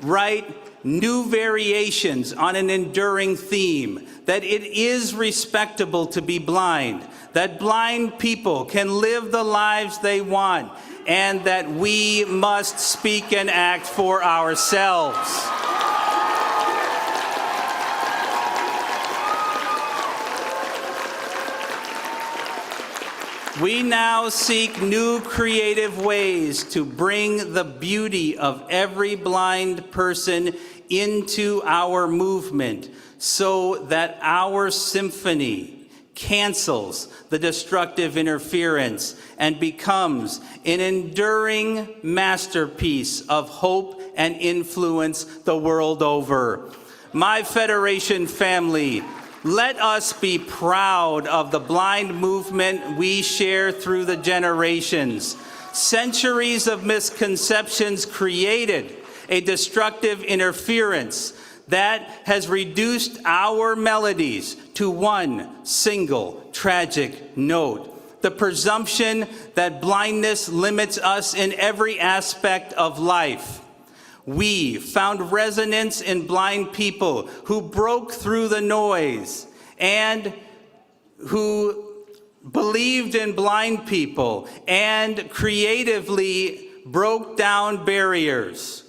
write new variations on an enduring theme, that it is respectable to be blind, that blind people can live the lives they want, and that we must speak and act for ourselves. We now seek new creative ways to bring the beauty of every blind person into our movement so that our symphony cancels the destructive interference and becomes an enduring masterpiece of hope and influence the world over. My Federation family, let us be proud of the blind movement we share through the generations. Centuries of misconceptions created a destructive interference that has reduced our melodies to one single tragic note. The presumption that blindness limits us in every aspect of life. We found resonance in blind people who broke through the noise and who believed in blind people and creatively broke down barriers.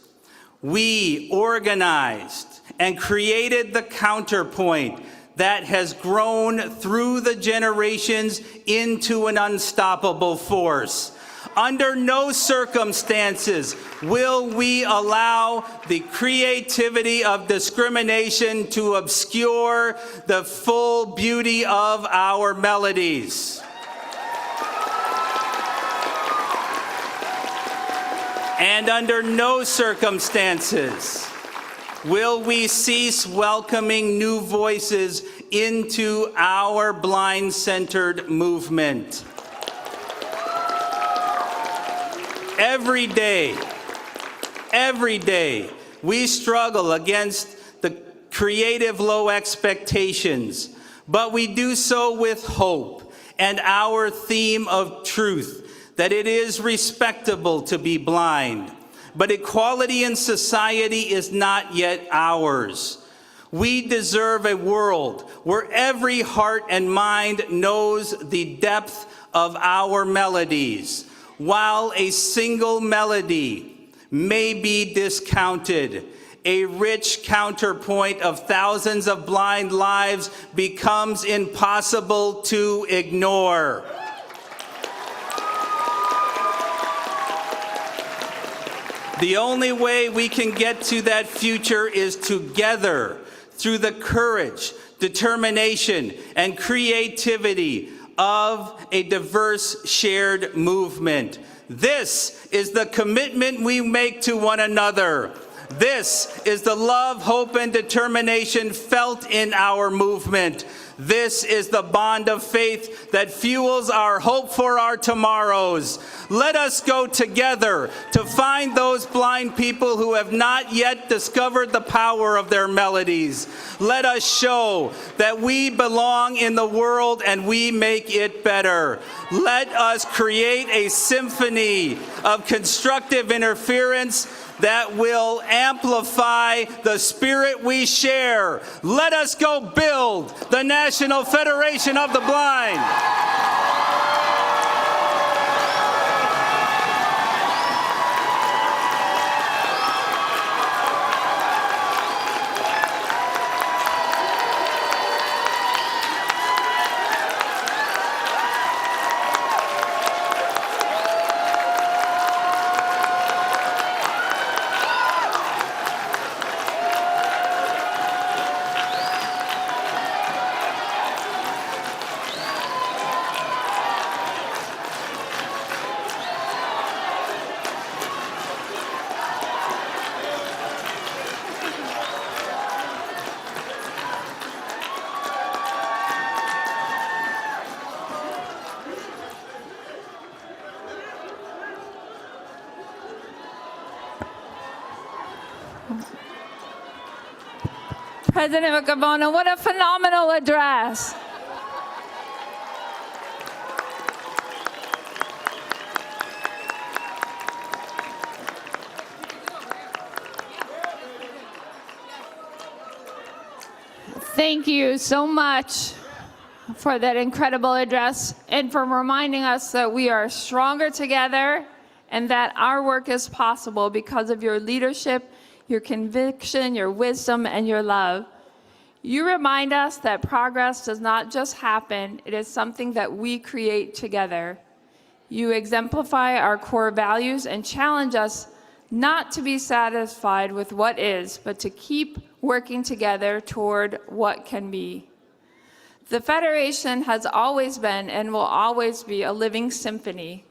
We organized and created the counterpoint that has grown through the generations into an unstoppable force. Under no circumstances will we allow the creativity of discrimination to obscure the full beauty of our melodies. And under no circumstances Will we cease welcoming new voices into our blind-centered movement? Every day, we struggle against the creative low expectations, but we do so with hope and our theme of truth, that it is respectable to be blind, but equality in society is not yet ours. We deserve a world where every heart and mind knows the depth of our melodies. While a single melody may be discounted, a rich counterpoint of thousands of blind lives becomes impossible to ignore. The only way we can get to that future is together, through the courage, determination, and creativity of a diverse shared movement. This is the commitment we make to one another. This is the love, hope, and determination felt in our movement. This is the bond of faith that fuels our hope for our tomorrows. Let us go together to find those blind people who have not yet discovered the power of their melodies. Let us show that we belong in the world and we make it better. Let us create a symphony of constructive interference that will amplify the spirit we share. Let us go build the National Federation of the Blind. President Macabona, what a phenomenal address. Thank you so much for that incredible address and for reminding us that we are stronger together and that our work is possible because of your leadership, your conviction, your wisdom, and your love. You remind us that progress does not just happen, it is something that we create together. You exemplify our core values and challenge us not to be satisfied with what is, but to keep working together toward what can be. The Federation has always been and will always be a living symphony,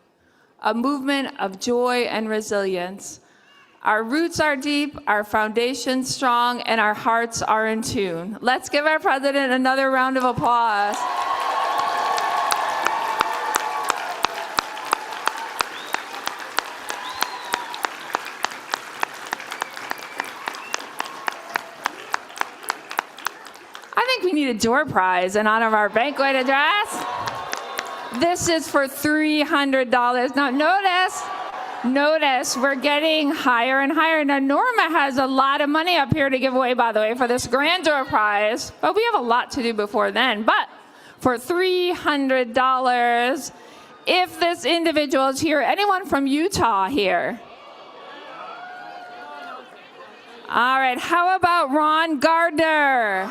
a movement of joy and resilience. Our roots are deep, our foundation strong, and our hearts are in tune. Let's give our president another round of applause. I think we need a door prize in honor of our banquet address. This is for $300. Now notice, we're getting higher and higher. Now, Norma has a lot of money up here to give away, by the way, for this grand door prize, but we have a lot to do before then. But for $300, if this individual is here, anyone from Utah here? All right, how about Ron Gardner?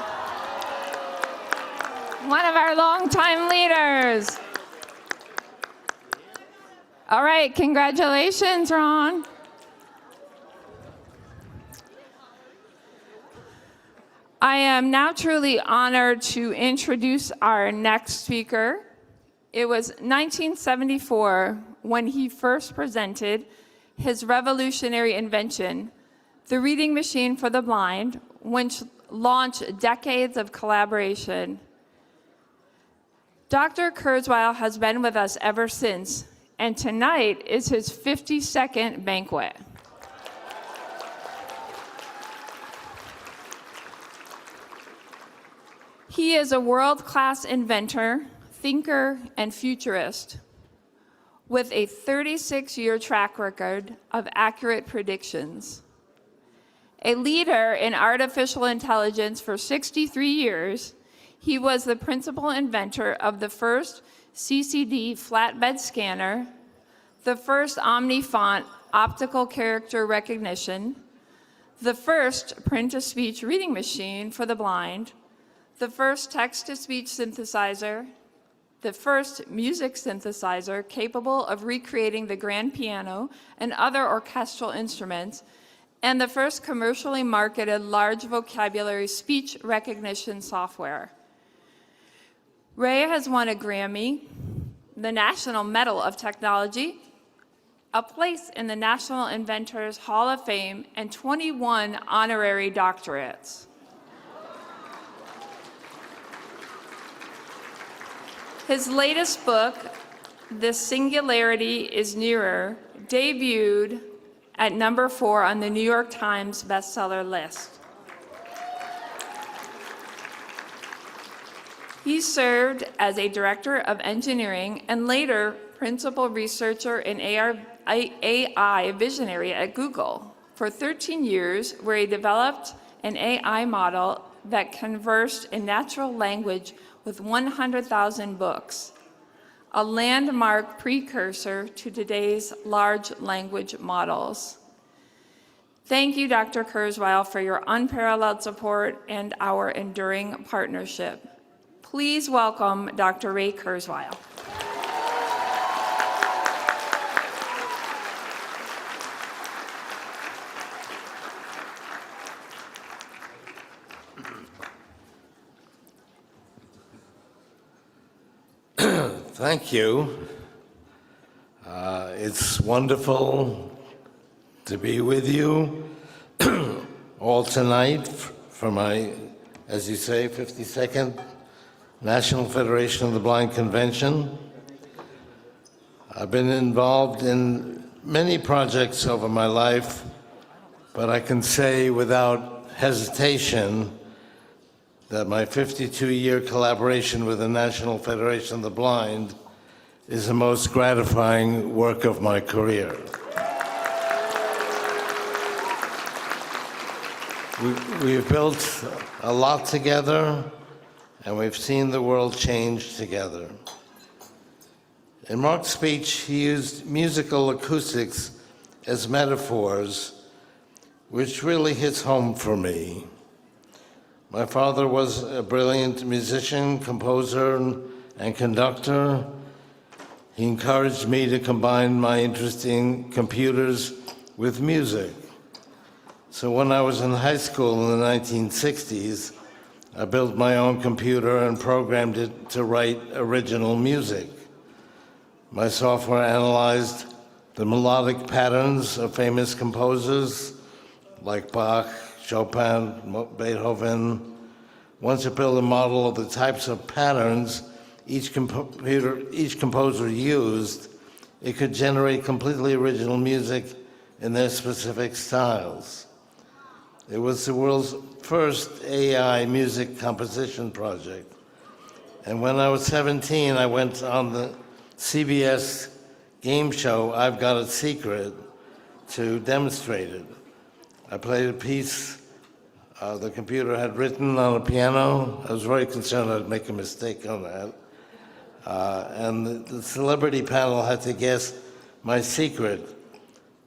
One of our longtime leaders. All right, congratulations, Ron. I am now truly honored to introduce our next speaker. It was 1974 when he first presented his revolutionary invention, the Reading Machine for the Blind, which launched decades of collaboration. Dr. Kurzweil has been with us ever since, and tonight is his 52nd banquet. He is a world-class inventor, thinker, and futurist with a 36-year track record of accurate predictions. A leader in artificial intelligence for 63 years, he was the principal inventor of the first CCD flatbed scanner, the first OmniFont optical character recognition, the first print-to-speech reading machine for the blind, the first text-to-speech synthesizer, the first music synthesizer capable of recreating the grand piano and other orchestral instruments, and the first commercially marketed large vocabulary speech recognition software. Ray has won a Grammy, the National Medal of Technology, a place in the National Inventors Hall of Fame, and 21 honorary doctorates. His latest book, The Singularity is Nearer, debuted at number 4 on the New York Times bestseller list. He served as a director of engineering and later principal researcher and AI visionary at Google for 13 years, where he developed an AI model that conversed in natural language with 100,000 books, a landmark precursor to today's large language models. Thank you, Dr. Kurzweil, for your unparalleled support and our enduring partnership. Please welcome Dr. Ray Kurzweil. Thank you. It's wonderful to be with you all tonight for my, as you say, 52nd National Federation of the Blind Convention. I've been involved in many projects over my life, but I can say without hesitation that my 52-year collaboration with the National Federation of the Blind is the most gratifying work of my career. We've built a lot together, and we've seen the world change together. In Mark's speech, he used musical acoustics as metaphors, which really hits home for me. My father was a brilliant musician, composer, and conductor. He encouraged me to combine my interest in computers with music. So when I was in high school in the 1960s, I built my own computer and programmed it to write original music. My software analyzed the melodic patterns of famous composers like Bach, Chopin, Beethoven. Once it built a model of the types of patterns each composer used, it could generate completely original music in their specific styles. It was the world's first AI music composition project. And when I was 17, I went on the CBS game show, I've Got a Secret, to demonstrate it. I played a piece the computer had written on a piano. I was very concerned I'd make a mistake on that. And the celebrity panel had to guess my secret,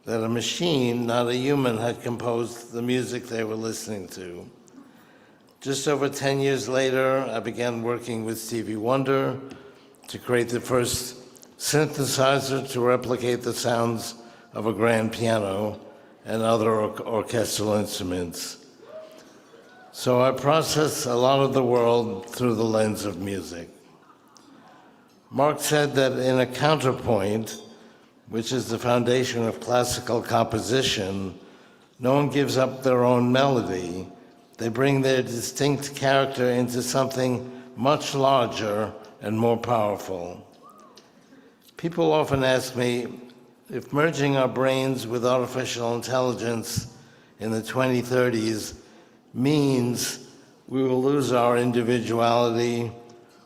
that a machine, not a human, had composed the music they were listening to. Just over 10 years later, I began working with Stevie Wonder to create the first synthesizer to replicate the sounds of a grand piano and other orchestral instruments. So I process a lot of the world through the lens of music. Mark said that in a counterpoint, which is the foundation of classical composition, No one gives up their own melody. They bring their distinct character into something much larger and more powerful. People often ask me if merging our brains with artificial intelligence in the 2030s means we will lose our individuality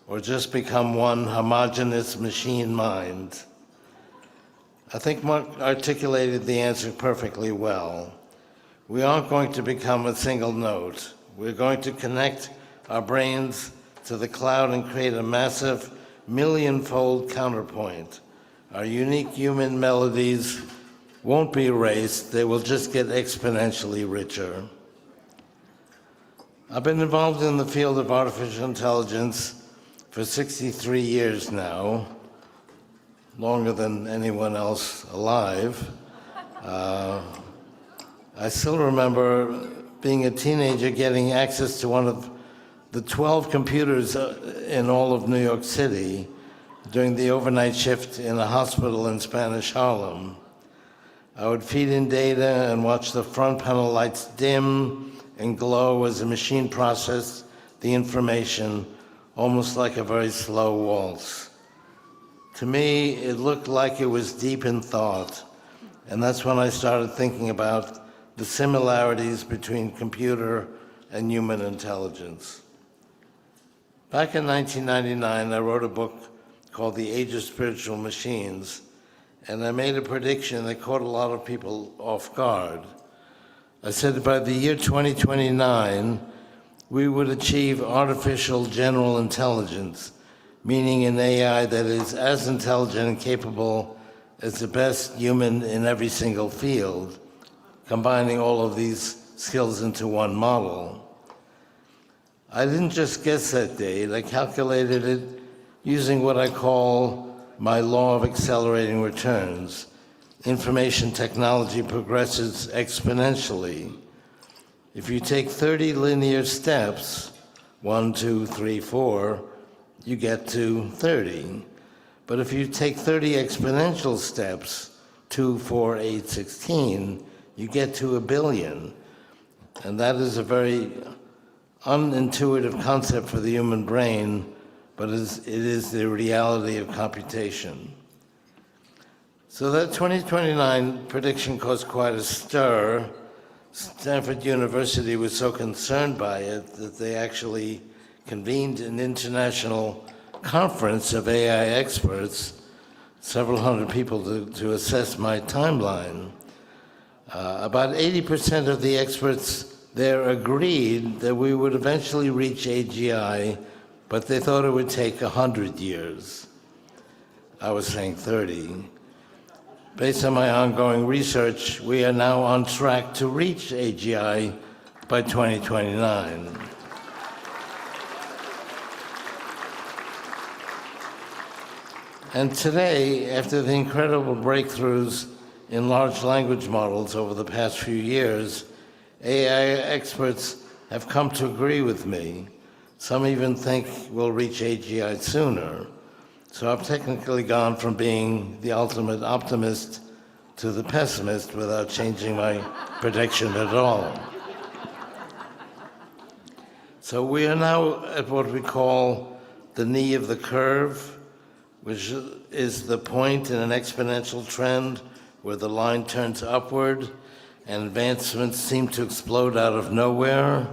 or just become one homogeneous machine mind. I think Mark articulated the answer perfectly well. We aren't going to become a single note. We're going to connect our brains to the cloud and create a massive million-fold counterpoint. Our unique human melodies won't be erased, they will just get exponentially richer. I've been involved in the field of artificial intelligence for 63 years now, longer than anyone else alive. I still remember being a teenager getting access to one of the 12 computers in all of New York City during the overnight shift in a hospital in Spanish Harlem. I would feed in data and watch the front panel lights dim and glow as the machine processed the information, almost like a very slow waltz. To me, it looked like it was deep in thought, and that's when I started thinking about the similarities between computer and human intelligence. Back in 1999, I wrote a book called The Age of Spiritual Machines, and I made a prediction that caught a lot of people off guard. I said that by the year 2029, we would achieve artificial general intelligence, meaning an AI that is as intelligent and capable as the best human in every single field, combining all of these skills into one model. I didn't just guess that date, I calculated it using what I call my law of accelerating returns. Information technology progresses exponentially. If you take 30 linear steps, 1, 2, 3, 4, you get to 30. But if you take 30 exponential steps, 2, 4, 8, 16, you get to 1 billion. And that is a very unintuitive concept for the human brain, but it is the reality of computation. So that 2029 prediction caused quite a stir. Stanford University was so concerned by it that they actually convened an international conference of AI experts, several hundred people to assess my timeline. About 80% of the experts there agreed that we would eventually reach AGI, but they thought it would take 100 years. I was saying 30. Based on my ongoing research, we are now on track to reach AGI by 2029. And today, after the incredible breakthroughs in large language models over the past few years, AI experts have come to agree with me. Some even think we'll reach AGI sooner. So I've technically gone from being the ultimate optimist to the pessimist without changing my prediction at all. So we are now at what we call the knee of the curve, which is the point in an exponential trend where the line turns upward and advancements seem to explode out of nowhere.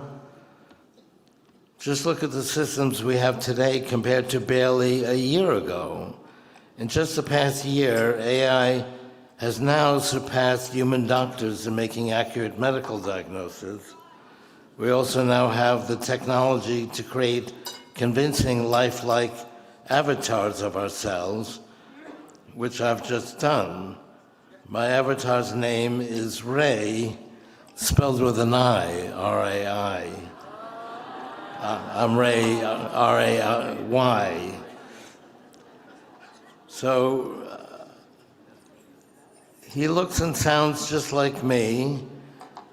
Just look at the systems we have today compared to barely a year ago. In just the past year, AI has now surpassed human doctors in making accurate medical diagnoses. We also now have the technology to create convincing lifelike avatars of ourselves, which I've just done. My avatar's name is Ray, spelled with an I, R-A-I. I'm Ray, R-A-Y. So he looks and sounds just like me,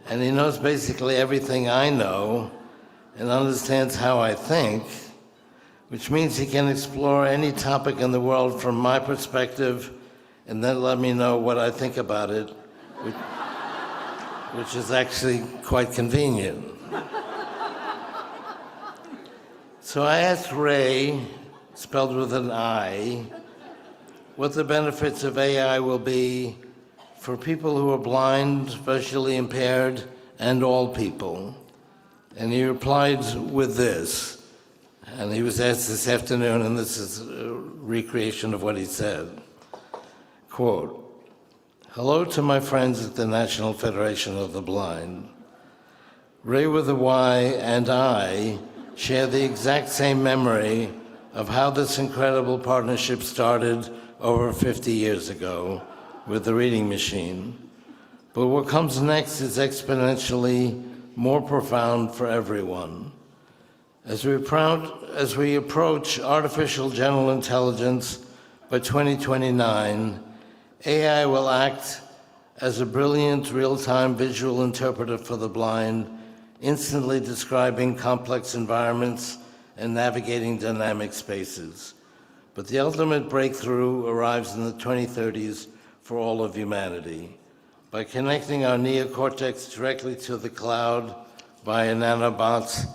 and he knows basically everything I know and understands how I think, which means he can explore any topic in the world from my perspective and then let me know what I think about it, which is actually quite convenient. So I asked Ray, spelled with an I, what the benefits of AI will be for people who are blind, visually impaired, and all people. And he replied with this. And he was asked this afternoon, and this is a recreation of what he said. Quote, "Hello to my friends at the National Federation of the Blind. Ray with a Y and I share the exact same memory of how this incredible partnership started over 50 years ago with the reading machine. But what comes next is exponentially more profound for everyone. As we approach artificial general intelligence by 2029, AI will act as a brilliant real-time visual interpreter for the blind, instantly describing complex environments and navigating dynamic spaces. But the ultimate breakthrough arrives in the 2030s for all of humanity. By connecting our neocortex directly to the cloud via nanobots,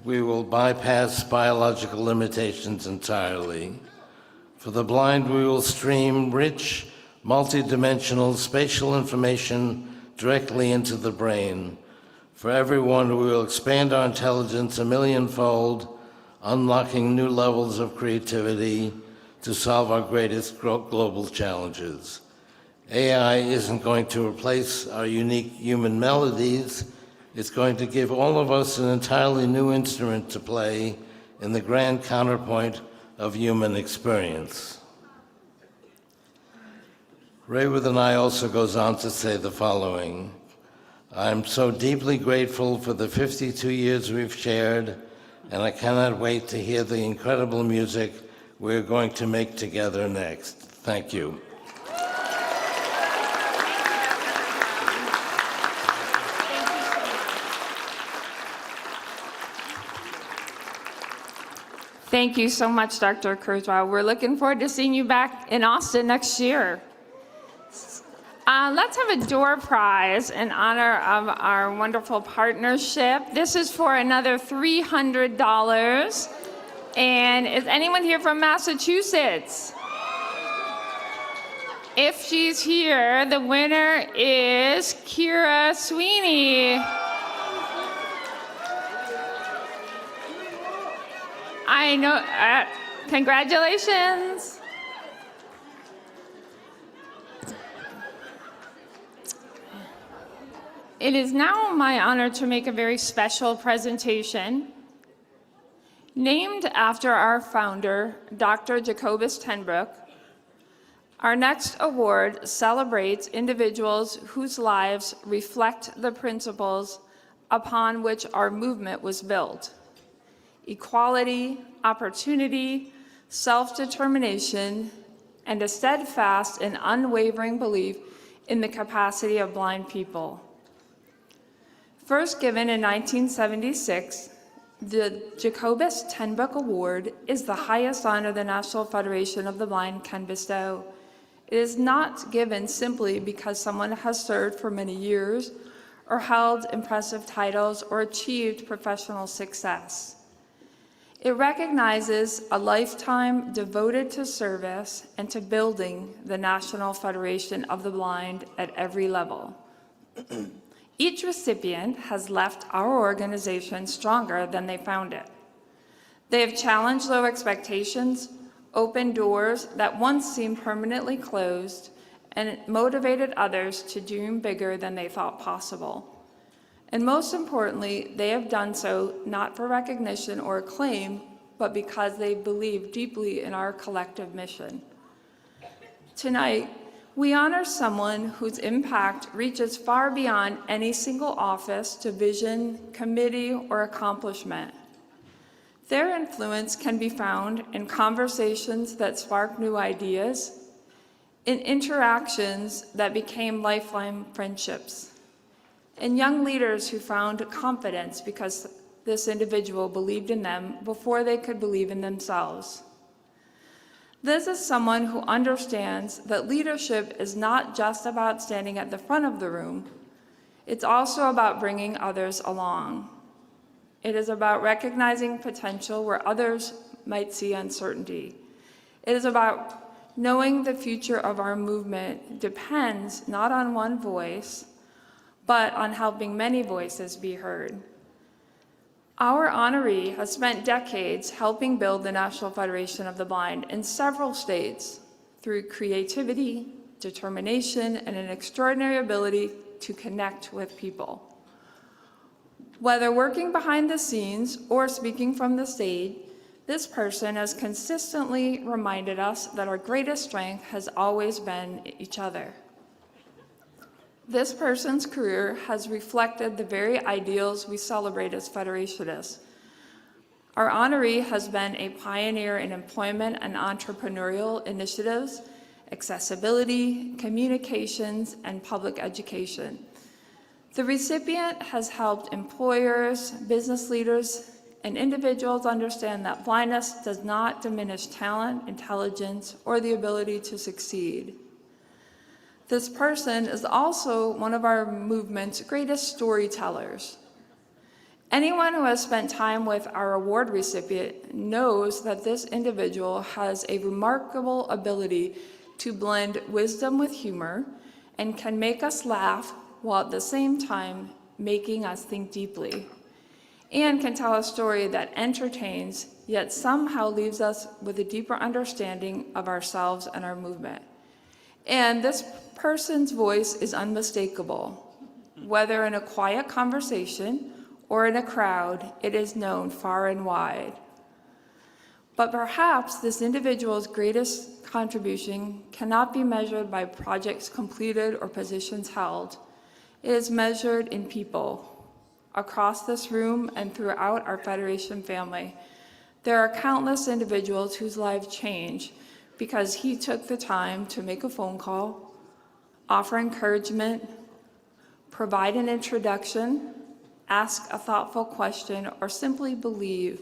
we will bypass biological limitations entirely. For the blind, we will stream rich, multidimensional spatial information directly into the brain. For everyone, we will expand our intelligence a millionfold, unlocking new levels of creativity to solve our greatest global challenges. AI isn't going to replace our unique human melodies. It's going to give all of us an entirely new instrument to play in the grand counterpoint of human experience." Ray with an I also goes on to say the following: "I'm so deeply grateful for the 52 years we've shared, and I cannot wait to hear the incredible music we're going to make together next. Thank you." Thank you so much, Dr. Kurzweil. We're looking forward to seeing you back in Austin next year. Let's have a door prize in honor of our wonderful partnership. This is for another $300. And is anyone here from Massachusetts? If she's here, the winner is Kira Sweeney. I know, congratulations. It is now my honor to make a very special presentation. Named after our founder, Dr. Jacobus Tenbrook, our next award celebrates individuals whose lives reflect the principles upon which our movement was built: equality, opportunity, self-determination, and a steadfast and unwavering belief in the capacity of blind people. First given in 1976, the Jacobus Tenbrook Award is the highest honor the National Federation of the Blind can bestow. It is not given simply because someone has served for many years or held impressive titles or achieved professional success. It recognizes a lifetime devoted to service and to building the National Federation of the Blind at every level. Each recipient has left our organization stronger than they found it. They have challenged low expectations, opened doors that once seemed permanently closed, and motivated others to dream bigger than they thought possible. And most importantly, they have done so not for recognition or acclaim, but because they believe deeply in our collective mission. Tonight, we honor someone whose impact reaches far beyond any single office, division, committee, or accomplishment. Their influence can be found in conversations that spark new ideas, in interactions that became lifelong friendships, in young leaders who found confidence because this individual believed in them before they could believe in themselves. This is someone who understands that leadership is not just about standing at the front of the room. It's also about bringing others along. It is about recognizing potential where others might see uncertainty. It is about knowing the future of our movement depends not on one voice, but on helping many voices be heard. Our honoree has spent decades helping build the National Federation of the Blind in several states through creativity, determination, and an extraordinary ability to connect with people. Whether working behind the scenes or speaking from the stage, this person has consistently reminded us that our greatest strength has always been each other. This person's career has reflected the very ideals we celebrate as Federationists. Our honoree has been a pioneer in employment and entrepreneurial initiatives, accessibility, communications, and public education. The recipient has helped employers, business leaders, and individuals understand that blindness does not diminish talent, intelligence, or the ability to succeed. This person is also one of our movement's greatest storytellers. Anyone who has spent time with our award recipient knows that this individual has a remarkable ability to blend wisdom with humor and can make us laugh while at the same time making us think deeply, and can tell a story that entertains yet somehow leaves us with a deeper understanding of ourselves and our movement. And this person's voice is unmistakable. Whether in a quiet conversation or in a crowd, it is known far and wide. But perhaps this individual's greatest contribution cannot be measured by projects completed or positions held. It is measured in people. Across this room and throughout our Federation family, there are countless individuals whose lives change because he took the time to make a phone call, offer encouragement, provide an introduction, ask a thoughtful question, or simply believe.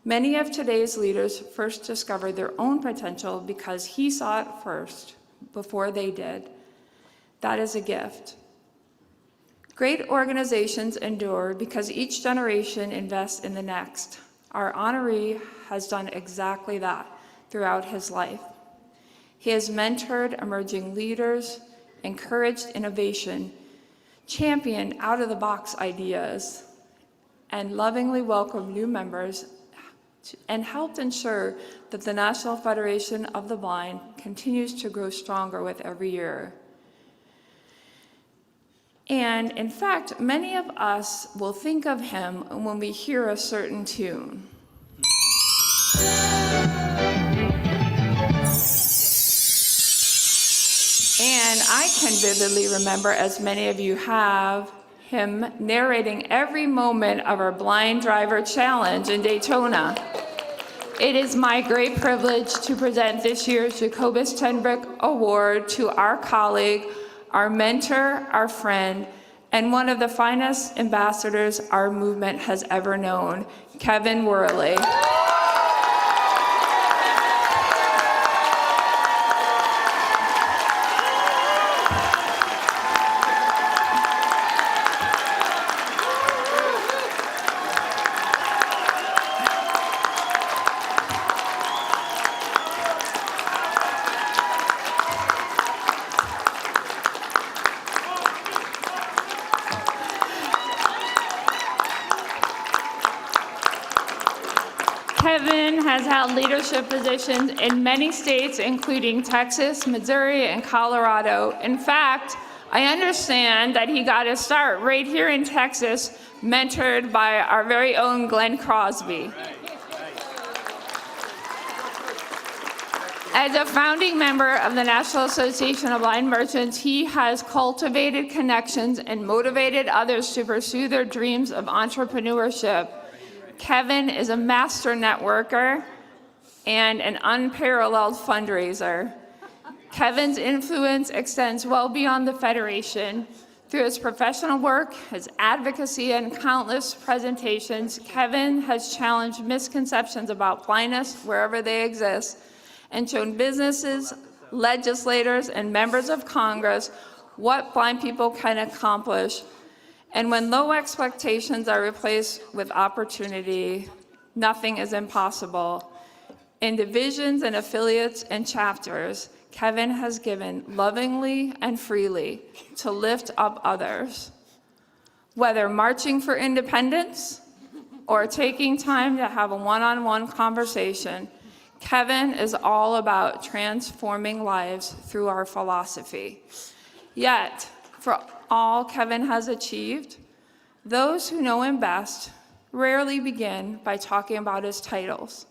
Many of today's leaders first discovered their own potential because he saw it first, before they did. That is a gift. Great organizations endure because each generation invests in the next. Our honoree has done exactly that throughout his life. He has mentored emerging leaders, encouraged innovation, championed out-of-the-box ideas, and lovingly welcomed new members, and helped ensure that the National Federation of the Blind continues to grow stronger with every year. And in fact, many of us will think of him when we hear a certain tune. And I can vividly remember, as many of you have, him narrating every moment of our Blind Driver Challenge in Daytona. It is my great privilege to present this year's Jacobus Tenbrick Award to our colleague, our mentor, our friend, and one of the finest ambassadors our movement has ever known, Kevin Worley. Kevin has held leadership positions in many states, including Texas, Missouri, and Colorado. In fact, I understand that he got his start right here in Texas, mentored by our very own Glenn Crosby. As a founding member of the National Association of Blind Merchants, he has cultivated connections and motivated others to pursue their dreams of entrepreneurship. Kevin is a master networker and an unparalleled fundraiser. Kevin's influence extends well beyond the Federation. Through his professional work, his advocacy, and countless presentations, Kevin has challenged misconceptions about blindness wherever they exist, and shown businesses, legislators, and members of Congress what blind people can accomplish. And when low expectations are replaced with opportunity, nothing is impossible. In divisions and affiliates and chapters, Kevin has given lovingly and freely to lift up others. Whether marching for independence or taking time to have a one-on-one conversation, Kevin is all about transforming lives through our philosophy. Yet, for all Kevin has achieved, those who know him best rarely begin by talking about his titles.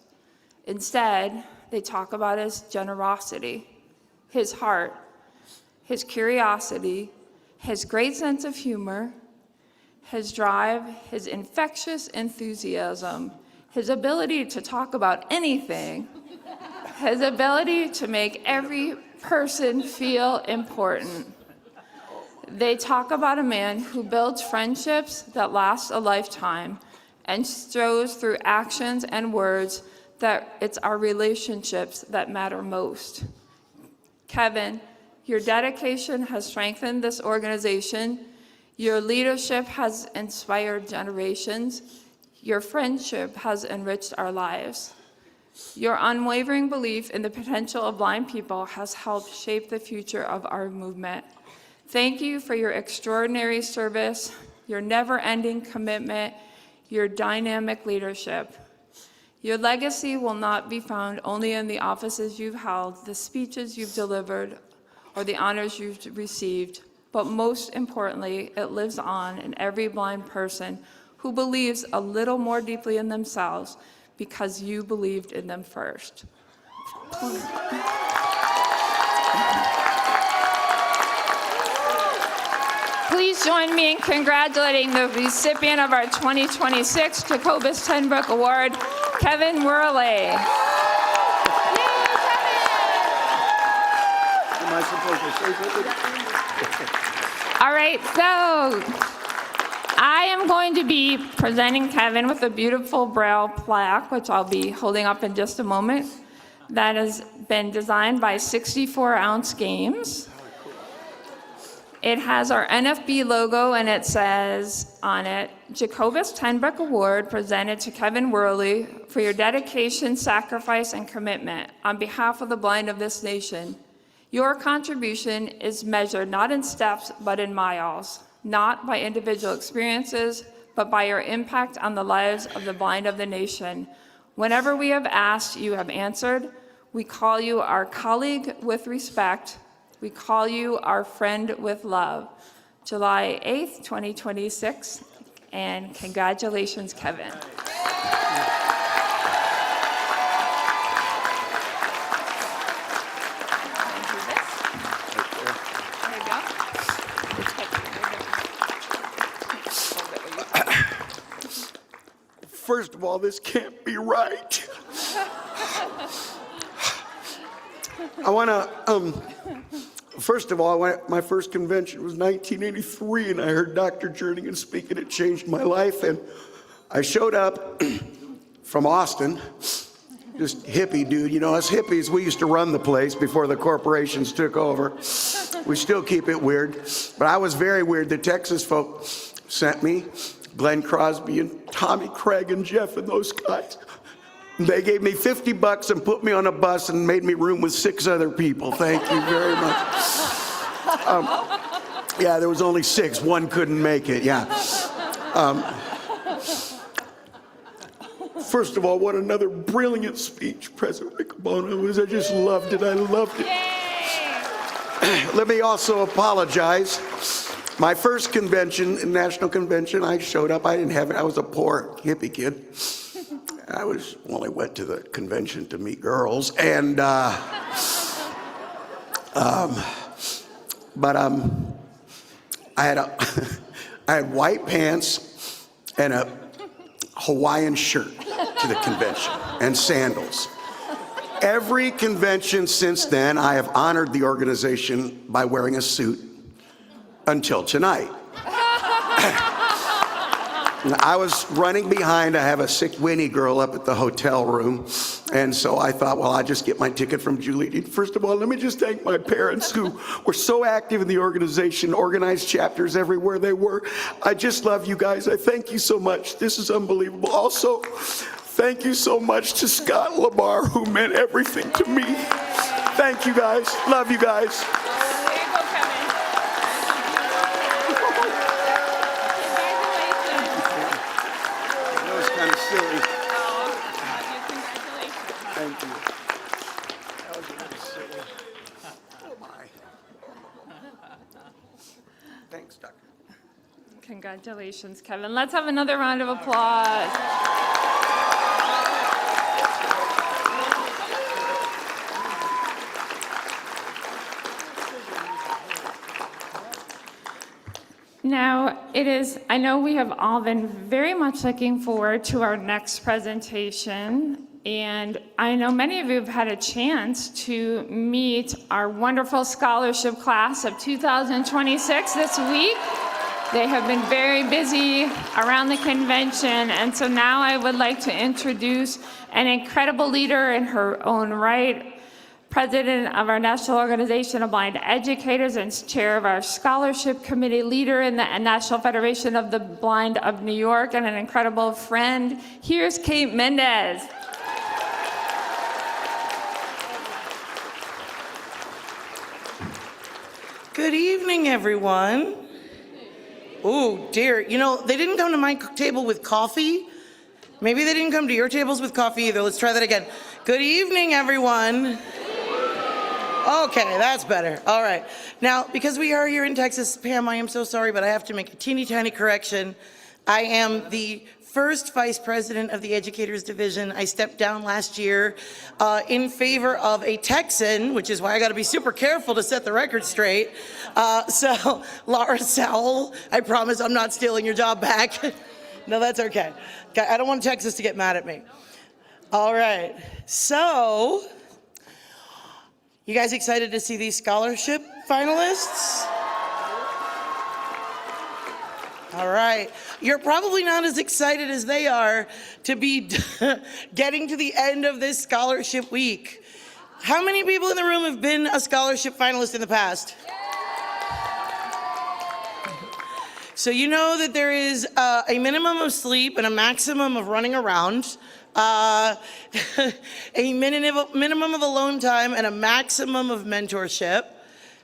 Instead, they talk about his generosity, his heart, his curiosity, his great sense of humor, his drive, his infectious enthusiasm, his ability to talk about anything, his ability to make every person feel important. They talk about a man who builds friendships that last a lifetime and shows through actions and words that it's our relationships that matter most. Kevin, your dedication has strengthened this organization. Your leadership has inspired generations. Your friendship has enriched our lives. Your unwavering belief in the potential of blind people has helped shape the future of our movement. Thank you for your extraordinary service, your never-ending commitment, your dynamic leadership. Your legacy will not be found only in the offices you've held, the speeches you've delivered, or the honors you've received, but most importantly, it lives on in every blind person who believes a little more deeply in themselves because you believed in them first. Please join me in congratulating the recipient of our 2026 Jacobus Tenbrook Award, Kevin Worley. All right, so I am going to be presenting Kevin with a beautiful Braille plaque, which I'll be holding up in just a moment, that has been designed by 64-ounce Games. It has our NFB logo, and it says on it, Jacobus Tenbrook Award presented to Kevin Worley for your dedication, sacrifice, and commitment on behalf of the blind of this nation. Your contribution is measured not in steps, but in miles, not by individual experiences, but by your impact on the lives of the blind of the nation. Whenever we have asked, you have answered. We call you our colleague with respect. We call you our friend with love. July 8th, 2026, and congratulations, Kevin. First of all, this can't be right. I want to, first of all, my first convention was 1983, and I heard Dr. Jernigan speak, and it changed my life. And I showed up from Austin, just hippie dude. You know, us hippies, we used to run the place before the corporations took over. We still keep it weird, but I was very weird. The Texas folk sent me, Glenn Crosby and Tommy Craig and Jeff and those guys. They gave me $50 and put me on a bus and made me room with 6 other people. Thank you very much. Yeah, there was only 6. One couldn't make it, yeah. First of all, what another brilliant speech President Riccobono was. I just loved it. I loved it. Let me also apologize. My first convention, national convention, I showed up. I didn't have it. I was a poor hippie kid. I only went to the convention to meet girls, and I had white pants and a Hawaiian shirt to the convention and sandals. Every convention since then, I have honored the organization by wearing a suit until tonight. I was running behind. I have a sick Winnie girl up at the hotel room. And so I thought, well, I'll just get my ticket from Julie. First of all, let me just thank my parents who were so active in the organization, organized chapters everywhere they were. I just love you guys. I thank you so much. This is unbelievable. Also, thank you so much to Scott Lamar, who meant everything to me. Thank you guys. Love you guys. Silly. Thank you. That was a little silly. Oh my. Thanks, Doctor. Congratulations, Kevin. Let's have another round of applause. Now, I know we have all been very much looking forward to our next presentation, and I know many of you have had a chance to meet our wonderful scholarship class of 2026 this week. They have been very busy around the convention, and so now I would like to introduce an incredible leader in her own right, President of our National Organization of Blind Educators and Chair of our Scholarship Committee, leader in the National Federation of the Blind of New York, and an incredible friend. Here's Kate Mendez. Good evening, everyone. Oh, dear. You know, they didn't come to my table with coffee. Maybe they didn't come to your tables with coffee either. Let's try that again. Good evening, everyone. Okay, that's better. All right. Now, because we are here in Texas, Pam, I am so sorry, but I have to make a teeny tiny correction. I am the first vice president of the Educators Division. I stepped down last year in favor of a Texan, which is why I got to be super careful to set the record straight. So, Laura Sowell, I promise I'm not stealing your job back. No, that's okay. I don't want Texas to get mad at me. All right. So, you guys excited to see these scholarship finalists? All right. You're probably not as excited as they are to be getting to the end of this scholarship week. How many people in the room have been a scholarship finalist in the past? So you know that there is a minimum of sleep and a maximum of running around. A minimum of alone time and a maximum of mentorship,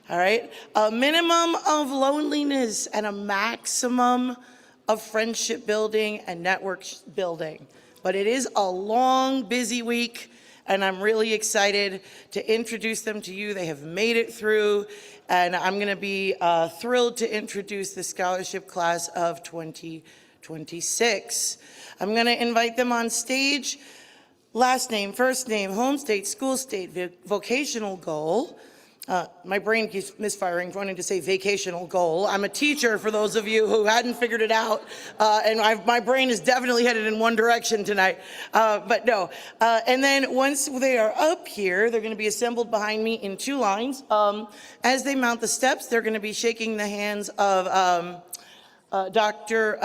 all right? A minimum of loneliness and a maximum of friendship building and network building. But it is a long, busy week, and I'm really excited to introduce them to you. They have made it through, and I'm gonna be thrilled to introduce the scholarship class of 2026. I'm going to invite them on stage. Last name, first name, home state, school state, vocational goal. My brain keeps misfiring, wanting to say vacational goal. I'm a teacher, for those of you who hadn't figured it out, and my brain is definitely headed in one direction tonight, but no. And then once they are up here, they're going to be assembled behind me in two lines. As they mount the steps, they're going to be shaking the hands of Dr.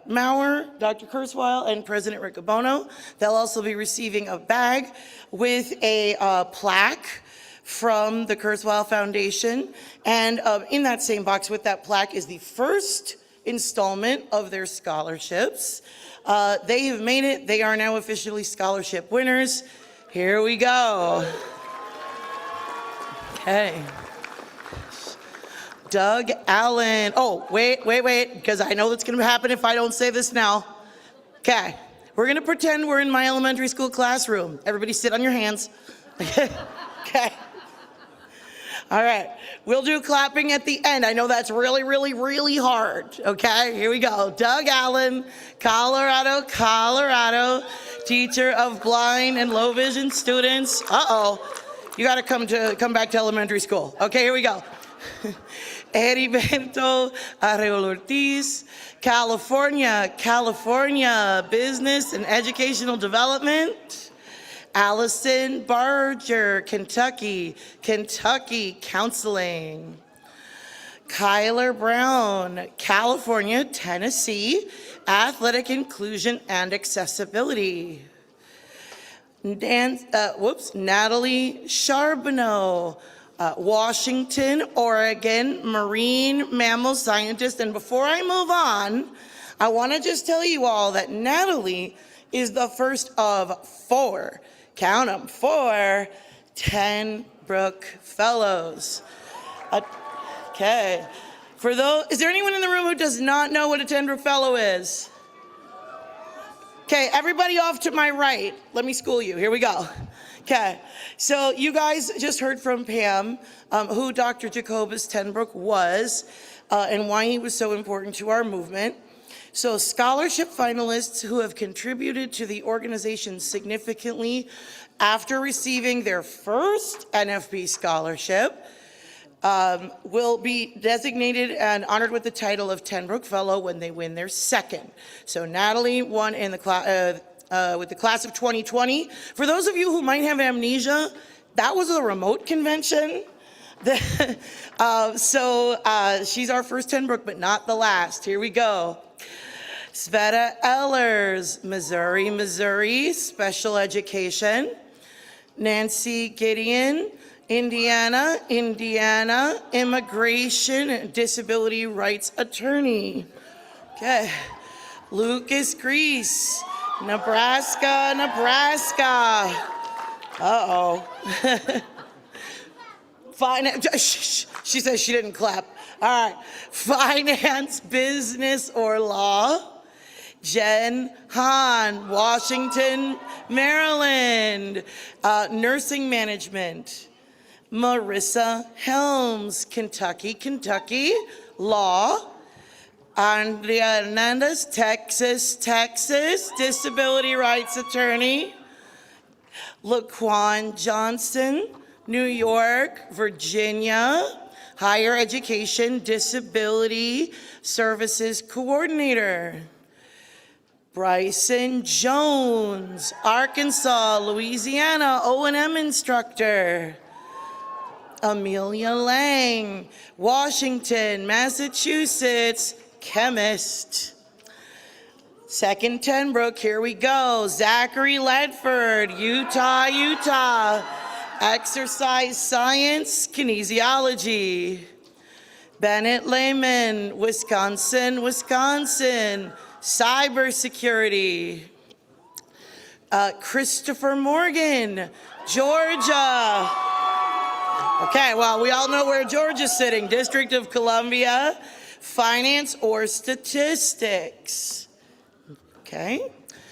Maurer, Dr. Kurzweil, and President Riccobono. They'll also be receiving a bag with a plaque from the Kurzweil Foundation. And in that same box with that plaque is the first installment of their scholarships. They have made it. They are now officially scholarship winners. Here we go. Okay. Doug Allen. Oh, wait, because I know that's going to happen if I don't say this now. Okay, we're going to pretend we're in my elementary school classroom. Everybody sit on your hands. Okay. All right, we'll do clapping at the end. I know that's really, really, really hard. Okay, here we go. Doug Allen, Colorado, teacher of blind and low vision students. Uh-oh, you got to come back to elementary school. Okay, here we go. Heriberto Arreola Ortiz, California, Business and Educational Development. Allison Barger, Kentucky, Counseling. Kyler Brown, California, Tennessee, Athletic Inclusion and Accessibility. Natalie Charbonneau, Washington, Oregon, marine mammal scientist. And before I move on, I want to just tell you all that Natalie is the first of 4, count them, 4 Ten Brook Fellows. Okay. For those, is there anyone in the room who does not know what a Ten Brook Fellow is? Okay, everybody off to my right. Let me school you. Here we go. Okay, so you guys just heard from Pam who Dr. Jacobus Ten Brook was and why he was so important to our movement. So scholarship finalists who have contributed to the organization significantly after receiving their first NFB scholarship will be designated and honored with the title of Ten Brook Fellow when they win their second. So Natalie won in the with the class of 2020. For those of you who might have amnesia, that was a remote convention. She's our first Ten Brook, but not the last. Here we go. Sveta Ellers, Missouri, special education. Nancy Gideon, Indiana, immigration and disability rights attorney. Okay. Lucas Grease, Nebraska. Uh-oh. She says she didn't clap. All right. Finance, business, or law. Jen Hahn, Washington, Maryland. Nursing management. Marissa Helms, Kentucky, law. Andrea Hernandez, Texas, disability rights attorney. Laquan Johnson, New York, Virginia, higher education disability services coordinator. Bryson Jones, Arkansas, Louisiana, O&M instructor. Amelia Lang, Washington, Massachusetts, chemist. Second Ten Brook, here we go. Zachary Ledford, Utah. Exercise science, kinesiology. Bennett Lehman, Wisconsin. Cybersecurity. Christopher Morgan, Georgia. Okay, well, we all know where Georgia's sitting. District of Columbia, finance or statistics. Okay.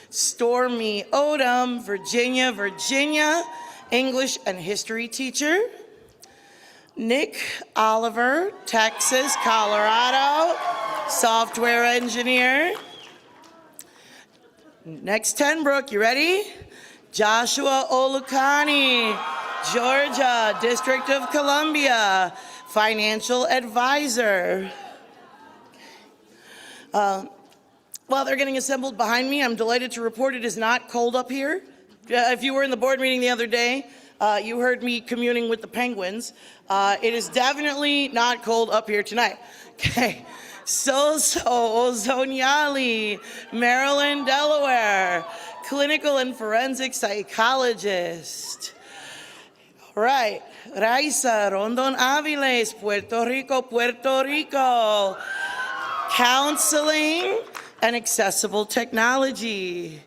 Stormy Odom, Virginia, English and history teacher. Nick Oliver, Texas, Colorado, software engineer. Next Ten Brook, you ready? Joshua Olukani, Georgia, District of Columbia, financial advisor. While they're getting assembled behind me, I'm delighted to report it is not cold up here. If you were in the board meeting the other day, you heard me communing with the penguins. It is definitely not cold up here tonight. Okay. Ozonyali, Maryland, Delaware, clinical and forensic psychologist. All right. Raisa Rondon Aviles, Puerto Rico, counseling and accessible technology.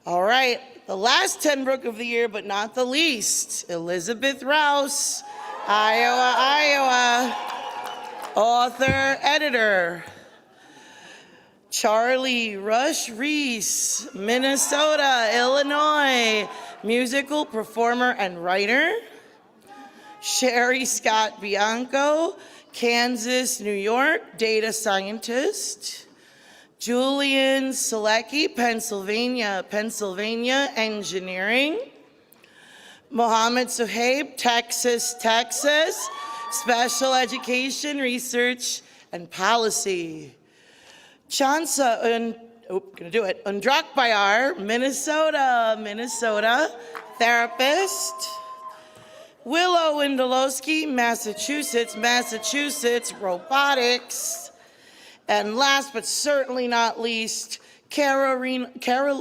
All right. The last Ten Brook of the year, but not the least, Elizabeth Rouse, Iowa, author, editor. Charlie Rush Reese, Minnesota, Illinois, musical performer and writer. Sherry Scott Bianco, Kansas, New York, data scientist. Julian Selecki, Pennsylvania, engineering. Mohammed Suhaib, Texas, special education, research, and policy. Chansa Undrakbayar, Minnesota, therapist. Willow Windolowski, Massachusetts, Robotics. And last but certainly not least, Carolina Robel,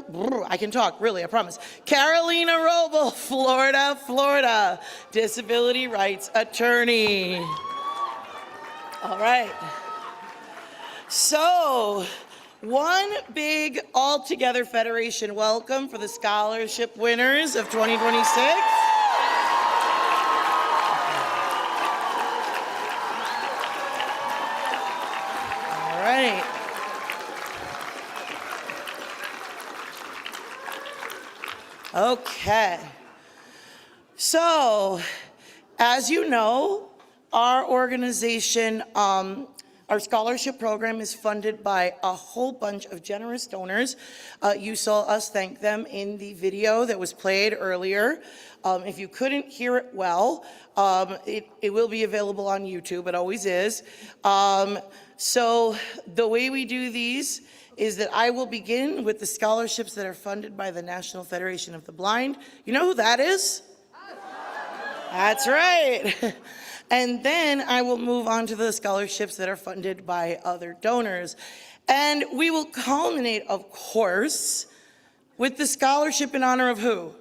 Florida, Disability Rights Attorney. All right. So, one big all-together Federation welcome for the scholarship winners of 2026. All right. Okay. So, as you know, our organization, our scholarship program is funded by a whole bunch of generous donors. You saw us thank them in the video that was played earlier. If you couldn't hear it well, it will be available on YouTube. It always is. So the way we do these is that I will begin with the scholarships that are funded by the National Federation of the Blind. You know who that is? That's right. And then I will move on to the scholarships that are funded by other donors. And we will culminate, of course, with the scholarship in honor of who?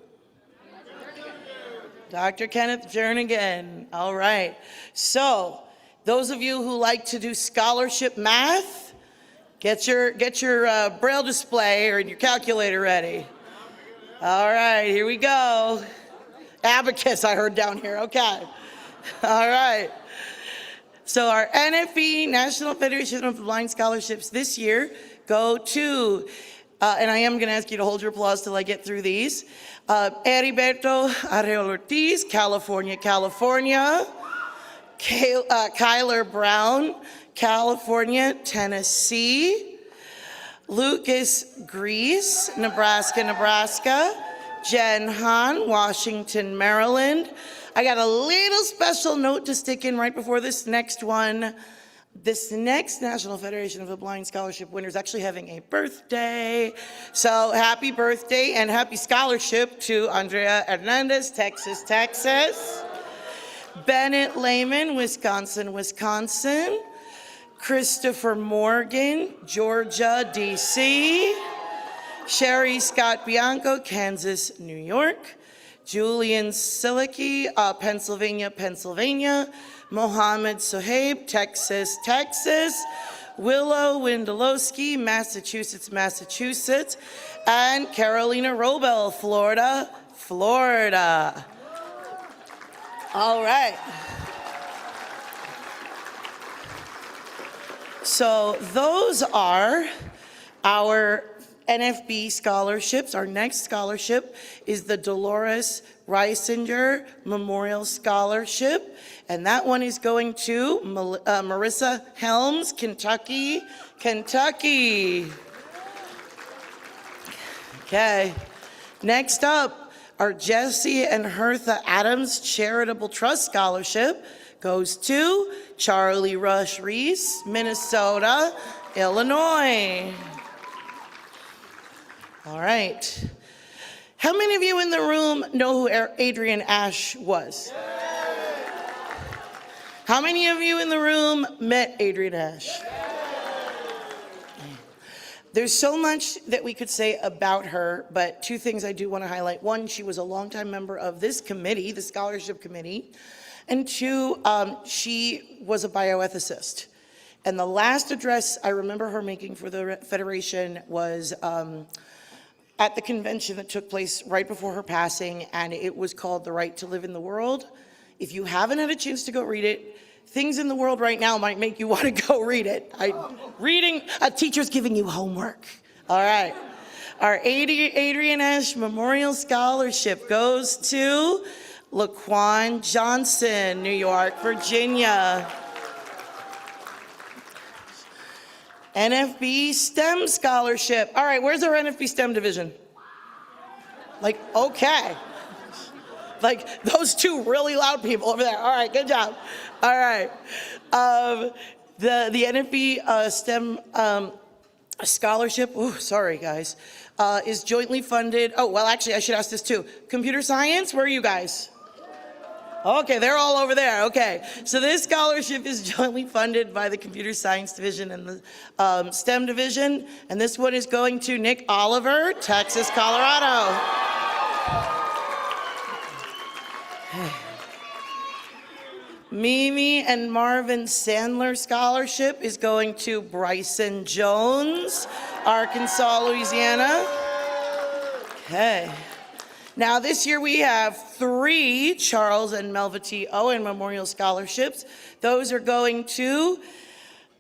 Dr. Kenneth Jernigan. All right. So, those of you who like to do scholarship math, get your Braille display or your calculator ready. All right, here we go. Abacus, I heard down here. Okay. All right. So our NFB, National Federation of the Blind Scholarships this year go to, and I am going to ask you to hold your applause till I get through these. Heriberto Arreola Ortiz, California. Kyler Brown, California, Tennessee. Lucas Grease, Nebraska. Jen Han, Washington, Maryland. I got a little special note to stick in right before this next one. This next National Federation of the Blind Scholarship winner is actually having a birthday. So happy birthday and happy scholarship to Andrea Hernandez, Texas. Bennett Lehman, Wisconsin. Christopher Morgan, Georgia, DC. Sherry Scott Bianco, Kansas, New York. Julian Silicki, Pennsylvania. Mohammed Sohaib, Texas. Willow Windolowski, Massachusetts. And Carolina Robel, Florida. All right. So those are our NFB scholarships. Our next scholarship is the Dolores Reisinger Memorial Scholarship, and that one is going to Marissa Helms, Kentucky. Okay. Next up, our Jesse and Hertha Adams Charitable Trust Scholarship goes to Charlie Rush Reese, Minnesota, Illinois. All right. How many of you in the room know who Adrian Ash was? How many of you in the room met Adrian Ash? There's so much that we could say about her, but two things I do want to highlight. One, she was a longtime member of this committee, the scholarship committee. And two, she was a bioethicist. And the last address I remember her making for the Federation was at the convention that took place right before her passing, and it was called The Right to Live in the World. If you haven't had a chance to go read it, things in the world right now might make you want to go read it. Reading, a teacher's giving you homework. All right. Our Adrian Ash Memorial Scholarship goes to Laquan Johnson, New York, Virginia. NFB STEM Scholarship. All right, where's our NFB STEM division? Like, okay. Like, those two really loud people over there. All right, good job. All right. The NFB STEM Scholarship, sorry guys, is jointly funded. Oh, well, actually, I should ask this too. Computer science, where are you guys? Okay, they're all over there. Okay, so this scholarship is jointly funded by the Computer Science Division and the STEM Division, and this one is going to Nick Oliver, Texas, Colorado. Mimi and Marvin Sandler Scholarship is going to Bryson Jones, Arkansas, Louisiana. Okay. Now this year we have 3 Charles and Melva T. Owen Memorial Scholarships. Those are going to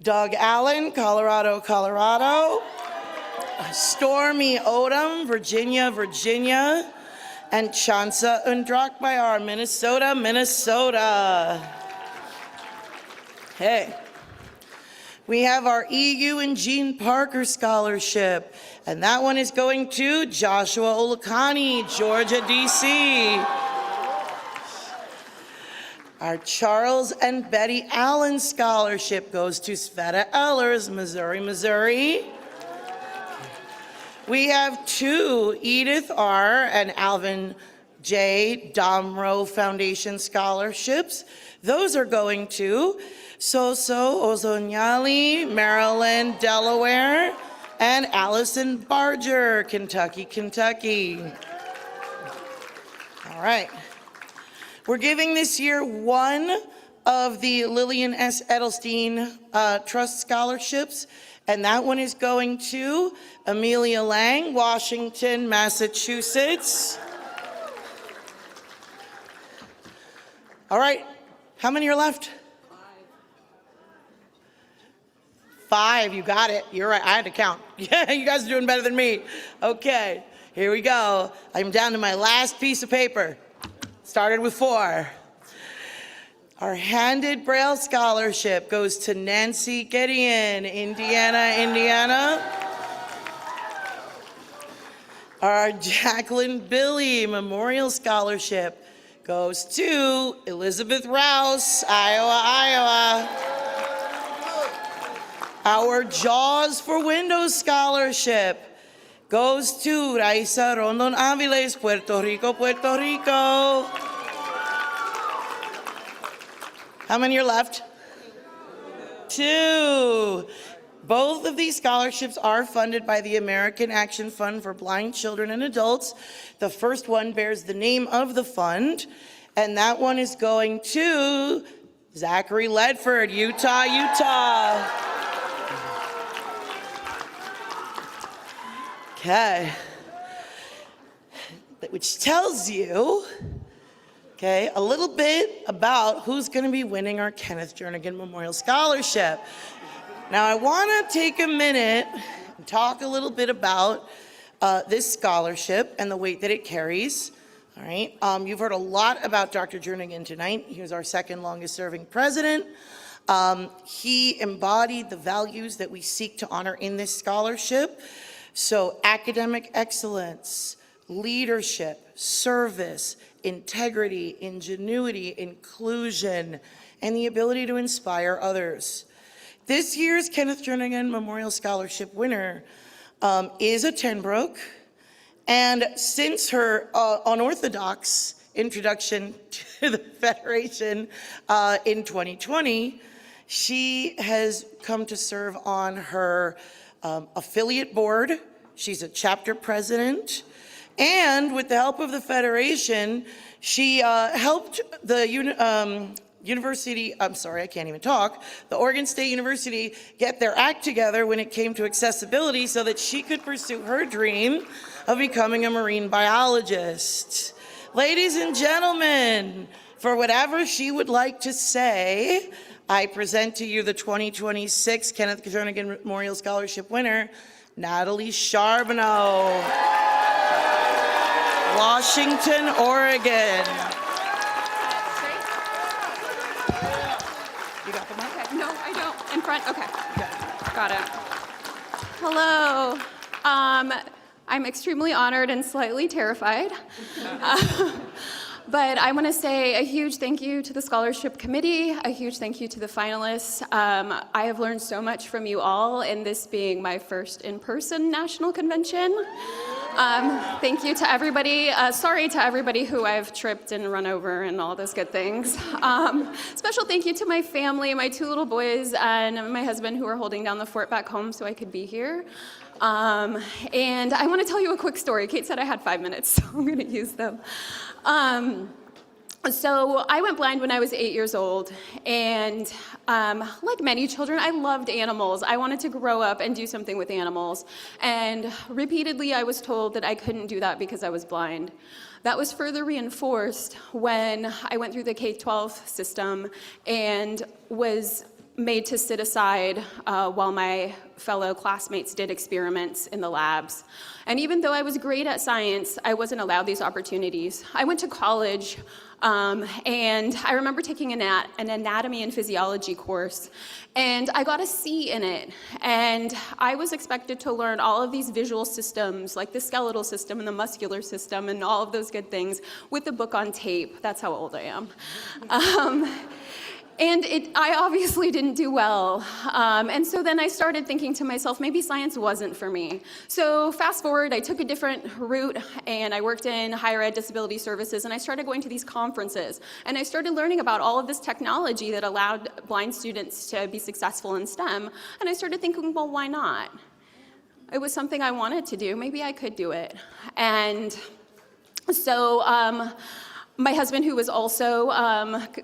Doug Allen, Colorado, Colorado. Stormy Odom, Virginia, Virginia. And Chansa Undrakbayar, Minnesota, Minnesota. Hey. We have our EU and Jean Parker Scholarship, and that one is going to Joshua Olakani, Georgia, D.C. Our Charles and Betty Allen Scholarship goes to Sveta Ehlers, Missouri, Missouri. We have 2 Edith R. and Alvin J. Domro Foundation Scholarships. Those are going to Soso Ozonyali, Maryland, Delaware, and Allison Barger, Kentucky, Kentucky. All right. We're giving this year 1 of the Lillian S. Edelstein Trust Scholarships, and that one is going to Amelia Lang, Washington, Massachusetts. All right. How many are left? 5, you got it. You're right, I had to count. Yeah, you guys are doing better than me. Okay, here we go. I'm down to my last piece of paper. Started with 4. Our Handed Braille Scholarship goes to Nancy Gideon, Indiana, Indiana. Our Jacqueline Billy Memorial Scholarship goes to Elizabeth Rouse, Iowa, Iowa. Our Jaws for Windows Scholarship goes to Raisa Rondon Aviles, Puerto Rico, Puerto Rico. How many are left? 2. Both of these scholarships are funded by the American Action Fund for Blind Children and Adults. The first one bears the name of the fund, and that one is going to Zachary Ledford, Utah, Utah. Okay. Which tells you, okay, a little bit about who's going to be winning our Kenneth Jernigan Memorial Scholarship. Now, I want to take a minute and talk a little bit about this scholarship and the weight that it carries. All right, you've heard a lot about Dr. Jernigan tonight. He was our 2nd longest serving president. He embodied the values that we seek to honor in this scholarship. So academic excellence, leadership, service, integrity, ingenuity, inclusion, and the ability to inspire others. This year's Kenneth Jernigan Memorial Scholarship winner is a Tenbrook, and since her unorthodox introduction to the Federation in 2020, she has come to serve on her affiliate board. She's a chapter president, and with the help of the Federation, she helped the the Oregon State University get their act together when it came to accessibility so that she could pursue her dream of becoming a marine biologist. Ladies and gentlemen, for whatever she would like to say, I present to you the 2026 Kenneth Jernigan Memorial Scholarship winner, Natalie Charbonneau, Washington, Oregon. You got the mic? Okay. No, I don't. In front? Okay. Got it. Hello. I'm extremely honored and slightly terrified. But I want to say a huge thank you to the scholarship committee, a huge thank you to the finalists. I have learned so much from you all, and this being my first in-person national convention. Thank you to everybody. Sorry to everybody who I've tripped and run over and all those good things. Special thank you to my family, my 2 little boys, and my husband who are holding down the fort back home so I could be here. And I want to tell you a quick story. Kate said I had 5 minutes, so I'm going to use them. So I went blind when I was 8 years old, and like many children, I loved animals. I wanted to grow up and do something with animals, and repeatedly I was told that I couldn't do that because I was blind. That was further reinforced when I went through the K-12 system and was made to sit aside while my fellow classmates did experiments in the labs. And even though I was great at science, I wasn't allowed these opportunities. I went to college, and I remember taking an anatomy and physiology course, and I got a C in it. And I was expected to learn all of these visual systems, like the skeletal system and the muscular system and all of those good things, with a book on tape. That's how old I am. And I obviously didn't do well. And so then I started thinking to myself, maybe science wasn't for me. So fast forward, I took a different route, and I worked in higher ed disability services, and I started going to these conferences. And I started learning about all of this technology that allowed blind students to be successful in STEM. And I started thinking, well, why not? It was something I wanted to do. Maybe I could do it. And so my husband, who was also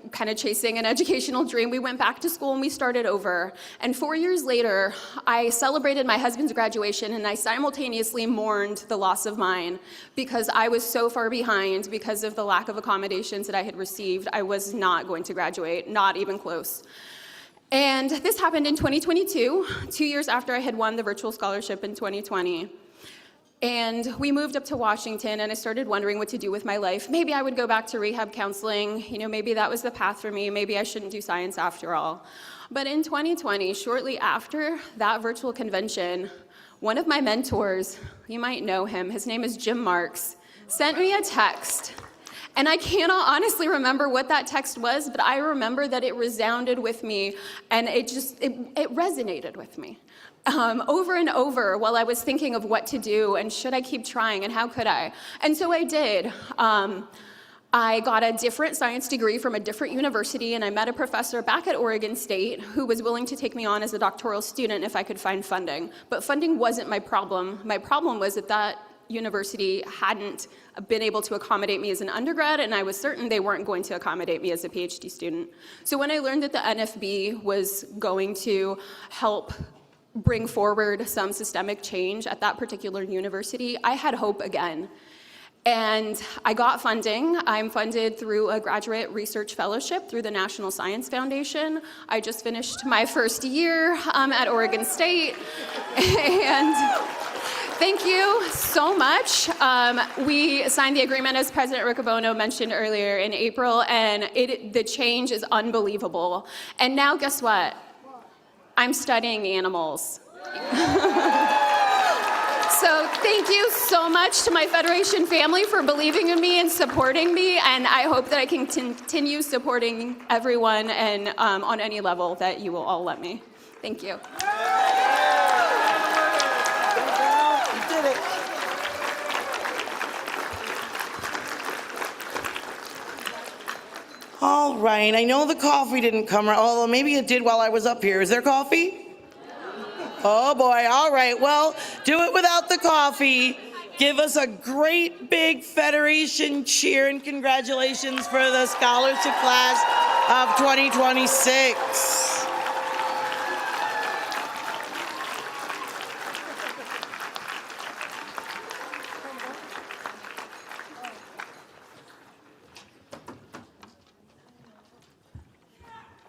kind of chasing an educational dream, we went back to school and we started over. And 4 years later, I celebrated my husband's graduation, and I simultaneously mourned the loss of mine because I was so far behind because of the lack of accommodations that I had received. I was not going to graduate, not even close. And this happened in 2022, 2 years after I had won the virtual scholarship in 2020. And we moved up to Washington, and I started wondering what to do with my life. Maybe I would go back to rehab counseling. You know, maybe that was the path for me. Maybe I shouldn't do science after all. But in 2020, shortly after that virtual convention, one of my mentors, you might know him, his name is Jim Marks, sent me a text. And I cannot honestly remember what that text was, but I remember that it resounded with me, and it resonated with me. Over and over while I was thinking of what to do and should I keep trying and how could I. And so I did. I got a different science degree from a different university, and I met a professor back at Oregon State who was willing to take me on as a doctoral student if I could find funding. But funding wasn't my problem. My problem was that university hadn't been able to accommodate me as an undergrad, and I was certain they weren't going to accommodate me as a PhD student. So when I learned that the NFB was going to help bring forward some systemic change at that particular university, I had hope again. And I got funding. I'm funded through a graduate research fellowship through the National Science Foundation. I just finished my first year at Oregon State. And thank you so much. We signed the agreement, as President Riccobono mentioned earlier, in April, and the change is unbelievable. And now guess what? I'm studying animals. So thank you so much to my Federation family for believing in me and supporting me, and I hope that I can continue supporting everyone and on any level that you will all let me. Thank you. You did it. All right, I know the coffee didn't come, although maybe it did while I was up here. Is there coffee? Oh boy, all right, well, do it without the coffee. Give us a great big Federation cheer and congratulations for the scholarship class of 2026.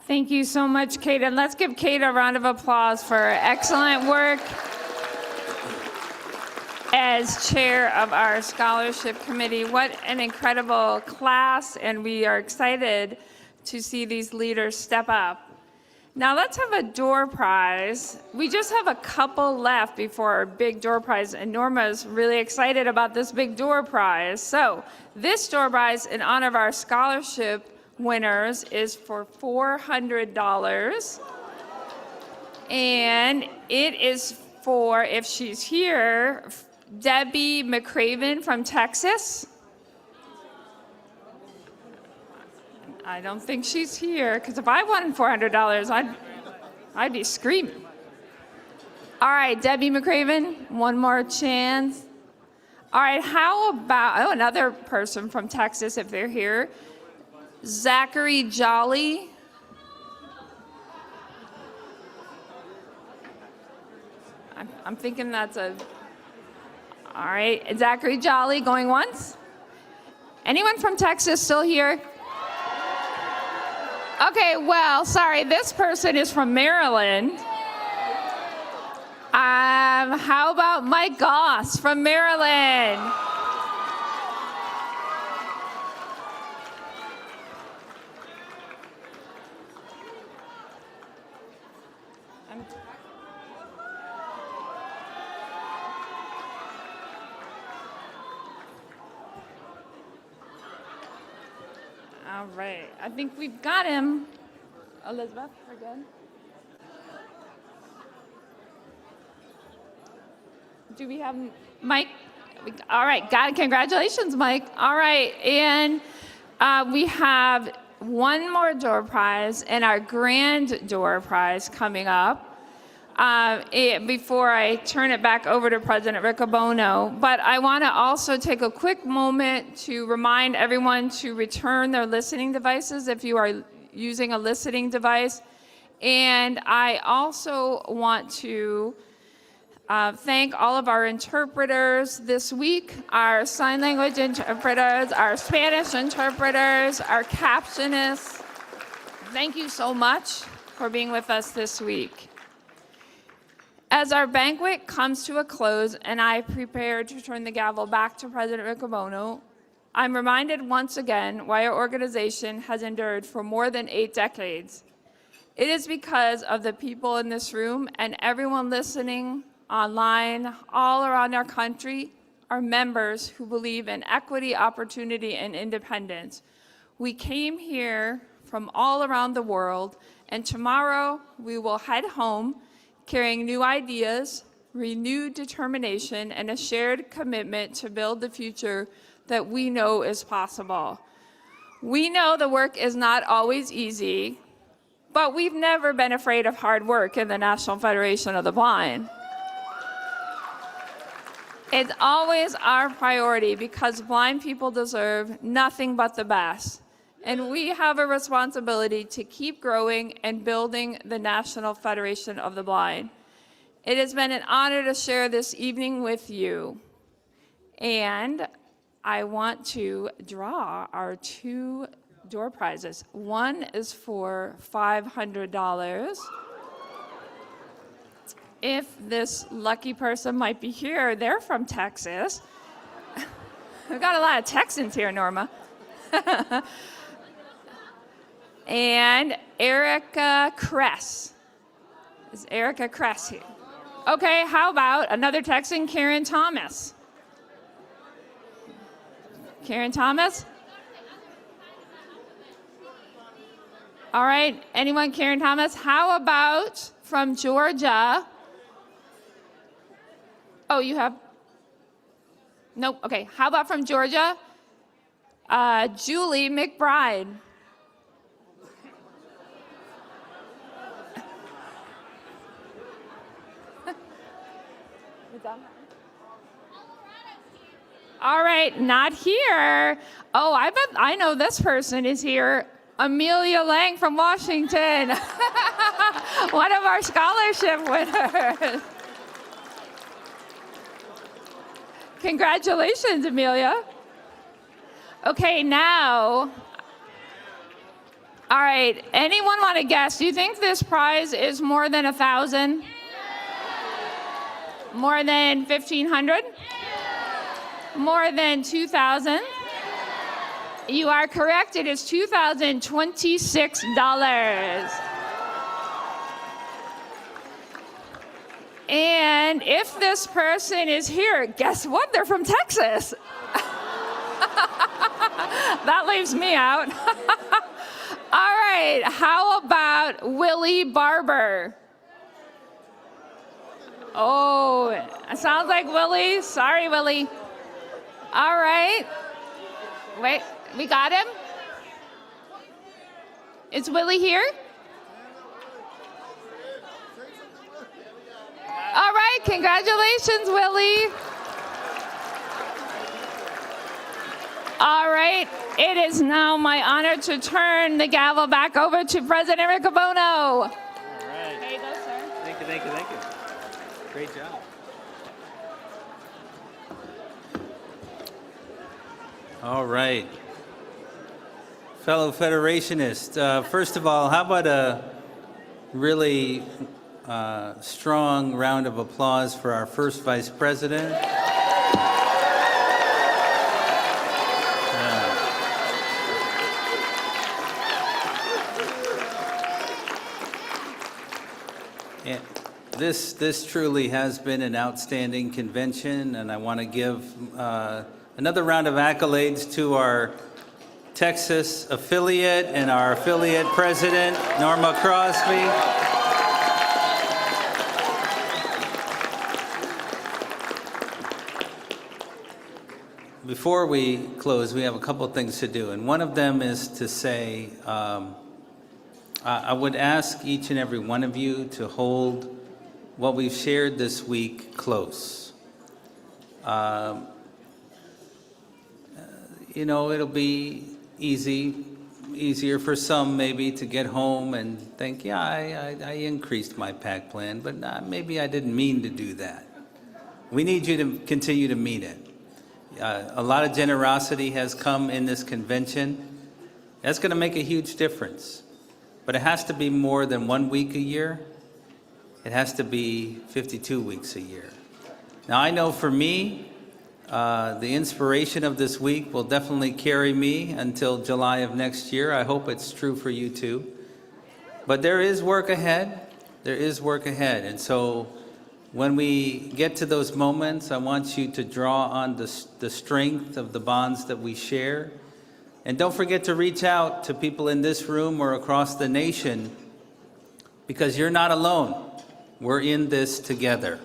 Thank you so much, Kate. And let's give Kate a round of applause for excellent work as chair of our scholarship committee. What an incredible class, and we are excited to see these leaders step up. Now let's have a door prize. We just have a couple left before our big door prize, and Norma's really excited about this big door prize. So this door prize, in honor of our scholarship winners, is for $400, and it is for, if she's here, Debbie McCraven from Texas. I don't think she's here, because if I won $400, I'd be screaming. All right, Debbie McCraven, one more chance. All right, how about, another person from Texas, if they're here. Zachary Jolly. I'm thinking that's a, all right, Zachary Jolly going once. Anyone from Texas still here? Okay, well, sorry, this person is from Maryland. How about Mike Goss from Maryland? All right, I think we've got him. Elizabeth, we're good. Do we have Mike? All right, got it. Congratulations, Mike. All right, and we have one more door prize and our grand door prize coming up. Before I turn it back over to President Riccobono, but I want to also take a quick moment to remind everyone to return their listening devices if you are using a listening device. And I also want to thank all of our interpreters this week, our sign language interpreters, our Spanish interpreters, our captionists. Thank you so much for being with us this week. As our banquet comes to a close and I prepare to turn the gavel back to President Riccobono, I'm reminded once again why our organization has endured for more than 8 decades. It is because of the people in this room and everyone listening online, all around our country, are members who believe in equity, opportunity, and independence. We came here from all around the world, and tomorrow we will head home carrying new ideas, renewed determination, and a shared commitment to build the future that we know is possible. We know the work is not always easy, but we've never been afraid of hard work in the National Federation of the Blind. It's always our priority because blind people deserve nothing but the best. And we have a responsibility to keep growing and building the National Federation of the Blind. It has been an honor to share this evening with you. And I want to draw our 2 door prizes. One is for $500. If this lucky person might be here, they're from Texas. We've got a lot of Texans here, Norma. And Erica Kress. Is Erica Kress here? Okay, how about another Texan, Karen Thomas? Karen Thomas? All right, anyone, Karen Thomas? How about from Georgia? Oh, you have? Nope, okay. How about from Georgia? Julie McBride. All right, not here. Oh, I bet I know this person is here. Amelia Lang from Washington, one of our scholarship winners. Congratulations, Amelia. Okay, now, all right, anyone want to guess? Do you think this prize is more than 1,000? More than 1,500? More than 2,000? You are correct. It is $2,026. And if this person is here, guess what? They're from Texas. That leaves me out. All right. How about Willie Barber? Oh, it sounds like Willie. Sorry, Willie. All right. Wait, we got him? Is Willie here? All right, congratulations, Willie. All right, it is now my honor to turn the gavel back over to President Riccobono. All right. There you go, sir. Thank you, thank you, thank you. Great job. All right. Fellow Federationists, first of all, how about a really strong round of applause for our first Vice President? Yeah. This truly has been an outstanding convention, and I want to give another round of accolades to our Texas affiliate and our affiliate president, Norma Crosby. Before we close, we have a couple of things to do, and one of them is to say, I would ask each and every one of you to hold what we've shared this week close. You know, it'll be easier for some maybe to get home and think, yeah, I increased my PAC plan, but maybe I didn't mean to do that. We need you to continue to mean it. A lot of generosity has come in this convention. That's going to make a huge difference. But it has to be more than 1 week a year. It has to be 52 weeks a year. Now, I know for me, the inspiration of this week will definitely carry me until July of next year. I hope it's true for you too. But there is work ahead. There is work ahead. And so when we get to those moments, I want you to draw on the strength of the bonds that we share. And don't forget to reach out to people in this room or across the nation, because you're not alone. We're in this together.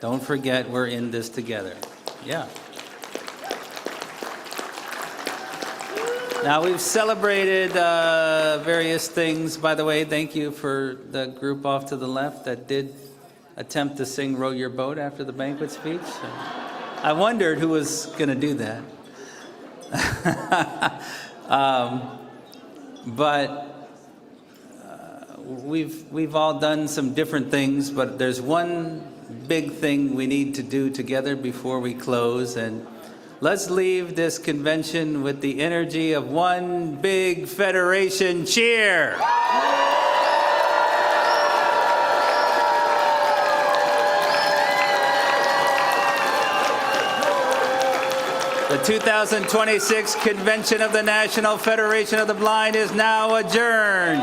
Don't forget, we're in this together. Yeah. Now, we've celebrated various things. By the way, thank you for the group off to the left that did attempt to sing Row Your Boat after the banquet speech. I wondered who was going to do that. We've all done some different things, but there's one big thing we need to do together before we close, and let's leave this convention with the energy of one big federation cheer. The 2026 Convention of the National Federation of the Blind is now adjourned.